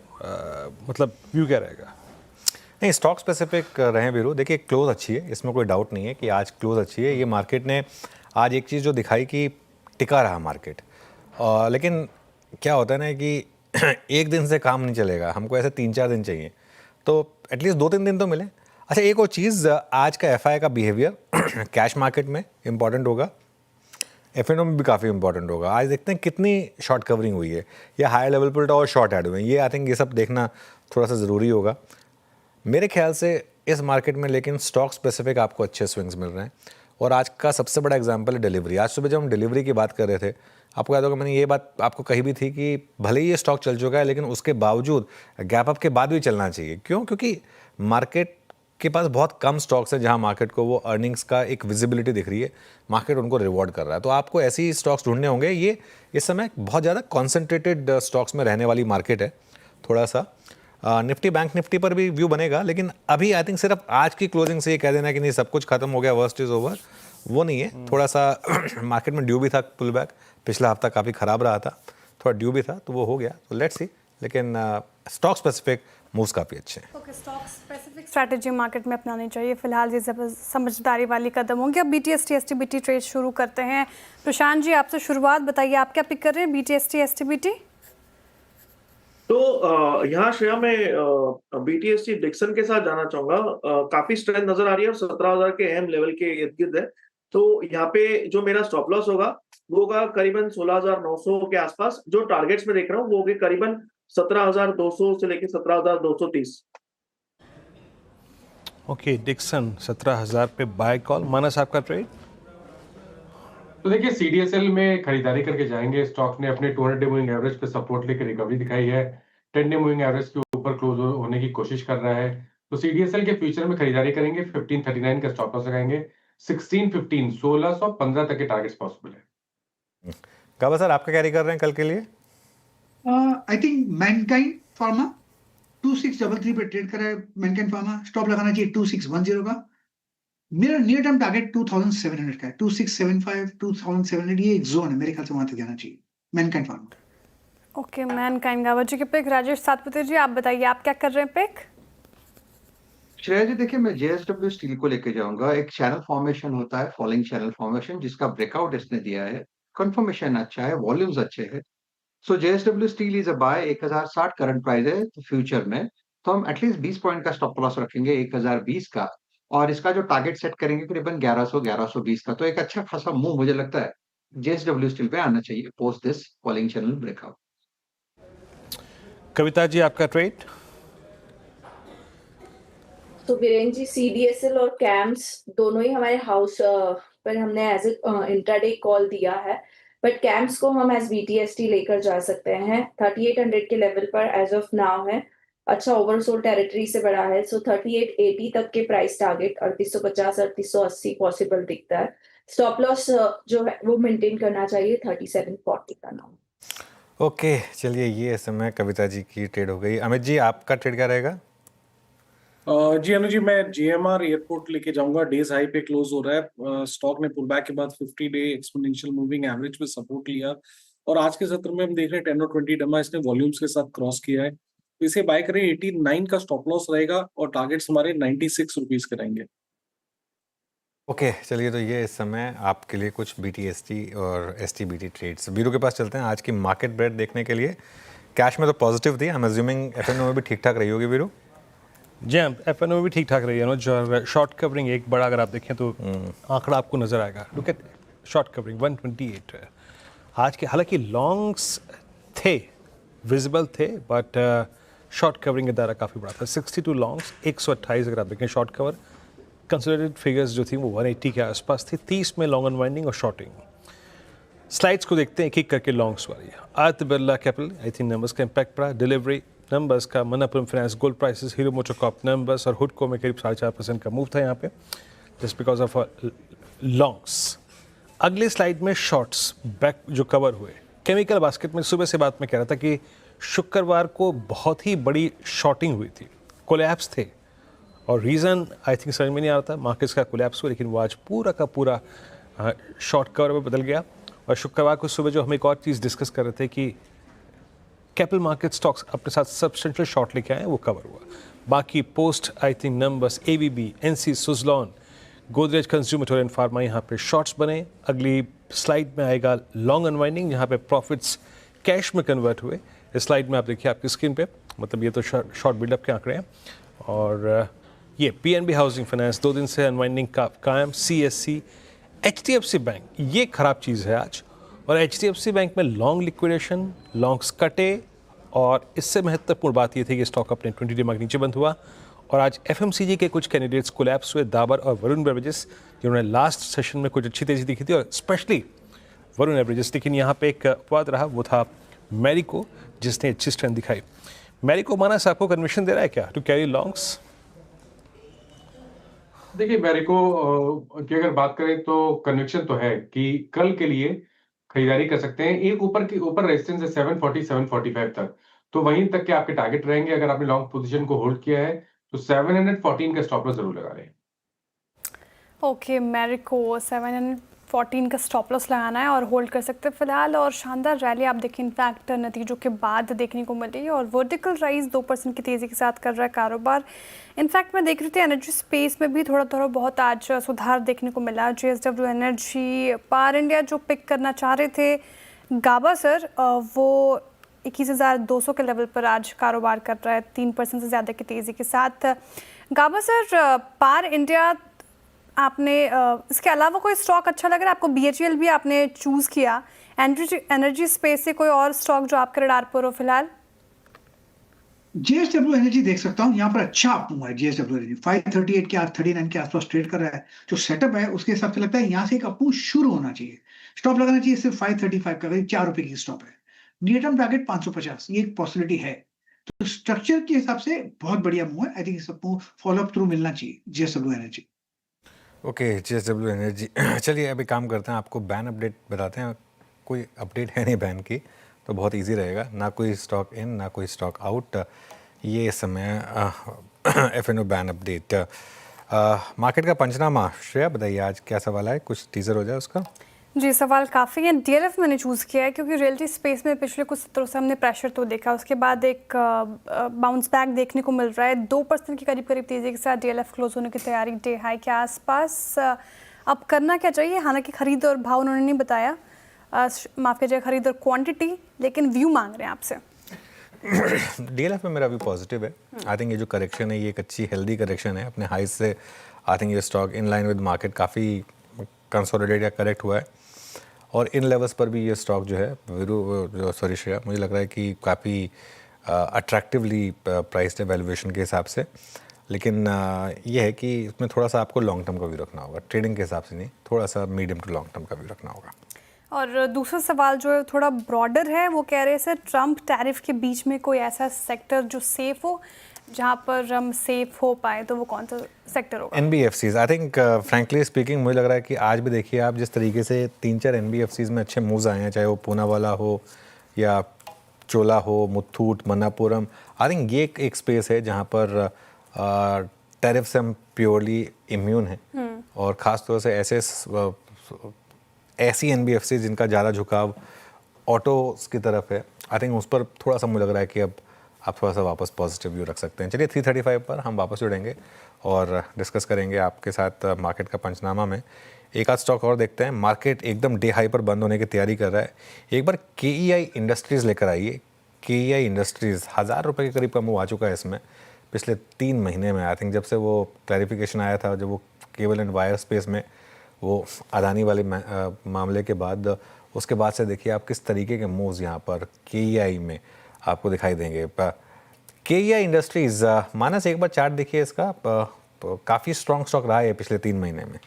मतलब व्यू क्या रहेगा? नहीं, स्टॉक स्पेसिफिक रहें वीरू। देखिए क्लोज अच्छी है, इसमें कोई डाउट नहीं है कि आज क्लोज अच्छी है। ये मार्केट ने आज एक चीज़ जो दिखाई कि टिका रहा मार्केट, लेकिन क्या होता है ना कि एक दिन से काम नहीं चलेगा, हमको ऐसे 3-4 दिन चाहिए, तो एटलीस्ट 2-3 दिन तो मिले। अच्छा, एक और चीज़, आज का FI का बिहेवियर कैश मार्केट में इम्पॉर्टेंट होगा, F&O में भी काफ़ी इंपॉर्टेंट होगा। आज देखते हैं कितनी शॉर्ट कवरिंग हुई है या हाई लेवल पर और शॉर्ट ऐड हुए हैं, ये आई थिंक ये सब देखना थोड़ा सा ज़रूरी होगा मेरे ख्याल से इस मार्केट में। लेकिन स्टॉक स्पेसिफिक आपको अच्छे स्विंग्स मिल रहे हैं, और आज का सबसे बड़ा एग्जांपल है डिलीवरी। आज सुबह जब हम डिलीवरी की बात कर रहे थे, आपको याद होगा मैंने ये बात आपको कही भी थी कि भले ही ये स्टॉक चल चुका है, लेकिन उसके बावजूद गैप अप के बाद भी चलना चाहिए। क्यों? क्योंकि मार्केट के पास बहुत कम स्टॉक्स हैं जहां मार्केट को वो अर्निंग्स का एक विजिबिलिटी दिख रही है, मार्केट उनको रिवॉर्ड कर रहा है। तो आपको ऐसे ही स्टॉक्स ढूंढने होंगे। ये इस समय बहुत ज़्यादा कॉन्सेंट्रेटेड स्टॉक्स में रहने वाली मार्केट है थोड़ा सा। निफ्टी बैंक निफ्टी पर भी व्यू बनेगा, लेकिन अभी आई थिंक सिर्फ आज की क्लोजिंग से ये कह देना कि नहीं सब कुछ खत्म हो गया, वर्स्ट इज ओवर, वो नहीं है। थोड़ा सा मार्केट में ड्यू भी था पुल बैक, पिछला हफ्ता काफ़ी ख़राब रहा था, थोड़ा ड्यू भी था तो वो हो गया, तो लेट्स सी। लेकिन स्टॉक स्पेसिफिक मूव्स काफ़ी अच्छे हैं। Okay, stock specific strategy market में अपनानी चाहिए फिलहाल, ये समझदारी वाली कदम होंगे। अब BTST STBT ट्रेड शुरू करते हैं। प्रशांत जी, आपसे शुरुआत बताइए, आप क्या पिक कर रहे हैं BTST STBT? तो यहाँ श्रेया मैं BTST डिक्सन के साथ जाना चाहूंगा। काफी स्ट्रेंथ नजर आ रही है और 17,000 के अहम लेवल के इर्द गिर्द है। तो यहाँ पे जो मेरा स्टॉप लॉस होगा वो होगा करीबन 16,900 के आसपास। जो टारगेट्स में देख रहा हूँ वो होगी करीबन 17,200 से लेके 17,230। ओके, डिक्सन 17,000 पे बाय कॉल। मानस आपका ट्रेड? तो देखिए CDSL में खरीदारी करके जाएंगे। स्टॉक ने अपने 200 डे मूविंग एवरेज पे सपोर्ट लेकर रिकवरी दिखाई है, 10 डे मूविंग एवरेज के ऊपर क्लोज होने की कोशिश कर रहा है। तो CDSL के फ्यूचर में खरीदारी करेंगे, 1539 का स्टॉप लॉस लगाएंगे, 1615 1615 तक के टारगेट्स पॉसिबल है। काबा सर, आपका कैरी कर रहे हैं कल के लिए? आई थिंक मैनकाइंड फार्मा 2633 पे ट्रेड कर रहा है। मैनकाइंड फार्मा स्टॉप लगाना चाहिए 2610 का। मेरा नियर टर्म टारगेट 2700 का है, 2675 2700, ये एक जोन है मेरे ख्याल से, वहां तक जाना चाहिए मैनकाइंड फार्मा। ओके, मैनकाइंड गावा जी के पिक। राजेश सातपुते जी, आप बताइए, आप क्या कर रहे हैं पिक? श्रेया जी, देखिए मैं JSW स्टील को लेके जाऊंगा। एक चैनल फॉर्मेशन होता है, फॉलोइंग चैनल फॉर्मेशन, जिसका ब्रेकआउट इसने दिया है, कंफर्मेशन अच्छा है, वॉल्यूम्स अच्छे हैं। So JSW steel is a buy. 1060 current price है, तो फ्यूचर में तो हम एटलीस्ट 20 पॉइंट का स्टॉप लॉस रखेंगे 1020 का, और इसका जो टारगेट सेट करेंगे करीबन 1100 1120 का। तो एक अच्छा खासा मूव मुझे लगता है JSW स्टील पे आना चाहिए post this following channel breakout. Kavita ji, आपका ट्रेड? तो वीरेंद्र जी, CDSL और कैम्स दोनों ही हमारे हाउस पर हमने एज इंट्राडे कॉल दिया है, बट कैम्स को हम एज BTST लेकर जा सकते हैं। 3800 के लेवल पर एज ऑफ नाउ है, अच्छा ओवरसोल्ड टेरिटरी से बड़ा है। सो 3880 तक के प्राइस टारगेट 3850 3880 पॉसिबल दिखता है। स्टॉप लॉस जो है वो मेंटेन करना चाहिए 3740 का नाम। ओके, चलिए ये समय कविता जी की ट्रेड हो गई। अमित जी, आपका ट्रेड क्या रहेगा? जी अनु जी, मैं GMR एयरपोर्ट लेके जाऊंगा। डेज हाई पे क्लोज हो रहा है। स्टॉक ने पुल बैक के बाद 50 डे एक्सपोनेंशियल मूविंग एवरेज पे सपोर्ट लिया, और आज के सत्र में हम देख रहे हैं 10 और 20 डमा इसने वॉल्यूम्स के साथ क्रॉस किया है। तो इसे बाय करें, 89 का स्टॉप लॉस रहेगा और टारगेट्स हमारे 96 रुपीज के रहेंगे। ओके, चलिए तो ये इस समय आपके लिए कुछ BTST और STBT ट्रेड्स। वीरू के पास चलते हैं आज की मार्केट ब्रेड देखने के लिए। कैश में तो पॉजिटिव थी, आई एम अज्यूमिंग FNO में भी ठीक ठाक रही होगी वीरू? जी हाँ, FNO में भी ठीक ठाक रही है ना। जो शॉर्ट कवरिंग एक बड़ा अगर आप देखें तो आंकड़ा आपको नजर आएगा। लुक एट शॉर्ट कवरिंग 128 है आज के। हालांकि लॉन्ग्स थे, विजिबल थे, बट शॉर्ट कवरिंग का दायरा काफ़ी बड़ा था। 62 लॉन्ग्स, 128 अगर आप देखें शॉर्ट कवर। कंसोलिडेटेड फिगर्स जो थी वो 180 के आसपास थी। 30 में लॉन्ग अनवाइंडिंग और शॉर्टिंग। स्लाइड्स को देखते हैं एक एक करके लॉन्ग्स वाली। Aditya Birla capital, I think numbers का इम्पैक्ट पड़ा। डिलीवरी नंबर्स का, Manappuram finance, gold prices, hero MotoCorp numbers और हुडको में करीब 4.5% का मूव था यहाँ पे, जस्ट बिकॉज ऑफ लॉन्ग्स। अगले स्लाइड में शॉर्ट्स बैक जो कवर हुए। केमिकल बास्केट में सुबह से बात में कह रहा था कि शुक्रवार को बहुत ही बड़ी शॉर्टिंग हुई थी, कोलैप्स थे, और रीज़न आई थिंक समझ में नहीं आ रहा था। मार्केट्स का कोलैप्स हुआ, लेकिन वो आज पूरा का पूरा शॉर्ट कवर में बदल गया। और शुक्रवार को सुबह जो हम एक और चीज़ डिस्कस कर रहे थे कि कैपिटल मार्केट स्टॉक्स अपने साथ सब्सटेंशियल शॉर्ट लेके आए, वो कवर हुआ। बाकी post I think numbers ABB, NC, Suzlon, Godrej consumer and pharma यहाँ पे शॉर्ट्स बने। अगली स्लाइड में आएगा लॉन्ग अनवाइंडिंग, जहाँ पे प्रॉफिट्स कैश में कन्वर्ट हुए। इस स्लाइड में आप देखिए आपकी स्क्रीन पे, मतलब ये तो शॉर्ट बिल्डअप के आंकड़े हैं। और ये PNB हाउसिंग फाइनेंस 2 दिन से अनवाइंडिंग का कायम। CSC, HDFC बैंक, ये खराब चीज़ है आज। और HDFC बैंक में लॉन्ग लिक्विडेशन, लॉन्ग्स कटे, और इससे महत्वपूर्ण बात ये थी कि स्टॉक अपने 20 डे मार्क नीचे बंद हुआ। और आज FMCG के कुछ कैंडिडेट्स कोलैप्स हुए, दाबर और वरुण बेवरेजेस, जिन्होंने लास्ट सेशन में कुछ अच्छी तेजी दिखी थी, और स्पेशली वरुण बेवरेजेस। लेकिन यहाँ पे एक अपवाद रहा, वो था मैरिको, जिसने अच्छी स्ट्रेंथ दिखाई। मैरिको माना आपको कन्विक्शन दे रहा है क्या टू कैरी लॉन्ग्स? देखिए मैरिको की अगर बात करें तो कन्विक्शन तो है कि कल के लिए खरीदारी कर सकते हैं। एक ऊपर रेजिस्टेंस है 740 745 तक, तो वहीं तक के आपके टारगेट रहेंगे। अगर आपने लॉन्ग पोजीशन को होल्ड किया है तो 714 का स्टॉप लॉस जरूर लगा लें। ओके, मेरे को 714 का स्टॉप लॉस लगाना है और होल्ड कर सकते हैं फिलहाल। और शानदार रैली आप देखिए इनफैक्ट नतीजों के बाद देखने को मिली और वर्टिकल राइज 2% की तेज़ी के साथ कर रहा है कारोबार। इनफैक्ट मैं देख रही थी एनर्जी स्पेस में भी थोड़ा थोड़ा बहुत आज सुधार देखने को मिला। JSW एनर्जी, पावर इंडिया जो पिक करना चाह रहे थे गाबा सर, वो 21,200 के लेवल पर आज कारोबार कर रहा है 3% से ज़्यादा की तेज़ी के साथ। गाबा सर, पावर इंडिया आपने इसके अलावा कोई स्टॉक अच्छा लग रहा है आपको? BHEL भी आपने चूज़ किया। एनर्जी स्पेस से कोई और स्टॉक जो आपके रडार पर हो फिलहाल? JSW एनर्जी देख सकता हूँ, यहाँ पर अच्छा अप हुआ है। JSW एनर्जी 538 के 39 के आसपास ट्रेड कर रहा है। जो सेटअप है उसके हिसाब से लगता है यहाँ से एक अप शुरू होना चाहिए। स्टॉप लगाना चाहिए सिर्फ 535 का, करीब 4 रुपए की स्टॉप है। नियर टर्म टारगेट 550, ये एक पॉसिबिलिटी है। तो स्ट्रक्चर के हिसाब से बहुत बढ़िया मूव है। आई थिंक सबको फॉलो अप थ्रू मिलना चाहिए JSW energy. Okay, JSW energy. चलिए अभी काम करते हैं, आपको बैन अपडेट बताते हैं। कोई अपडेट है नहीं बैन की, तो बहुत इजी रहेगा। ना कोई स्टॉक इन ना कोई स्टॉक आउट। ये इस समय FNO बैन अपडेट। मार्केट का पंचनामा, श्रेया बताइए आज क्या सवाल है, कुछ टीजर हो जाए उसका। जी, सवाल काफ़ी है। DLF मैंने चूज़ किया है क्योंकि रियल्टी स्पेस में पिछले कुछ सत्रों से हमने प्रेशर तो देखा, उसके बाद एक बाउंस बैक देखने को मिल रहा है। 2% की करीब करीब तेज़ी के साथ DLF क्लोज होने की तैयारी डे हाई के आसपास। अब करना क्या चाहिए? हालांकि खरीद और भाव उन्होंने नहीं बताया, माफ़ कीजिए, खरीद और क्वांटिटी, लेकिन व्यू मांग रहे हैं आपसे। DLF में मेरा भी पॉजिटिव है। आई थिंक ये जो करेक्शन है ये एक अच्छी हेल्दी करेक्शन है अपने हाई से। आई थिंक ये stock in line with market काफ़ी कंसोलिडेट या करेक्ट हुआ है और इन लेवल्स पर भी ये स्टॉक जो है सॉरी श्रेया, मुझे लग रहा है कि काफ़ी अट्रैक्टिवली प्राइस्ड है वैल्यूएशन के हिसाब से। लेकिन ये है कि इसमें थोड़ा सा आपको लॉन्ग टर्म का व्यू रखना होगा, ट्रेडिंग के हिसाब से नहीं, थोड़ा सा मीडियम टू लॉन्ग टर्म का व्यू रखना होगा। और दूसरा सवाल जो है थोड़ा ब्रॉडर है, वो कह रहे हैं सर ट्रम्प टैरिफ के बीच में कोई ऐसा सेक्टर जो सेफ हो, जहाँ पर हम सेफ हो पाए, तो वो कौन सा सेक्टर होगा? NBFCs, I think frankly speaking मुझे लग रहा है कि आज भी देखिए आप जिस तरीके से 3-4 NBFCs में अच्छे मूव्स आए हैं, चाहे वो पूनावाला हो या चोला हो, मुथूट, मन्नापुरम। आई थिंक ये एक स्पेस है जहाँ पर टैरिफ से हम प्योरली इम्यून हैं और ख़ास तौर से ऐसी NBFCs जिनका ज़्यादा झुकाव ऑटोस की तरफ है। आई थिंक उस पर थोड़ा सा मुझे लग रहा है कि अब आप थोड़ा सा वापस पॉजिटिव व्यू रख सकते हैं। चलिए 335 पर हम वापस जुड़ेंगे और डिस्कस करेंगे आपके साथ मार्केट का पंचनामा में। एक आध स्टॉक और देखते हैं। मार्केट एकदम डे हाई पर बंद होने की तैयारी कर रहा है। एक बार KEI इंडस्ट्रीज़ लेकर आइए। KEI इंडस्ट्रीज़ 1000 रुपये के करीब का मूव आ चुका है इसमें पिछले 3 महीने में। आई थिंक जब से वो क्लैरिफिकेशन आया था, जब वो केबल एंड वायर स्पेस में वो अदानी वाले मामले के बाद, उसके बाद से देखिए आप किस तरीके के मूव्स यहाँ पर KEI में आपको दिखाई देंगे। KEI इंडस्ट्रीज़, मानस एक बार चार्ट देखिए इसका, काफ़ी स्ट्रॉन्ग स्टॉक रहा है पिछले 3 महीने में।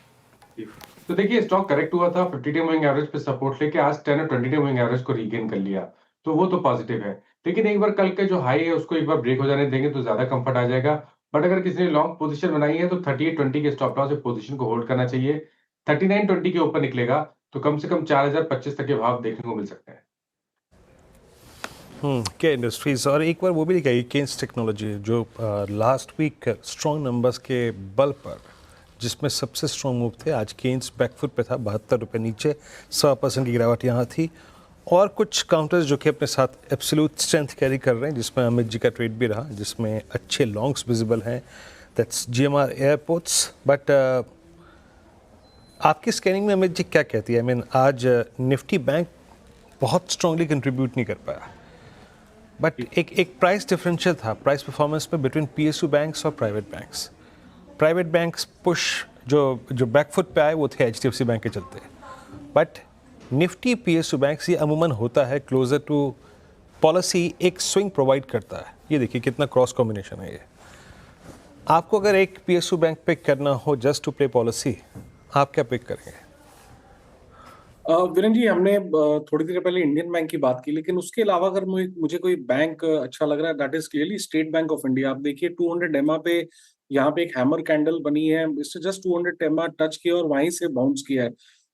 तो देखिए स्टॉक करेक्ट हुआ था, 50-डे मूविंग एवरेज पे सपोर्ट लेके आज 10 और 20-डे मूविंग एवरेज को रीगेन कर लिया, तो वो तो पॉजिटिव है। लेकिन एक बार कल के जो हाई है उसको एक बार ब्रेक हो जाने देंगे तो ज्यादा कंफर्ट आ जाएगा। बट अगर किसी ने लॉन्ग पोजीशन बनाई है तो 3820 के स्टॉप लॉस से पोजीशन को होल्ड करना चाहिए। 3920 के ऊपर निकलेगा तो कम से कम 4025 तक के भाव देखने को मिल सकते हैं। के इंडस्ट्रीज और एक बार वो भी दिखाई केन्स टेक्नोलॉजी जो लास्ट वीक स्ट्रॉन्ग नंबर्स के बल पर जिसमें सबसे स्ट्रॉन्ग मूव थे, आज केन्स बैकफुट पे था, 72 रुपये नीचे, 100% की गिरावट यहाँ थी। और कुछ काउंटर्स जो कि अपने साथ एब्सोल्यूट स्ट्रेंथ कैरी कर रहे हैं, जिसमें अमित जी का ट्रेड भी रहा, जिसमें अच्छे लॉन्ग्स विजिबल हैं, दैट्स GMR एयरपोर्ट्स। बट आपकी स्कैनिंग में अमित जी क्या कहती है? आई मीन आज निफ्टी बैंक बहुत स्ट्रांगली कंट्रीब्यूट नहीं कर पाया, बट एक प्राइस डिफरेंशियल था प्राइस परफॉर्मेंस में बिटवीन PSU बैंक्स और private banks. Private banks push जो बैकफुट पे आए वो थे HDFC बैंक के चलते, बट निफ्टी PSU बैंक्स ये अमूमन होता है क्लोजर टू पॉलिसी, एक स्विंग प्रोवाइड करता है। ये देखिए कितना क्रॉस कॉम्बिनेशन है ये। आपको अगर एक PSU बैंक पिक करना हो जस्ट टू प्ले पॉलिसी, आप क्या पिक करेंगे? वीरेंद्र जी, हमने थोड़ी देर पहले इंडियन बैंक की बात की, लेकिन उसके अलावा अगर मुझे कोई बैंक अच्छा लग रहा है, that is clearly state bank of India. आप देखिए 200 EMA पे यहाँ पे एक हैमर कैंडल बनी है, इससे जस्ट 200 EMA टच किया और वहीं से बाउंस किया है।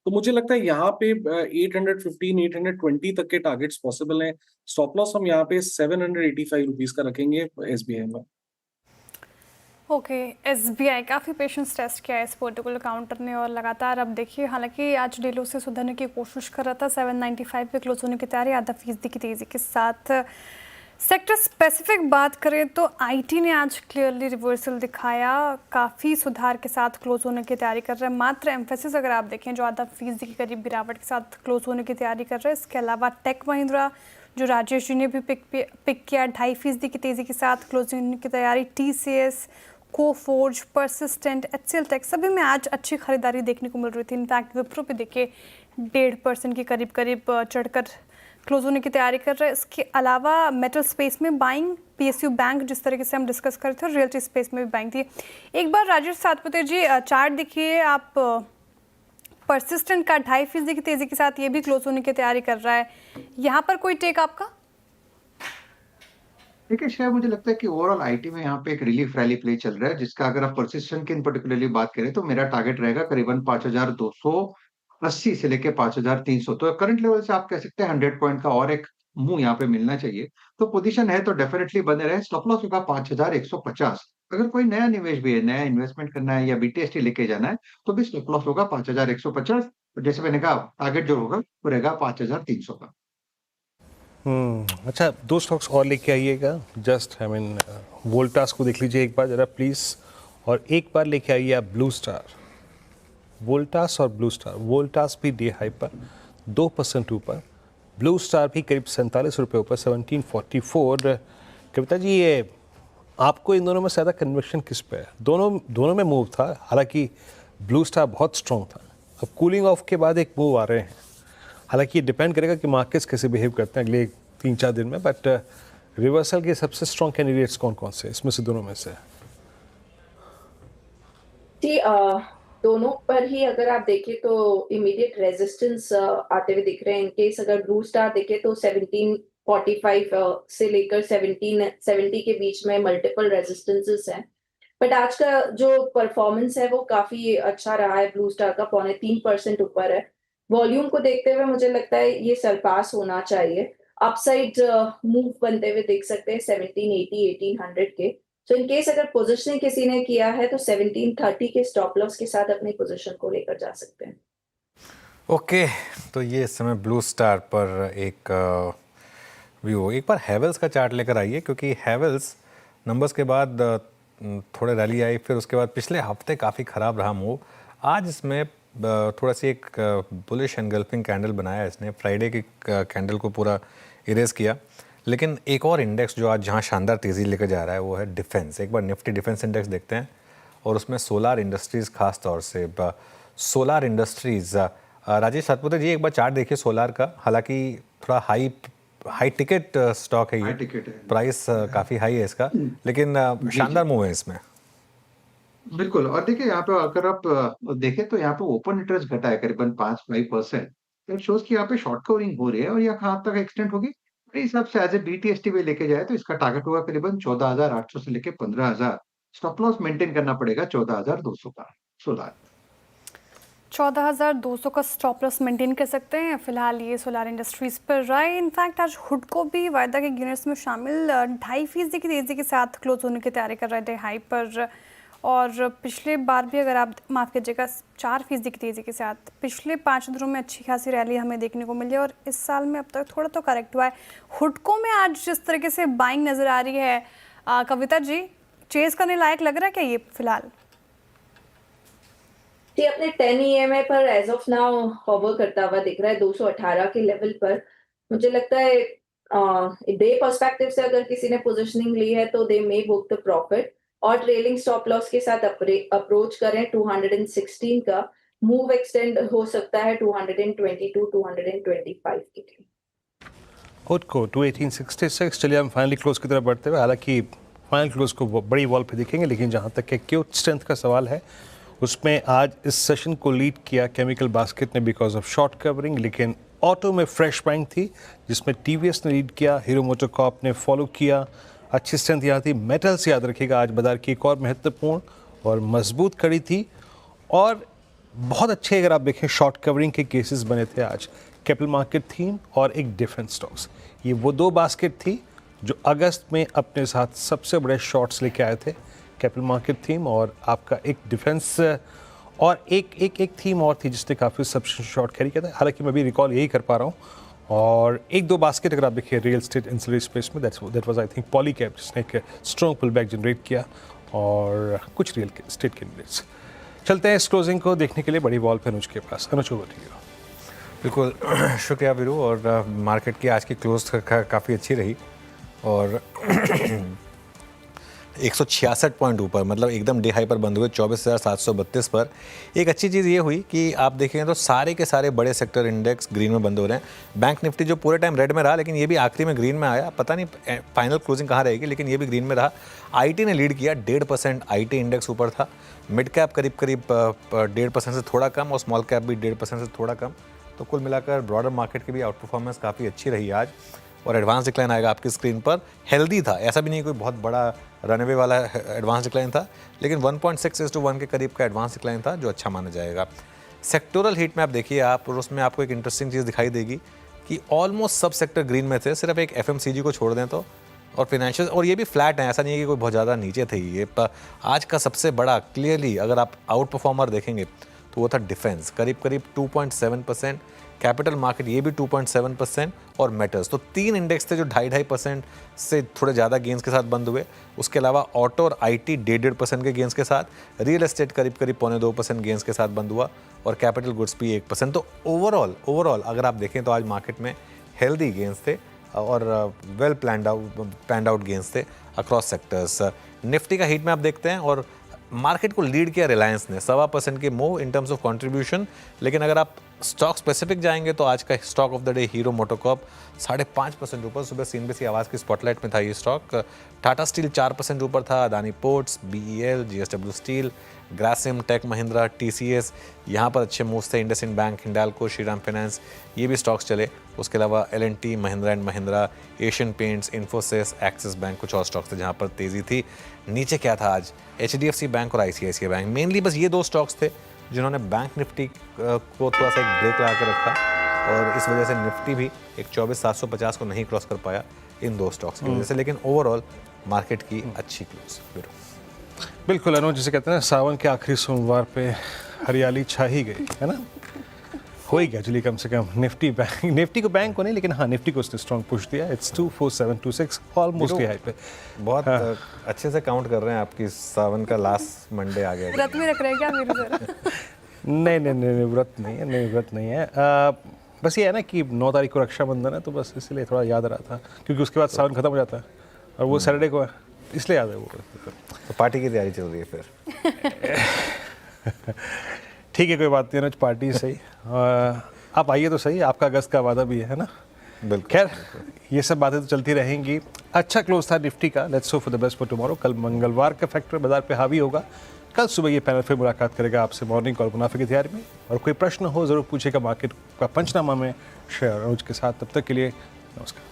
तो मुझे लगता है यहाँ पे 815 820 तक के टारगेट्स पॉसिबल हैं। स्टॉप लॉस हम यहाँ पे 785 रुपीस का रखेंगे SBI में। ओके, SBI काफ़ी पेशेंस टेस्ट किया है इस पर्टिकुलर काउंटर ने और लगातार अब देखिए, हालांकि आज डे लो से सुधरने की कोशिश कर रहा था, 795 पे क्लोज होने की तैयारी, आधा फीसदी की तेज़ी के साथ। सेक्टर स्पेसिफिक बात करें तो IT ने आज क्लियरली रिवर्सल दिखाया, काफ़ी सुधार के साथ क्लोज होने की तैयारी कर रहा है। मात्र एम्फेसिस अगर आप देखें जो आधा फीसदी के करीब गिरावट के साथ क्लोज होने की तैयारी कर रहा है। इसके अलावा टेक महिंद्रा जो राजेश जी ने भी पिक किया, 2.5% की तेज़ी के साथ क्लोजिंग होने की तैयारी। TCS, Coforge, Persistent, HCL Tech सभी में आज अच्छी खरीदारी देखने को मिल रही थी। इनफैक्ट विप्रो पे देखिए 1.5% के करीब चढ़कर क्लोज होने की तैयारी कर रहे हैं। इसके अलावा मेटल स्पेस में बाइंग, PSU बैंक जिस तरीके से हम डिस्कस कर रहे थे, रियल्टी स्पेस में भी बाइंग थी। एक बार राजेश सातपुते जी चार्ट देखिए आप, परसिस्टेंट का 2.5% की तेज़ी के साथ ये भी क्लोज होने की तैयारी कर रहा है, यहाँ पर कोई टेक आपका? देखिए शायद मुझे लगता है कि ओवरऑल IT में यहाँ पे एक रिलीफ रैली प्ले चल रहा है, जिसका अगर आप परसिस्टेंट की इन पर्टिकुलरली बात करें तो मेरा टारगेट रहेगा करीबन 5280 से लेके 5300। तो करंट लेवल से आप कह सकते हैं 100 पॉइंट का और एक मूव यहाँ पे मिलना चाहिए। तो पोजीशन है तो डेफिनेटली बने रहे। स्टॉप लॉस होगा 5150। अगर कोई नया निवेश भी है, नया इन्वेस्टमेंट करना है या BTST लेके जाना है तो भी स्टॉप लॉस होगा 5150। और जैसे मैंने कहा टारगेट जो होगा वो रहेगा 5300 का। अच्छा, 2 स्टॉक्स और लेके आइएगा। जस्ट वोल्टास को देख लीजिए एक बार जरा प्लीज़, और एक बार लेके आइए आप ब्लू स्टार। वोल्टास और ब्लू स्टार, वोल्टास भी डे हाई पर 2% ऊपर, ब्लू स्टार भी करीब 47 रुपये ऊपर, 1744। कविता जी, ये आपको इन दोनों में ज़्यादा कन्विक्शन किस पे है? दोनों में मूव था, हालांकि ब्लू स्टार बहुत स्ट्रॉन्ग था। अब कूलिंग ऑफ के बाद एक मूव आ रहे हैं, हालांकि ये डिपेंड करेगा कि मार्केट्स कैसे बिहेव करते हैं अगले 3-4 दिन में। बट रिवर्सल के सबसे स्ट्रॉन्ग कैंडिडेट्स कौन कौन से इसमें से, दोनों में से? जी, दोनों पर ही अगर आप देखें तो इमीडिएट रेजिस्टेंस आते हुए दिख रहे हैं। इनकेस अगर ब्लू स्टार देखें तो 1745 से लेकर 1770 के बीच में मल्टीपल रेजिस्टेंसेस हैं। बट आज का जो परफॉर्मेंस है वो काफी अच्छा रहा है। ब्लू स्टार का 3.25% ऊपर है। वॉल्यूम को देखते हुए मुझे लगता है ये सरपास होना चाहिए। अपसाइड मूव बनते हुए देख सकते हैं 1780 1800 के। सो इन केस अगर पोजीशनिंग किसी ने किया है तो 1730 के स्टॉप लॉस के साथ अपनी पोजीशन को लेकर जा सकते हैं। ओके, तो ये इस समय ब्लू स्टार पर एक व्यू। एक बार हैवेल्स का चार्ट लेकर आइए, क्योंकि हैवेल्स नंबर्स के बाद थोड़े रैली आई, फिर उसके बाद पिछले हफ्ते काफ़ी ख़राब रहा मूव। आज इसमें थोड़ा सी एक बुलिश एनगल्फिंग कैंडल बनाया इसने, फ्राइडे की कैंडल को पूरा इरेज किया। लेकिन एक और इंडेक्स जो आज जहां शानदार तेज़ी लेकर जा रहा है वो है डिफेंस। एक बार निफ्टी डिफेंस इंडेक्स देखते हैं, और उसमें सोलार इंडस्ट्रीज़ खास तौर से सोलार इंडस्ट्रीज़। राजेश सातपुते जी, एक बार चार्ट देखिए सोलार का। हालांकि थोड़ा हाई टिकट स्टॉक है ये, प्राइस काफ़ी हाई है इसका, लेकिन शानदार मूव है इसमें। बिल्कुल। और देखिए यहाँ पे अगर आप देखें तो यहाँ पे ओपन इंटरेस्ट घटा है करीबन 5% इट शोज कि यहाँ पे शॉर्ट कवरिंग हो रही है। और यहाँ कहाँ तक एक्सटेंड होगी, मेरे हिसाब से एज ए BTST में लेके जाए तो इसका टारगेट होगा करीबन 14,800 से लेके 15,000। स्टॉप लॉस मेंटेन करना पड़ेगा 14,200 का। सोलार 14,200 का स्टॉप लॉस मेंटेन कर सकते हैं फिलहाल ये सोलार इंडस्ट्रीज पर रहा है। इनफैक्ट आज हुडको भी वायदा के गिनर्स में शामिल 2.5% की तेज़ी के साथ क्लोज होने की तैयारी कर रहे थे हाई पर। और पिछले बार भी अगर आप माफ़ कीजिएगा 4% की तेज़ी के साथ पिछले 5 दिनों में अच्छी खासी रैली हमें देखने को मिली है, और इस साल में अब तक थोड़ा तो करेक्ट हुआ है। हुडको में आज जिस तरीके से बाइंग नज़र आ रही है, कविता जी चेज करने लायक लग रहा है क्या ये फिलहाल? जी, अपने 10 EMA पर एज ऑफ नाउ होवर करता हुआ दिख रहा है 218 के लेवल पर। मुझे लगता है डे पर्सपेक्टिव से अगर किसी ने पोजीशनिंग ली है तो दे मे बुक द प्रॉफिट, और ट्रेलिंग स्टॉप लॉस के साथ अप्रोच करें 216 का। मूव एक्सटेंड हो सकता है 222 225 के लिए। खुद को 21866। चलिए हम फाइनली क्लोज की तरफ बढ़ते हुए, हालांकि फाइनल क्लोज को बड़ी वॉल पे दिखेंगे, लेकिन जहां तक के क्यूट स्ट्रेंथ का सवाल है उसमें आज इस सेशन को लीड किया केमिकल बास्केट ने बिकॉज ऑफ शॉर्ट कवरिंग। लेकिन ऑटो में फ्रेश बाइंग थी जिसमें TVS ने लीड किया, हीरो मोटोकॉर्प ने फॉलो किया। अच्छी स्ट्रेंथ यहाँ थी। मेटल्स याद रखिएगा आज बाजार की एक और महत्वपूर्ण और मजबूत कड़ी थी। और बहुत अच्छे अगर आप देखें शॉर्ट कवरिंग के केसेस बने थे आज, कैपिटल मार्केट थीम और एक डिफेंस स्टॉक्स। ये वो दो बास्केट थी जो अगस्त में अपने साथ सबसे बड़े शॉर्ट्स लेके आए थे, कैपिटल मार्केट थीम और आपका एक डिफेंस, और एक थीम और थी जिसने काफ़ी सब्सटेंशियल शॉर्ट कैरी किया था। हालांकि मैं भी रिकॉल यही कर पा रहा हूँ। और एक दो बास्केट अगर आप देखिए रियल एस्टेट इंसुलरी स्पेस में, that was I think Polycab, जिसने एक स्ट्रॉन्ग पुल बैक जनरेट किया, और कुछ रियल एस्टेट कैंडिडेट्स। चलते हैं इस क्लोजिंग को देखने के लिए बड़ी वॉल पे अनुज के पास। अनुज को बताइए। बिल्कुल शुक्रिया वीरू। और मार्केट की आज की क्लोज काफ़ी अच्छी रही और 166 पॉइंट ऊपर, मतलब एकदम डे हाई पर बंद हुए 24,732 पर। एक अच्छी चीज़ ये हुई कि आप देखें तो सारे के सारे बड़े सेक्टर इंडेक्स ग्रीन में बंद हो रहे हैं। बैंक निफ्टी जो पूरे टाइम रेड में रहा, लेकिन ये भी आखिरी में ग्रीन में आया। पता नहीं फाइनल क्लोजिंग कहाँ रहेगी, लेकिन ये भी ग्रीन में रहा। आईटी ने लीड किया, 1.5% आईटी इंडेक्स ऊपर था। मिड कैप करीब 1.5% से थोड़ा कम, और स्मॉल कैप भी 1.5% से थोड़ा कम। तो कुल मिलाकर ब्रॉडर मार्केट की भी आउट परफॉर्मेंस काफ़ी अच्छी रही आज। और एडवांस डिक्लाइन आएगा आपकी स्क्रीन पर, हेल्दी था, ऐसा भी नहीं कोई बहुत बड़ा रनवे वाला एडवांस डिक्लाइन था, लेकिन 1.6:1 के करीब का एडवांस डिक्लाइन था, जो अच्छा माना जाएगा। सेक्टोरल हीट में आप देखिए आप, और उसमें आपको एक इंटरेस्टिंग चीज़ दिखाई देगी कि ऑलमोस्ट सब सेक्टर ग्रीन में थे, सिर्फ एक एफएमसीजी को छोड़ दें तो। और फाइनेंशियल, और ये भी फ्लैट है, ऐसा नहीं है कि कोई बहुत ज़्यादा नीचे थे। ये आज का सबसे बड़ा क्लियरली अगर आप आउट परफॉर्मर देखेंगे तो वो था डिफेंस, करीब 2.7%, कैपिटल मार्केट ये भी 2.7%, और मेटल्स। तो 3 इंडेक्स थे जो 2.5% से थोड़े ज़्यादा गेंस के साथ बंद हुए। उसके अलावा ऑटो और आईटी 1.5% के गेंस के साथ, रियल एस्टेट करीब 2.25% गेंस के साथ बंद हुआ, और कैपिटल गुड्स भी 1%। तो ओवरऑल अगर आप देखें तो आज मार्केट में हेल्दी गेंस थे और वेल प्लान्ड आउट गेंस थे अक्रॉस सेक्टर्स। निफ्टी का हीट में आप देखते हैं, और मार्केट को लीड किया रिलायंस ने 1.25% के move in terms of contribution. लेकिन अगर आप स्टॉक स्पेसिफिक जाएंगे तो आज का stock of the day hero MotoCorp 5.5% ऊपर। सुबह CNBC आवाज़ की स्पॉटलाइट में था ये स्टॉक। टाटा स्टील 4% ऊपर था, Adani Ports, BEL, GSW steel, Grasim, Tech Mahindra, TCS, यहाँ पर अच्छे मूव्स थे। इंडसइंड बैंक, हिंडाल्को, श्रीराम फाइनेंस, ये भी स्टॉक्स चले। उसके अलावा L&T, Mahindra and Mahindra, Asian Paints, Infosys, Axis Bank, कुछ और स्टॉक्स थे जहाँ पर तेज़ी थी। नीचे क्या था आज? HDFC बैंक और ICICI बैंक, मेनली बस ये 2 स्टॉक्स थे जिन्होंने बैंक निफ्टी को थोड़ा सा एक ब्रेक लगा कर रखा, और इस वजह से निफ्टी भी एक 24,750 को नहीं क्रॉस कर पाया इन 2 स्टॉक्स की वजह से। लेकिन ओवरऑल मार्केट की अच्छी क्लोज। बिल्कुल अनुज, जिसे कहते हैं ना सावन के आखिरी सोमवार पे हरियाली छा ही गई है ना, हो ही गया चलिए कम से कम। निफ्टी को बैंक को नहीं, लेकिन हाँ निफ्टी को उसने स्ट्रॉन्ग पुश दिया। इट्स 24726 ऑलमोस्ट हाई पे। बहुत अच्छे से काउंट कर रहे हैं आपकी, सावन का लास्ट मंडे आ गया। व्रत में रख रहे हैं क्या मेरे जरा? नहीं व्रत नहीं है। बस ये है ना कि 9 तारीख को रक्षाबंधन है, तो बस इसलिए थोड़ा याद रहा था, क्योंकि उसके बाद सावन खत्म हो जाता है और वो सैटरडे को है, इसलिए याद है वो। तो पार्टी की तैयारी चल रही है फिर? ठीक है, कोई बात नहीं अनुज, पार्टी सही। आप आइए तो सही, आपका अगस्त का वादा भी है ना। खैर ये सब बातें तो चलती रहेंगी। अच्छा क्लोज था निफ्टी का। Let's hope for the best for tomorrow. कल मंगलवार का फैक्टर बाजार पे हावी होगा। कल सुबह ये पैनल फिर मुलाकात करेगा आपसे मॉर्निंग कॉल मुनाफे की तैयारी में। और कोई प्रश्न हो ज़रूर पूछेगा मार्केट का पंचनामा में शेयर अनुज के साथ। तब तक के लिए नमस्कार।